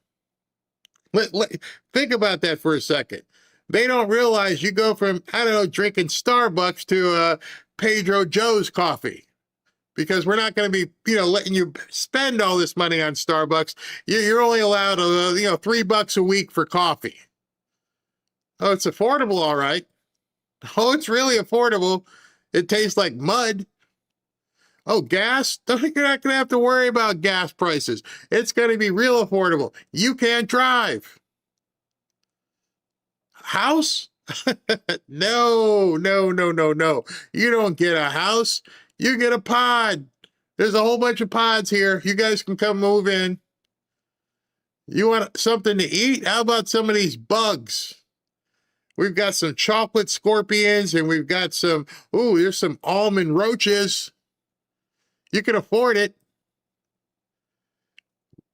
Think about that for a second. They don't realize you go from, drinking Starbucks to Pedro Joe's coffee, because we're not going to be, letting you spend all this money on Starbucks. You're only allowed, $3 a week for coffee. Oh, it's affordable, all right. Oh, it's really affordable. It tastes like mud. Oh, gas? You're not going to have to worry about gas prices. It's going to be real affordable. You can't drive. House? No. You don't get a house. You get a pod. There's a whole bunch of pods here. You guys can come move in. You want something to eat? How about some of these bugs? We've got some chocolate scorpions, and we've got there's some almond roaches. You can afford it.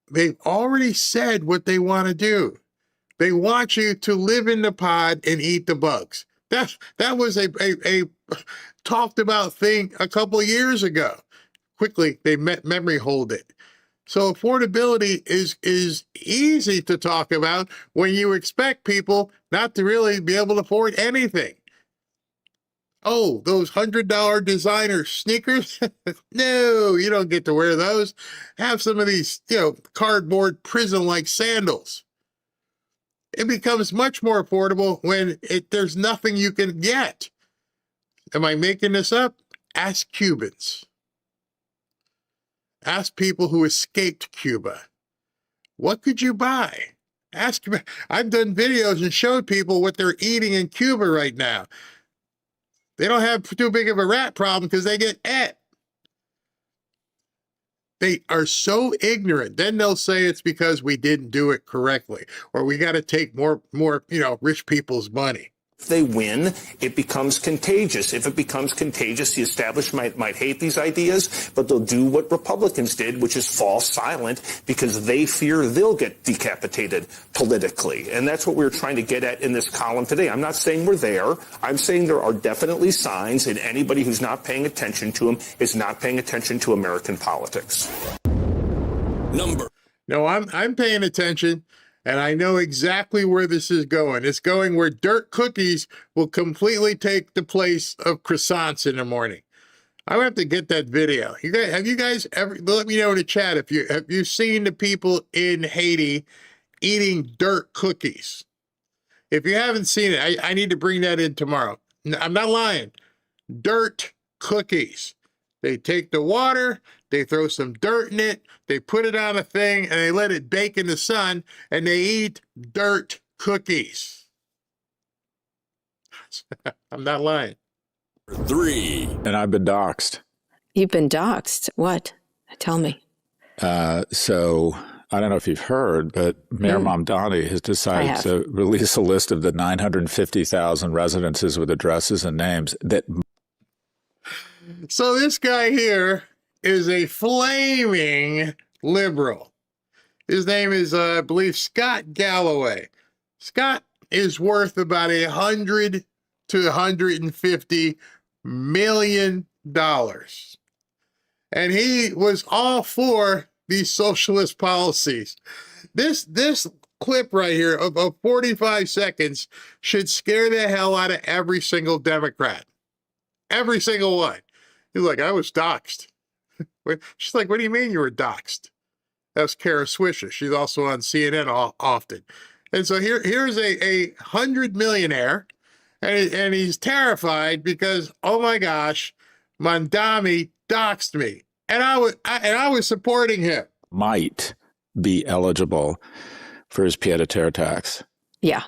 They've already said what they want to do. They want you to live in the pod and eat the bugs. That was a talked about thing a couple of years ago. Quickly, they memory hold it. So affordability is easy to talk about when you expect people not to really be able to afford anything. Oh, those $100 designer sneakers? No, you don't get to wear those. Have some of these, cardboard prison-like sandals. It becomes much more affordable when there's nothing you can get. Am I making this up? Ask Cubans. Ask people who escaped Cuba. What could you buy? I've done videos and showed people what they're eating in Cuba right now. They don't have too big of a rat problem because they get et. They are so ignorant. Then they'll say it's because we didn't do it correctly, or we got to take more, rich people's money. If they win, it becomes contagious. If it becomes contagious, the establishment might hate these ideas, but they'll do what Republicans did, which is fall silent, because they fear they'll get decapitated politically. And that's what we're trying to get at in this column today. I'm not saying we're there. I'm saying there are definitely signs, and anybody who's not paying attention to them is not paying attention to American politics. No, I'm paying attention. And I know exactly where this is going. It's going where dirt cookies will completely take the place of croissants in the morning. I have to get that video. Have you guys ever? Let me know in the chat if you've seen the people in Haiti eating dirt cookies. If you haven't seen it, I need to bring that in tomorrow. I'm not lying. Dirt cookies. They take the water, they throw some dirt in it, they put it on a thing, and they let it bake in the sun, and they eat dirt cookies. I'm not lying. 3. And I've been doxxed. You've been doxxed? What? Tell me. So I don't know if you've heard, but Mayor Mamdani has decided to release a list of the 950,000 residences with addresses and names that. So this guy here is a flaming liberal. His name is, I believe, Scott Galloway. Scott is worth about $100 to $150 million. And he was all for these socialist policies. This clip right here of 45 seconds should scare the hell out of every single Democrat. Every single one. He's like, I was doxxed. She's like, what do you mean you were doxxed? That's Kara Swisher. She's also on CNN often. And so here's a 100 millionaire, and he's terrified because, oh my gosh, Mamdani doxed me. And I was supporting him. Might be eligible for his pied-à-terre tax. Yeah.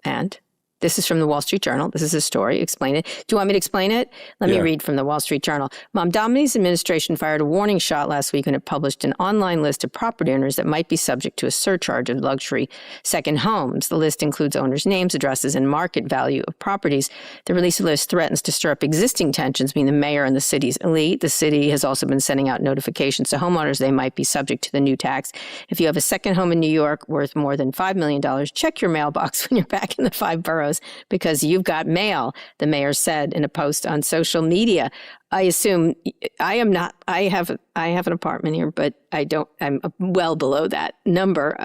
And this is from the Wall Street Journal. This is a story. Explain it. Do you want me to explain it? Let me read from the Wall Street Journal. Mamdani's administration fired a warning shot last week when it published an online list of property owners that might be subject to a surcharge of luxury second homes. The list includes owners' names, addresses, and market value of properties. The release list threatens to stir up existing tensions between the mayor and the city's elite. The city has also been sending out notifications to homeowners they might be subject to the new tax. If you have a second home in New York worth more than $5 million, check your mailbox when you're back in the 5 boroughs, because you've got mail, the mayor said in a post on social media. I assume I have an apartment here, but I'm well below that number.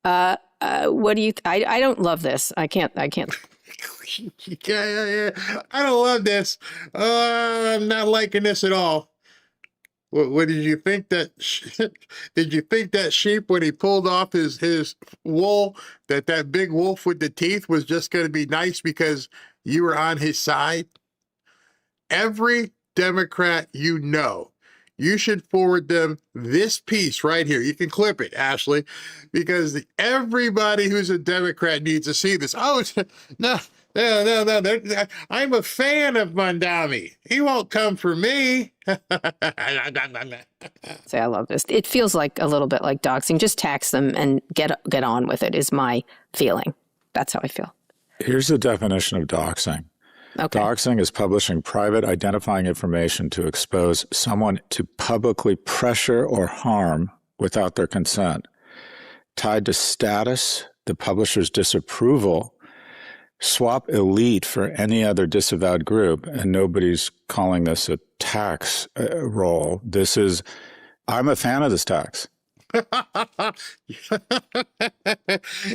What do you, I don't love this. I can't. Yeah. I don't love this. I'm not liking this at all. What did you think that? Did you think that sheep, when he pulled off his wool, that big wolf with the teeth was just going to be nice because you were on his side? Every Democrat you should forward them this piece right here. You can clip it, Ashley, because everybody who's a Democrat needs to see this. Oh, no. I'm a fan of Mamdani. He won't come for me. Say, I love this. It feels like a little bit like doxing. Just tax them and get on with it is my feeling. That's how I feel. Here's the definition of doxing. Okay. Doxing is publishing private identifying information to expose someone to publicly pressure or harm without their consent. Tied to status, the publisher's disapproval, swap elite for any other disavowed group, and nobody's calling this a tax roll. I'm a fan of this tax.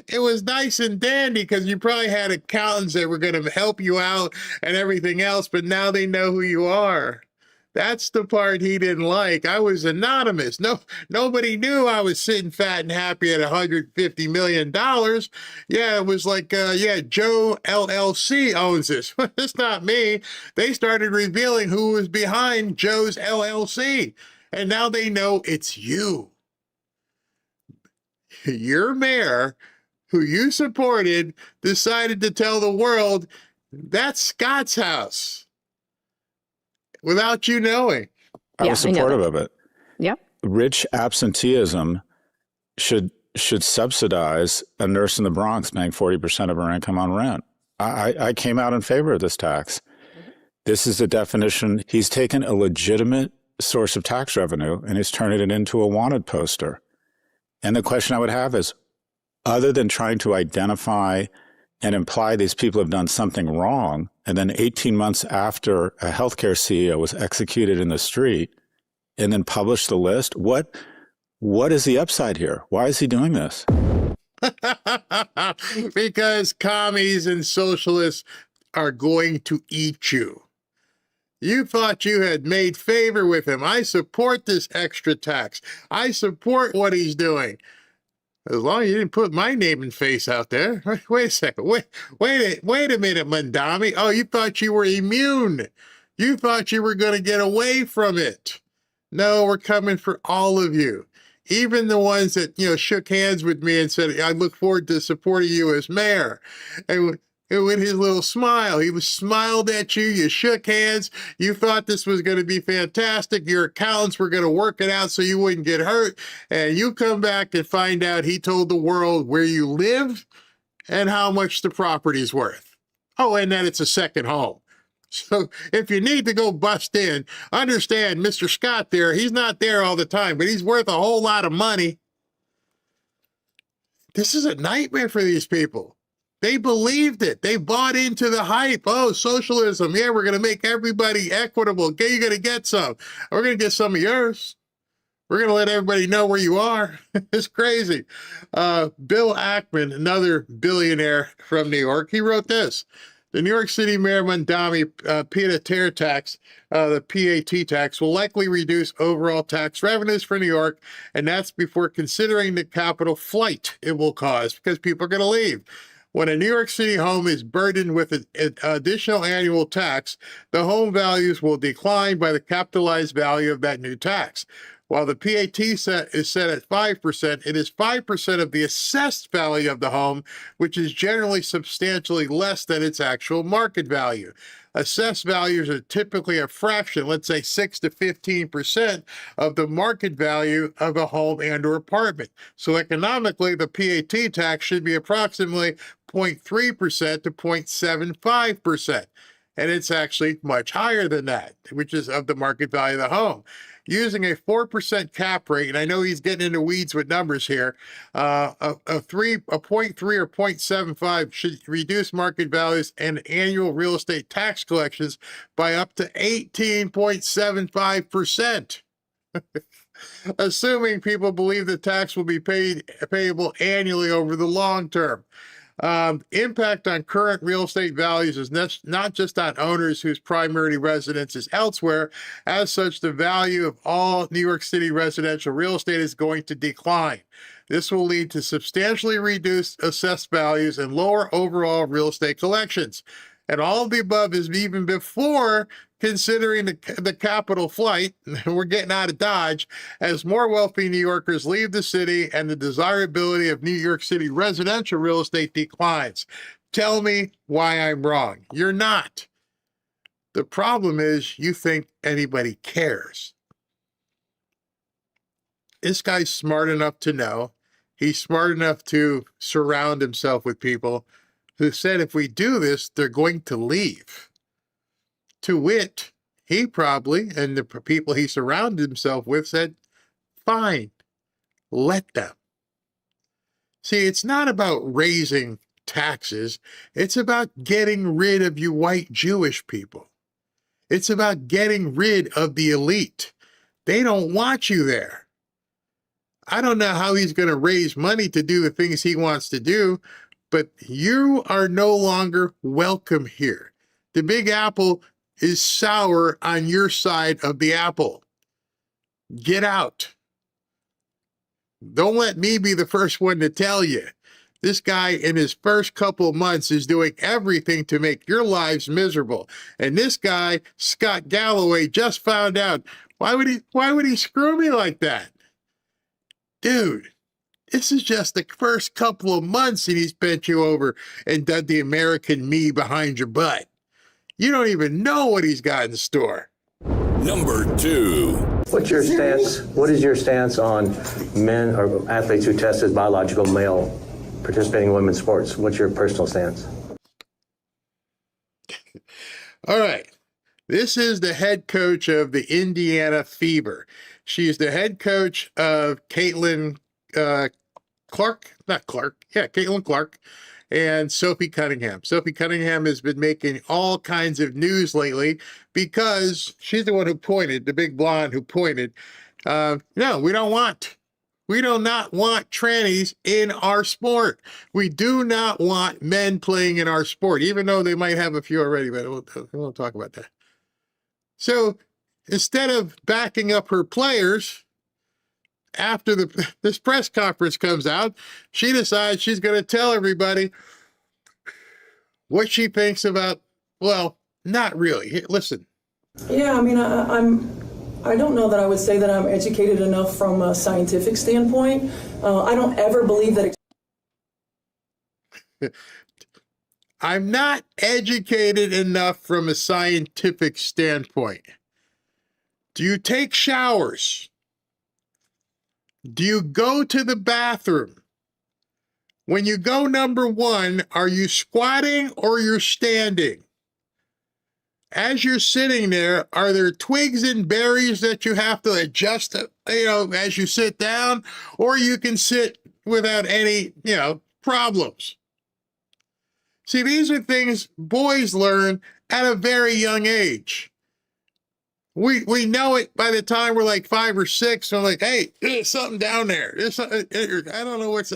It was nice and dandy because you probably had accountants that were going to help you out and everything else, but now they know who you are. That's the part he didn't like. I was anonymous. Nobody knew I was sitting fat and happy at $150 million. Yeah, it was like, Joe LLC owns this. It's not me. They started revealing who was behind Joe's LLC. And now they know it's you. Your mayor, who you supported, decided to tell the world that's Scott's house without you knowing. I was supportive of it. Yep. Rich absenteeism should subsidize a nurse in the Bronx paying 40% of her income on rent. I came out in favor of this tax. This is the definition. He's taken a legitimate source of tax revenue and he's turning it into a wanted poster. And the question I would have is, other than trying to identify and imply these people have done something wrong, and then 18 months after a healthcare CEO was executed in the street and then published the list, what is the upside here? Why is he doing this? Because commies and socialists are going to eat you. You thought you had made favor with him. I support this extra tax. I support what he's doing. As long as you didn't put my name and face out there. Wait a second. Wait a minute, Mamdani. Oh, you thought you were immune. You thought you were going to get away from it. No, we're coming for all of you. Even the ones that, shook hands with me and said, I look forward to supporting you as mayor. And with his little smile, he was smiled at you. You shook hands. You thought this was going to be fantastic. Your accountants were going to work it out so you wouldn't get hurt. And you come back and find out he told the world where you live and how much the property's worth. Oh, and that it's a second home. So if you need to go bust in, understand Mr. Scott there, he's not there all the time, but he's worth a whole lot of money. This is a nightmare for these people. They believed it. They bought into the hype. Oh, socialism. Yeah, we're going to make everybody equitable. Okay, you're going to get some. We're going to get some of yours. We're going to let everybody know where you are. It's crazy. Bill Ackman, another billionaire from New York, he wrote this. The New York City Mayor Mamdani pied-à-terre tax, the PAT tax, will likely reduce overall tax revenues for New York, and that's before considering the capital flight it will cause because people are going to leave. When a New York City home is burdened with an additional annual tax, the home values will decline by the capitalized value of that new tax. While the PAT is set at 5%, it is 5% of the assessed value of the home, which is generally substantially less than its actual market value. Assessed values are typically a fraction, let's say 6 to 15% of the market value of a home and or apartment. So economically, the PAT tax should be approximately 0.3% to 0.75%. And it's actually much higher than that, which is of the market value of the home. Using a 4% cap rate, and I know he's getting into weeds with numbers here, a 0.3 or 0.75 should reduce market values and annual real estate tax collections by up to 18.75%. Assuming people believe the tax will be payable annually over the long term. Impact on current real estate values is not just on owners whose primary residence is elsewhere. As such, the value of all New York City residential real estate is going to decline. This will lead to substantially reduced assessed values and lower overall real estate collections. And all of the above is even before considering the capital flight. We're getting out of Dodge as more wealthy New Yorkers leave the city and the desirability of New York City residential real estate declines. Tell me why I'm wrong. You're not. The problem is you think anybody cares. This guy's smart enough to know. He's smart enough to surround himself with people who said if we do this, they're going to leave. To wit, he probably, and the people he surrounded himself with said, fine, let them. See, it's not about raising taxes. It's about getting rid of you white Jewish people. It's about getting rid of the elite. They don't want you there. I don't know how he's going to raise money to do the things he wants to do, but you are no longer welcome here. The Big Apple is sour on your side of the apple. Get out. Don't let me be the first one to tell you. This guy in his first couple of months is doing everything to make your lives miserable. And this guy, Scott Galloway, just found out. Why would he screw me like that? Dude. This is just the first couple of months and he's bent you over and done the American me behind your butt. You don't even know what he's got in store. Number 2. What's your stance? What is your stance on men or athletes who test as biological male participating in women's sports? What's your personal stance? All right. This is the head coach of the Indiana Fever. She's the head coach of Caitlin Clark and Sophie Cunningham. Sophie Cunningham has been making all kinds of news lately because she's the one who pointed, the big blonde who pointed, no, we do not want trannies in our sport. We do not want men playing in our sport, even though they might have a few already, but we won't talk about that. So instead of backing up her players, after this press conference comes out, she decides she's going to tell everybody what she thinks about, well, not really. Here, listen. Yeah, I mean, I don't know that I would say that I'm educated enough from a scientific standpoint. I don't ever believe that. I'm not educated enough from a scientific standpoint. Do you take showers? Do you go to the bathroom? When you go, number one, are you squatting or you're standing? As you're sitting there, are there twigs and berries that you have to adjust, as you sit down, or you can sit without any, problems? See, these are things boys learn at a very young age. We know it by the time we're like 5 or 6. We're like, hey, there's something down there. There's something, I don't know what's,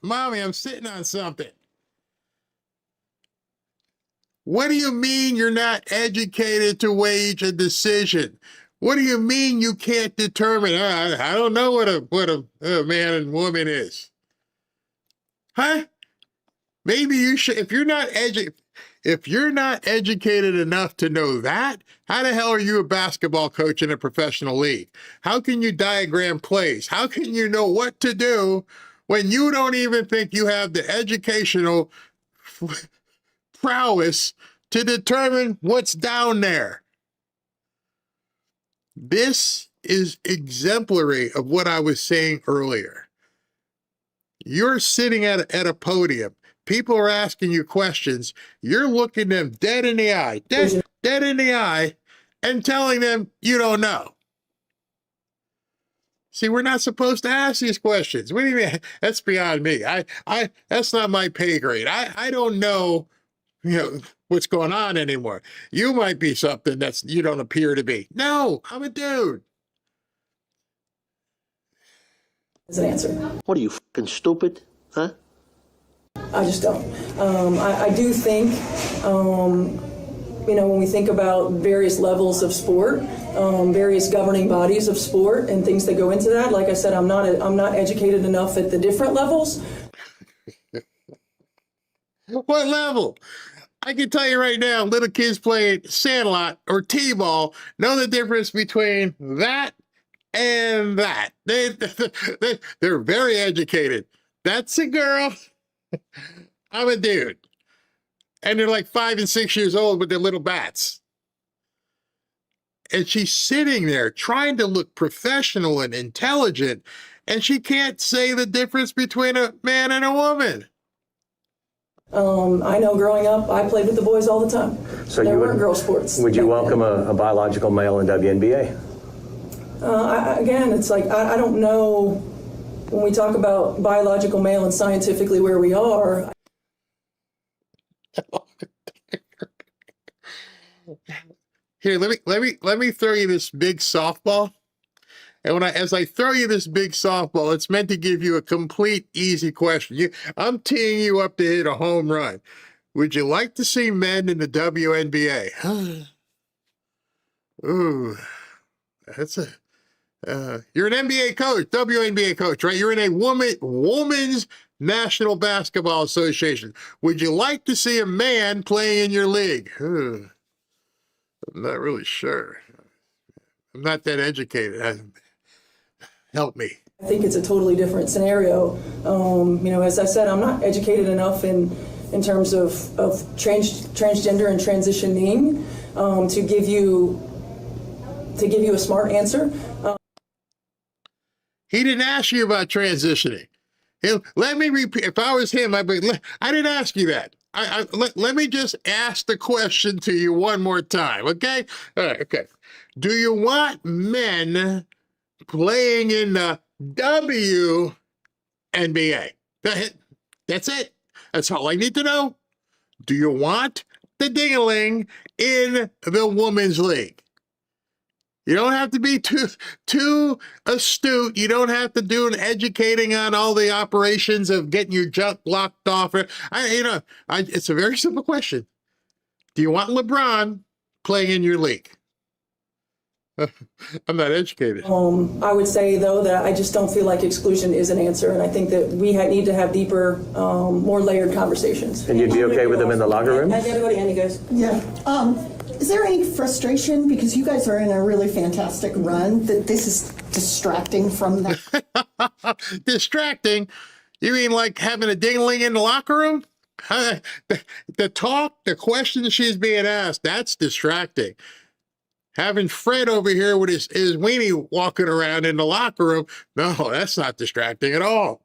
Mommy, I'm sitting on something. What do you mean you're not educated to wage a decision? What do you mean you can't determine? I don't know what a man and woman is. Huh? Maybe you should, if you're not educated enough to know that, how the hell are you a basketball coach in a professional league? How can you diagram plays? How can you know what to do when you don't even think you have the educational prowess to determine what's down there? This is exemplary of what I was saying earlier. You're sitting at a podium. People are asking you questions. You're looking them dead in the eye, dead in the eye, and telling them you don't know. See, we're not supposed to ask these questions. What do you mean? That's beyond me. That's not my pay grade. I don't know, what's going on anymore. You might be something that's you don't appear to be. No, I'm a dude. As an answer. What are you, fucking stupid? Huh? I just don't. I do think, when we think about various levels of sport, various governing bodies of sport and things that go into that, like I said, I'm not educated enough at the different levels. What level? I can tell you right now, little kids playing sandlot or t-ball know the difference between that and that. They're very educated. That's a girl. I'm a dude. And they're like 5 and 6 years old with their little bats. And she's sitting there trying to look professional and intelligent, and she can't say the difference between a man and a woman. I know growing up, I played with the boys all the time. So there weren't girl sports. Would you welcome a biological male in WNBA? Again, it's like, I don't know when we talk about biological male and scientifically where we are. Here, let me throw you this big softball. And as I throw you this big softball, it's meant to give you a complete easy question. I'm teeing you up to hit a home run. Would you like to see men in the WNBA? Ooh, that's you're an NBA coach, WNBA coach, right? You're in a women's National Basketball Association. Would you like to see a man playing in your league? I'm not really sure. I'm not that educated. Help me. I think it's a totally different scenario. As I said, I'm not educated enough in terms of transgender and transitioning to give you a smart answer. He didn't ask you about transitioning. Let me repeat. If I was him, I didn't ask you that. Let me just ask the question to you one more time, okay? All right, okay. Do you want men playing in the WNBA? That's it. That's all I need to know. Do you want the ding-a-ling in the women's league? You don't have to be too astute. You don't have to do an educating on all the operations of getting your junk locked off. It's a very simple question. Do you want LeBron playing in your league? I'm not educated. I would say, though, that I just don't feel like exclusion is an answer, and I think that we need to have deeper, more layered conversations. And you'd be okay with them in the locker room? Everybody, Andy goes. Yeah. Is there any frustration, because you guys are in a really fantastic run, that this is distracting from that? Distracting? You mean like having a ding-a-ling in the locker room? The talk, the questions she's being asked, that's distracting. Having Fred over here with his weenie walking around in the locker room, no, that's not distracting at all.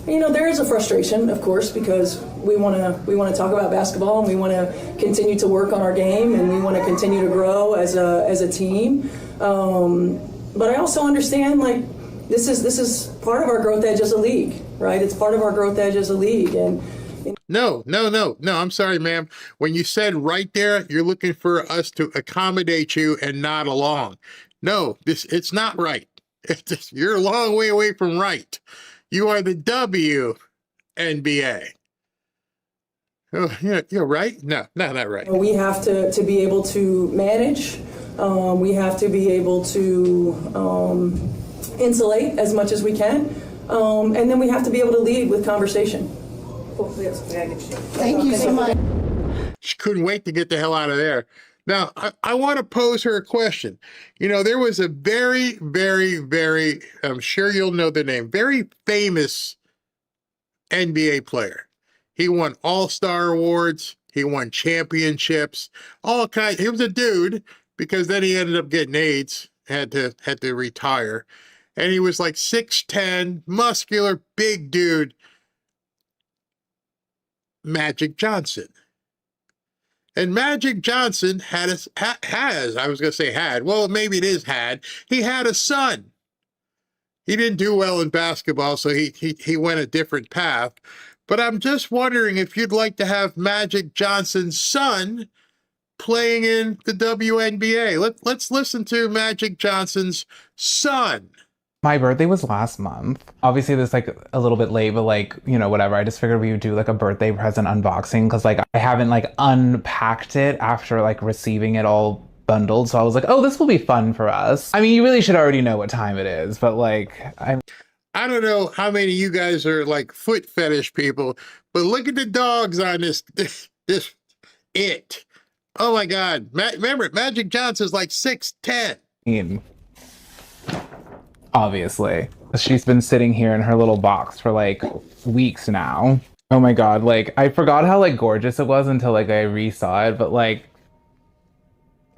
You know, there is a frustration, of course, because we want to talk about basketball, and we want to continue to work on our game, and we want to continue to grow as a team. But I also understand, like, this is part of our growth edge as a league, right? It's part of our growth edge as a league, and. No, I'm sorry, ma'am. When you said right there, you're looking for us to accommodate you and nod along. No, it's not right. You're a long way away from right. You are the WNBA. Oh, yeah, you're right? No, not right. We have to be able to manage. We have to be able to insulate as much as we can. And then we have to be able to lead with conversation. Thank you so much. She couldn't wait to get the hell out of there. Now, I want to pose her a question. You know, there was a very, very, very, I'm sure you'll know the name, very famous NBA player. He won All-Star awards. He won championships, all kinds. He was a dude, because then he ended up getting AIDS, had to retire. And he was like 6'10", muscular, big dude. Magic Johnson. And Magic Johnson he had a son. He didn't do well in basketball, so he went a different path. But I'm just wondering if you'd like to have Magic Johnson's son playing in the WNBA. Let's listen to Magic Johnson's son. My birthday was last month. Obviously, this like a little bit late, but like, you know, whatever. I just figured we would do like a birthday present unboxing, because like I haven't like unpacked it after like receiving it all bundled. So I was like, oh, this will be fun for us. I mean, you really should already know what time it is, but like I don't know how many of you guys are like foot fetish people, but look at the dogs on this it. Oh my God. Remember, Magic Johnson's like 6'10". Obviously. She's been sitting here in her little box for like weeks now. Oh my God, like I forgot how like gorgeous it was until like I re-saw it, but like,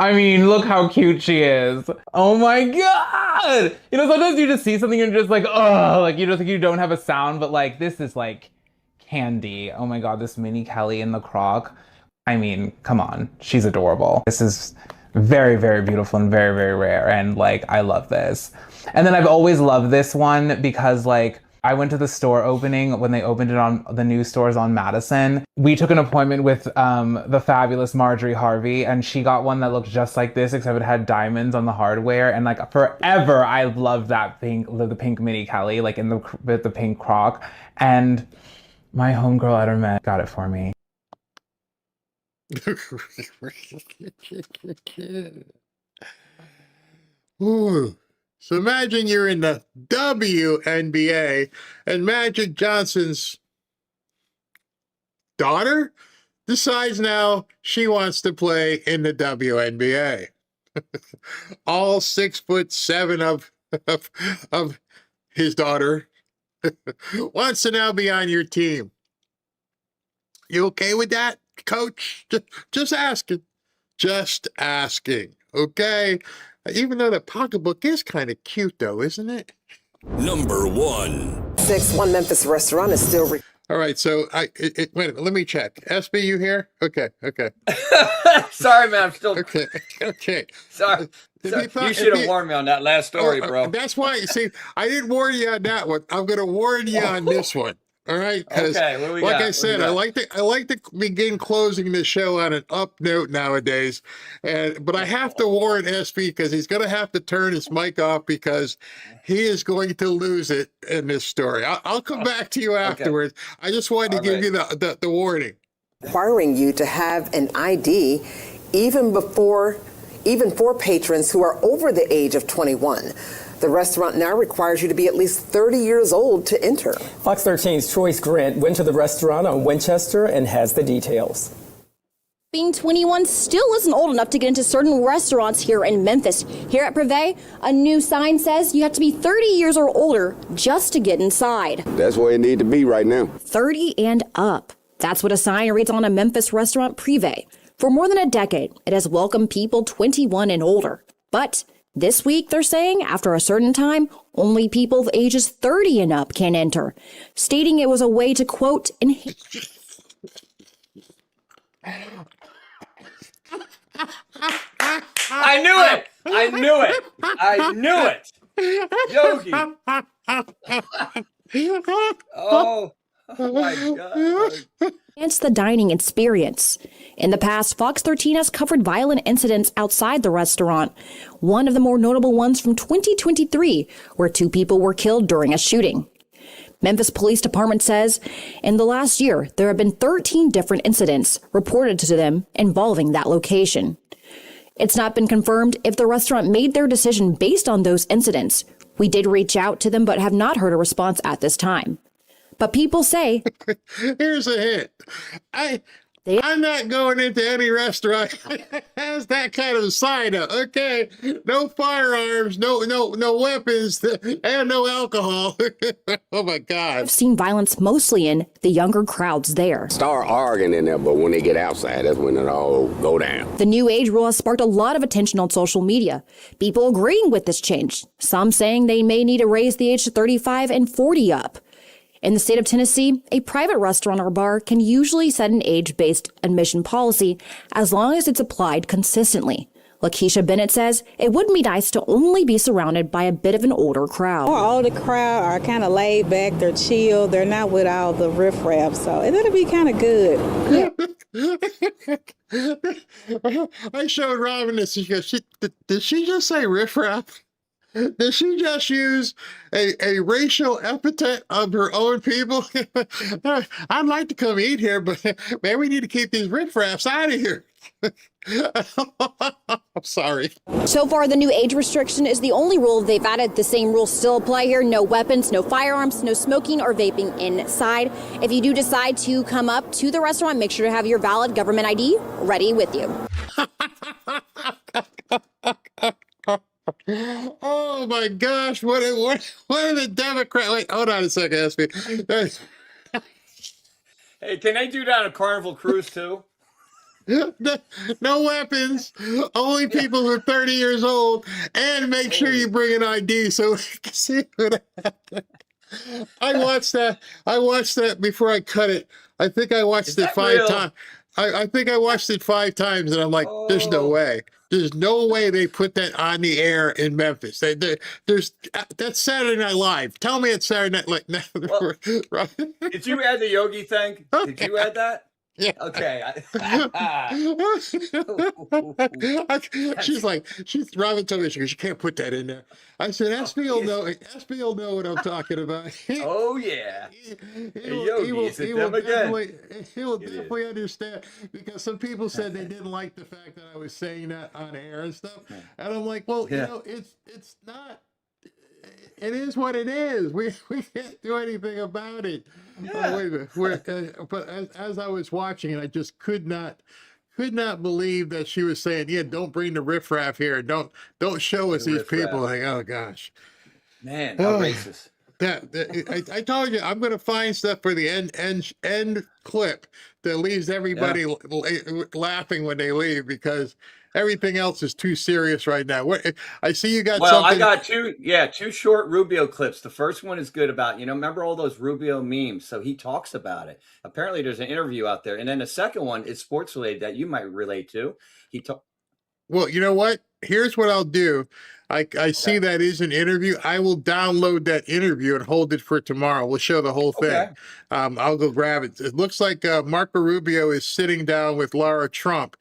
I mean, look how cute she is. Oh my God! You know, sometimes you just see something and you're just like, oh, like you just think you don't have a sound, but like this is like candy. Oh my God, this mini Kelly in the croc. I mean, come on, she's adorable. This is very, very beautiful and very, very rare, and like I love this. And then I've always loved this one because like I went to the store opening when they opened it on the new stores on Madison. We took an appointment with the fabulous Marjorie Harvey, and she got one that looked just like this, except it had diamonds on the hardware. And like forever, I loved that the pink mini Kelly, like with the pink croc. And my homegirl at her Met got it for me. Ooh. So imagine you're in the WNBA and Magic Johnson's daughter decides now she wants to play in the WNBA. All 6'7" of his daughter wants to now be on your team. You okay with that, coach? Just asking. Just asking, okay? Even though the pocketbook is kind of cute, though, isn't it? Number 1. 1 Memphis restaurant is still... All right, so wait a minute, let me check. SB, you here? Okay. Sorry, man, I'm still... Okay. Sorry. You should have warned me on that last story, bro. That's why, you see, I didn't warn you on that one. I'm going to warn you on this one. All right, because like I said, I like to begin closing the show on an up note nowadays, but I have to warn SB because he's going to have to turn his mic off because he is going to lose it in this story. I'll come back to you afterwards. Okay. I just wanted to give you the warning. Requiring you to have an ID even before even for patrons who are over the age of 21. The restaurant now requires you to be at least 30 years old to enter. Fox 13's Troy's Grant went to the restaurant on Winchester and has the details. Being 21 still isn't old enough to get into certain restaurants here in Memphis. Here at Privé, a new sign says you have to be 30 years or older just to get inside. That's where it need to be right now. 30 and up. That's what a sign reads on a Memphis restaurant, Privé. For more than a decade, it has welcomed people 21 and older. But this week, they're saying, after a certain time, only people of ages 30 and up can enter, stating it was a way to, quote, I knew it! I knew it! I knew it! Yogi! Oh my God. It's the dining experience. In the past, Fox 13 has covered violent incidents outside the restaurant. One of the more notable ones from 2023, where 2 people were killed during a shooting. Memphis Police Department says in the last year, there have been 13 different incidents reported to them involving that location. It's not been confirmed if the restaurant made their decision based on those incidents. We did reach out to them, but have not heard a response at this time. But people say, here's a hint. I'm not going into any restaurant that has that kind of sign up. Okay, no firearms, no weapons, and no alcohol. Oh my God! I've seen violence mostly in the younger crowds there. Start arguing in there, but when they get outside, that's when it all go down. The new age rule has sparked a lot of attention on social media. People agreeing with this change. Some saying they may need to raise the age to 35 and 40 up. In the state of Tennessee, a private restaurant or bar can usually set an age-based admission policy as long as it's applied consistently. Lakeisha Bennett says it wouldn't be nice to only be surrounded by a bit of an older crowd. Our older crowd are kind of laid back, they're chill, they're not with all the riffraff, so it'll be kind of good. Yeah. I showed Robin this. She goes, did she just say riffraff? Did she just use a racial epithet of her own people? I'd like to come eat here, but man, we need to keep these riffraffs out of here. I'm sorry. So far, the new age restriction is the only rule they've added. The same rules still apply here. No weapons, no firearms, no smoking or vaping inside. If you do decide to come up to the restaurant, make sure to have your valid government ID ready with you. Oh my gosh! What are the Democrats? Wait, hold on a second, SB. Hey, can they do that on Carnival Cruise too? No weapons, only people who are 30 years old, and make sure you bring an ID so we can see what happened. I watched that before I cut it. I think I watched it 5 times. I think I watched it 5 times, and I'm like, there's no way. There's no way they put that on the air in Memphis. That's Saturday Night Live. Tell me it's Saturday Night Live. Well, right? Did you add the Yogi thing? Did you add that? Yeah. Okay. Robin told me, she goes, you can't put that in there. I said, SB will know what I'm talking about. Oh, yeah. He will definitely understand, because some people said they didn't like the fact that I was saying that on air and stuff. And I'm like, well, it's not. It is what it is. We can't do anything about it. Yeah. Wait a minute. But as I was watching it, I just could not believe that she was saying, "Yeah, don't bring the riffraff here. Don't show us these people." Like, oh gosh, man, how racist. I told you, I'm going to find stuff for the end clip that leaves everybody laughing when they leave, because everything else is too serious right now. What I see, you got something. I got two short Rubio clips. The first one is good about, remember all those Rubio memes? So he talks about it. Apparently there's an interview out there. And then the second one is sports related that you might relate to. Well, you know what? Here's what I'll do. I see that is an interview. I will download that interview and hold it for tomorrow. We'll show the whole thing. Okay. I'll go grab it. It looks like Marco Rubio is sitting down with Laura Trump.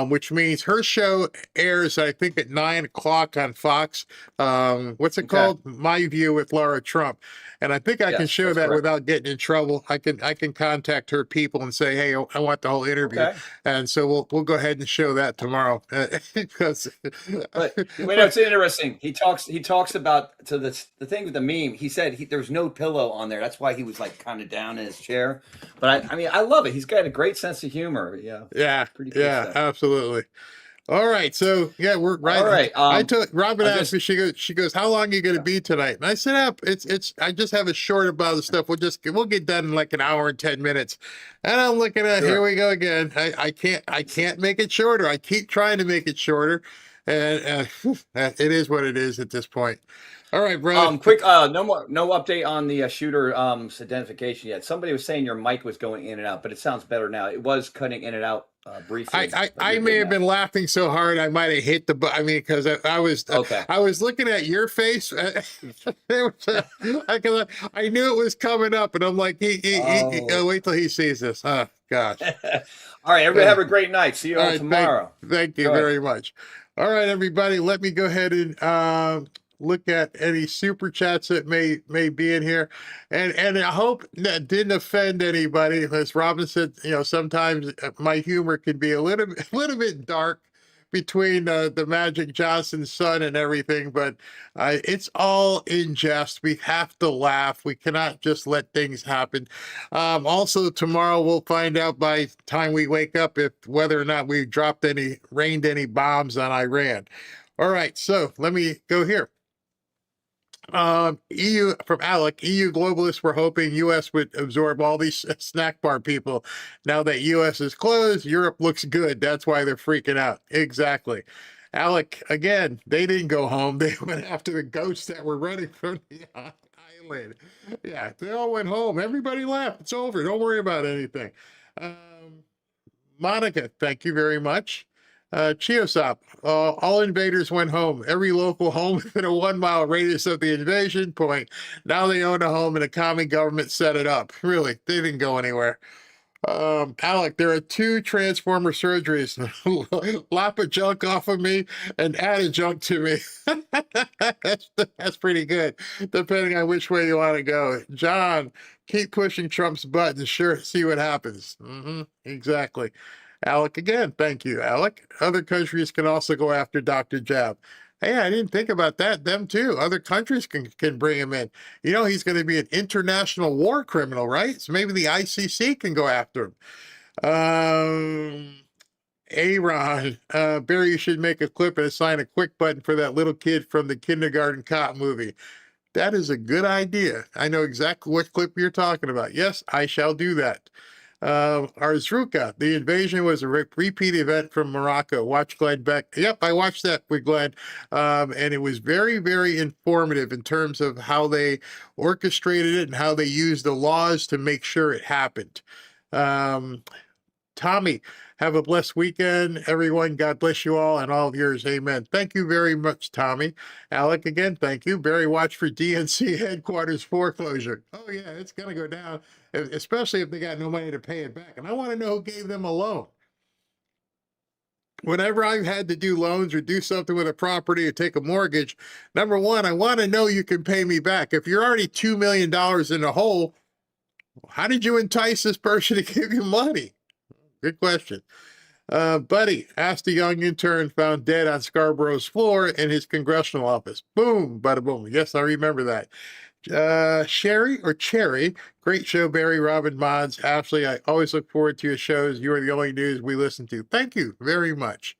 which means her show airs, I think, at 9 o'clock on Fox. What's it called? My View with Laura Trump. And I think I can show that without getting in trouble. I can contact her people and say, hey, I want the whole interview. And so we'll go ahead and show that tomorrow. Because but it's interesting. He talks about the thing with the meme. He said there's no pillow on there. That's why he was like kind of down in his chair. But I love it. He's got a great sense of humor. Yeah. Pretty cool stuff. Absolutely. All right, so we're right. All right. I told Robin asked me. She goes, how long are you going to be tonight? And I said, it's. I just have a short about the stuff. We'll get done in like an hour and 10 minutes. And I'm looking at here we go again. I can't make it shorter. I keep trying to make it shorter, and it is what it is at this point. All right, bro. Quick. No update on the shooter's identification yet. Somebody was saying your mic was going in and out, but it sounds better now. It was cutting in and out. Briefly, I may have been laughing so hard I might have hit the button. I mean, because I was looking at your face. I knew it was coming up, and I'm like, wait till he sees this. Oh gosh! All right, everybody have a great night. See you all tomorrow. Thank you very much. All right, everybody, let me go ahead and look at any super chats that may be in here, and I hope that didn't offend anybody. As Robin said, sometimes my humor can be a little bit dark between the Magic Johnson son and everything, but it's all in jest. We have to laugh. We cannot just let things happen. Also, tomorrow we'll find out by the time we wake up whether or not we rained any bombs on Iran. All right, so let me go here. EU from Alec, EU globalists were hoping U.S. would absorb all these snack bar people. Now that U.S. is closed, Europe looks good. That's why they're freaking out. Exactly. Alec, again, they didn't go home. They went after the ghosts that were running from the island. Yeah, they all went home. Everybody left. It's over. Don't worry about anything. Monica, thank you very much. Chiosop, all invaders went home. Every local home within a 1 mile radius of the invasion point. Now they own a home and a common government set it up. Really, they didn't go anywhere. Alec, there are 2 transformer surgeries. Lop a junk off of me and add a junk to me. That's pretty good, depending on which way you want to go. John, keep pushing Trump's buttons. Sure, see what happens. Exactly. Alec again. Thank you, Alec. Other countries can also go after Dr. Jab. Hey, I didn't think about that. Them too. Other countries can bring him in. He's going to be an international war criminal, right? So maybe the ICC can go after him. Aaron, Barry, you should make a clip and assign a quick button for that little kid from the Kindergarten Cop movie. That is a good idea. I know exactly what clip you're talking about. Yes, I shall do that. Arzruka, the invasion was a repeat event from Morocco. Watch Glenn Beck. Yep, I watched that with Glenn. And it was very, very informative in terms of how they orchestrated it and how they used the laws to make sure it happened. Tommy, have a blessed weekend, everyone. God bless you all and all of yours. Amen. Thank you very much, Tommy. Alec, again, thank you. Barry, watch for DNC headquarters foreclosure. Oh, yeah, it's going to go down, especially if they got no money to pay it back. And I want to know who gave them a loan. Whenever I've had to do loans or do something with a property or take a mortgage, number one, I want to know you can pay me back. If you're already $2 million in the hole, how did you entice this person to give you money? Good question. Buddy, asked a young intern found dead on Scarborough's floor in his congressional office. Boom, bada boom. Yes, I remember that. Sherry or Cherry, great show, Barry, Robin, Mods, Ashley. I always look forward to your shows. You are the only news we listen to. Thank you very much.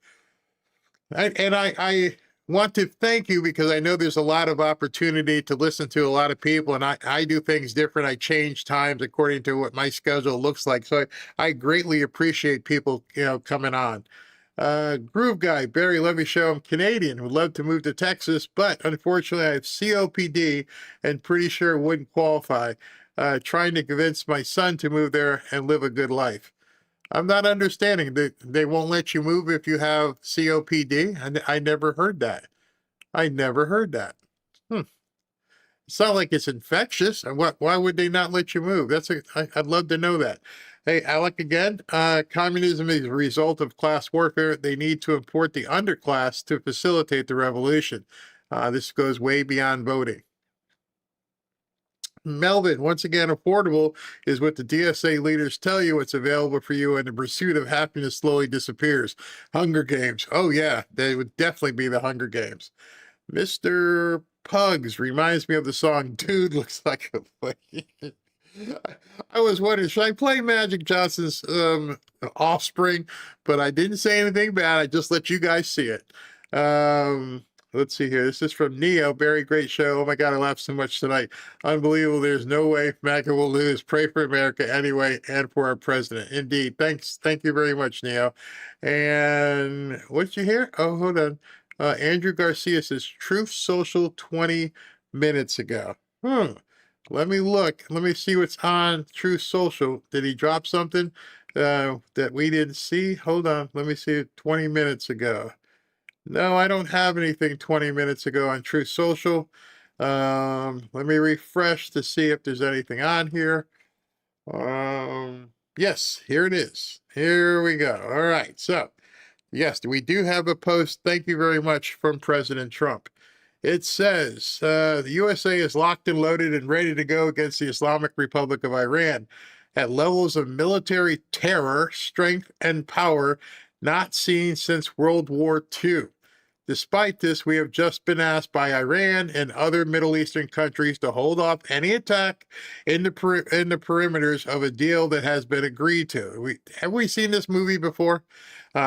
I want to thank you because I know there's a lot of opportunity to listen to a lot of people, and I do things different. I change times according to what my schedule looks like. So I greatly appreciate people, coming on. Groove Guy, Barry, let me show I'm Canadian. Would love to move to Texas, but unfortunately I have COPD and pretty sure wouldn't qualify. Trying to convince my son to move there and live a good life. I'm not understanding that they won't let you move if you have COPD. I never heard that. I never heard that. It's not like it's infectious. And why would they not let you move? I'd love to know that. Hey, Alec again. Communism is a result of class warfare. They need to import the underclass to facilitate the revolution. This goes way beyond voting. Melvin, once again, affordable is what the DSA leaders tell you it's available for you, and the pursuit of happiness slowly disappears. Hunger Games. Oh, yeah, they would definitely be the Hunger Games. Mr. Pugs reminds me of the song Dude Looks Like a I was wondering, should I play Magic Johnson's Offspring? But I didn't say anything bad. I just let you guys see it. Let's see here. This is from Neo. Very great show. Oh my God, I laughed so much tonight. Unbelievable. There's no way MAGA will lose. Pray for America anyway and for our president. Indeed. Thanks. Thank you very much, Neo. And what did you hear? Oh, hold on. Andrew Garcia says Truth Social 20 minutes ago. Let me look. Let me see what's on Truth Social. Did he drop something that we didn't see? Hold on. Let me see it 20 minutes ago. No, I don't have anything 20 minutes ago on Truth Social. Let me refresh to see if there's anything on here. Yes, here it is. Here we go. All right. So, yes, we do have a post. Thank you very much from President Trump. It says, the USA is locked and loaded and ready to go against the Islamic Republic of Iran at levels of military terror, strength, and power not seen since World War II. Despite this, we have just been asked by Iran and other Middle Eastern countries to hold off any attack in the perimeters of a deal that has been agreed to. Have we seen this movie before?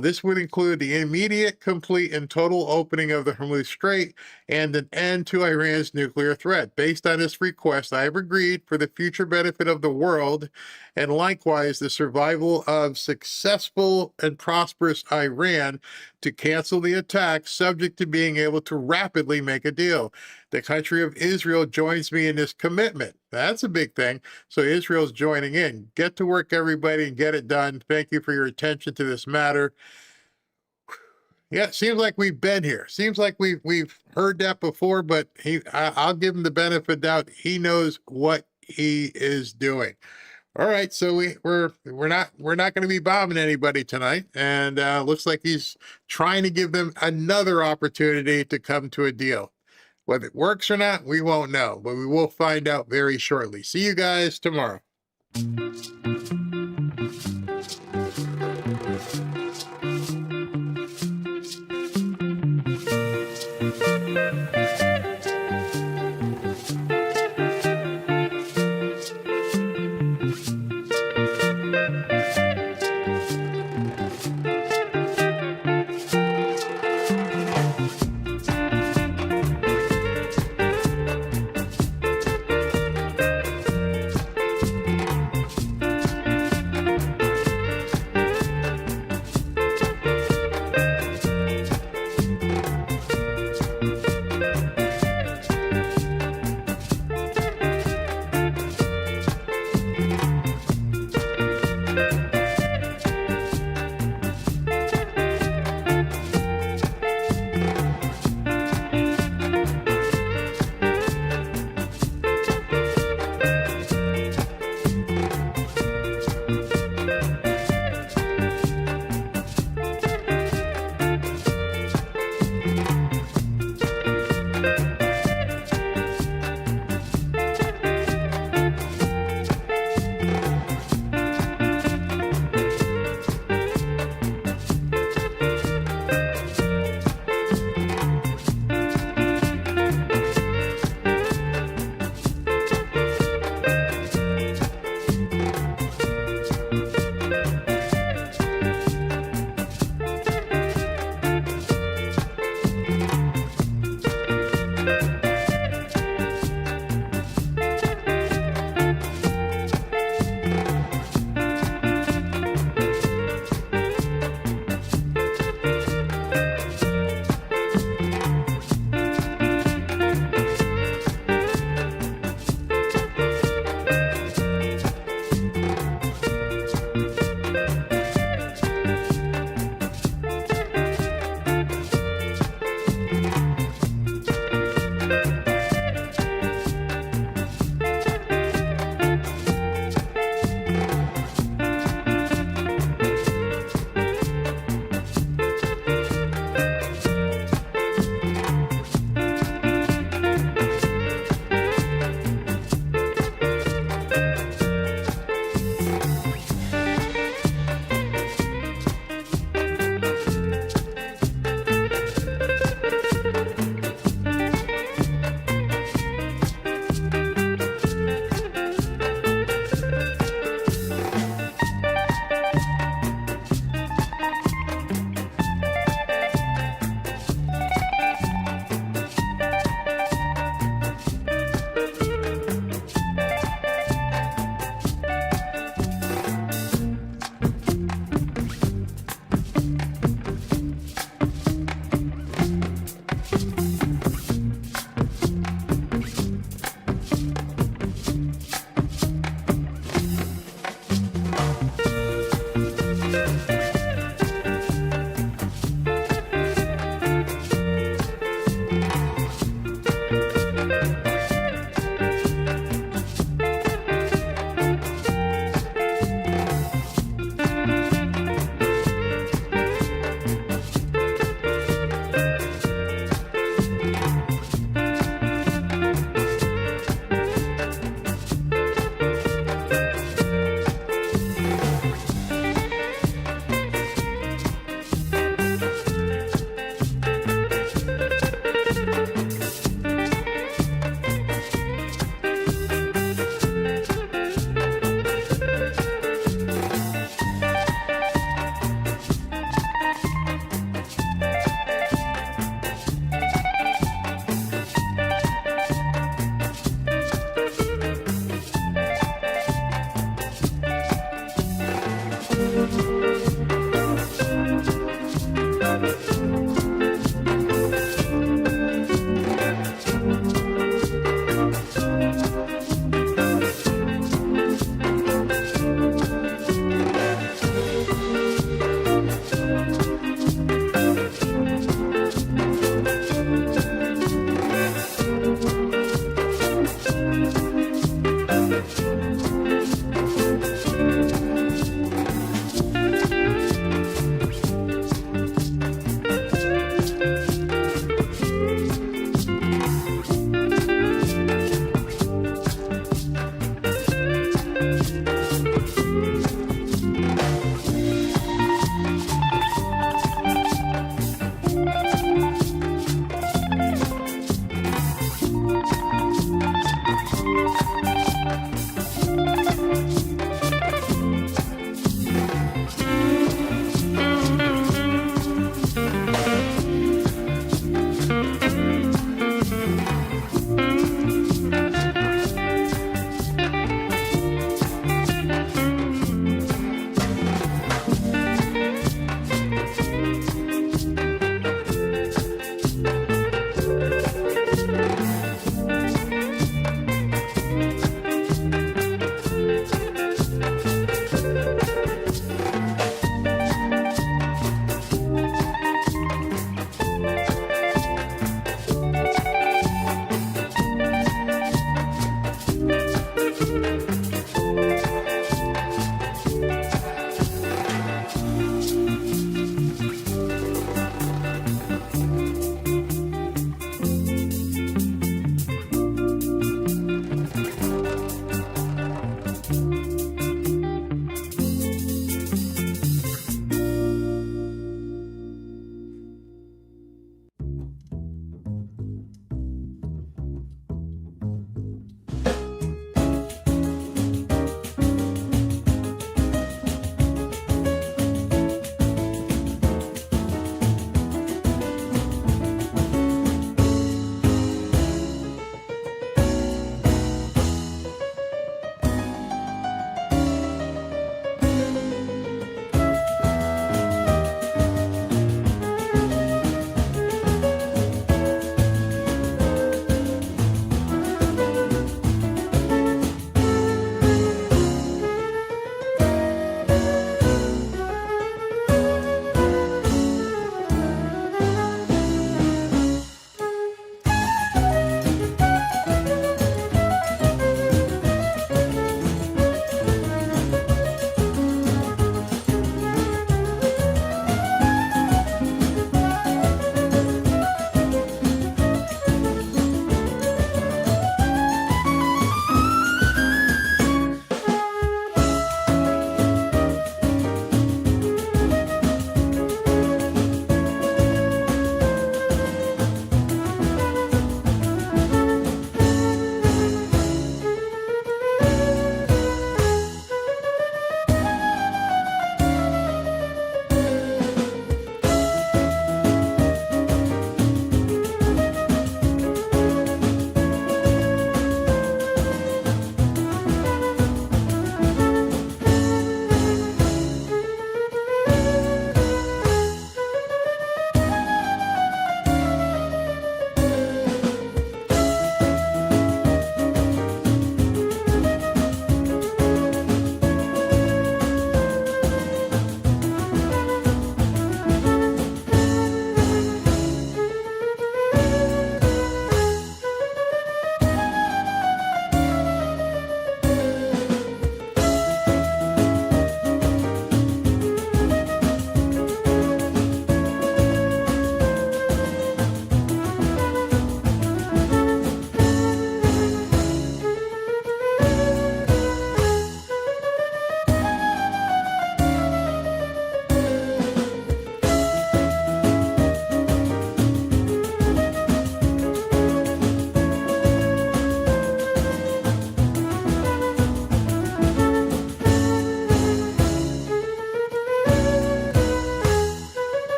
This would include the immediate, complete, and total opening of the Hormuz Strait and an end to Iran's nuclear threat. Based on this request, I have agreed for the future benefit of the world and likewise the survival of successful and prosperous Iran to cancel the attack, subject to being able to rapidly make a deal. The country of Israel joins me in this commitment. That's a big thing. So Israel's joining in. Get to work, everybody, and get it done. Thank you for your attention to this matter. Yeah, it seems like we've been here. Seems like we've heard that before, but I'll give him the benefit of doubt. He knows what he is doing. All right, so we're not going to be bombing anybody tonight, and looks like he's trying to give them another opportunity to come to a deal. Whether it works or not, we won't know, but we will find out very shortly. See you guys tomorrow.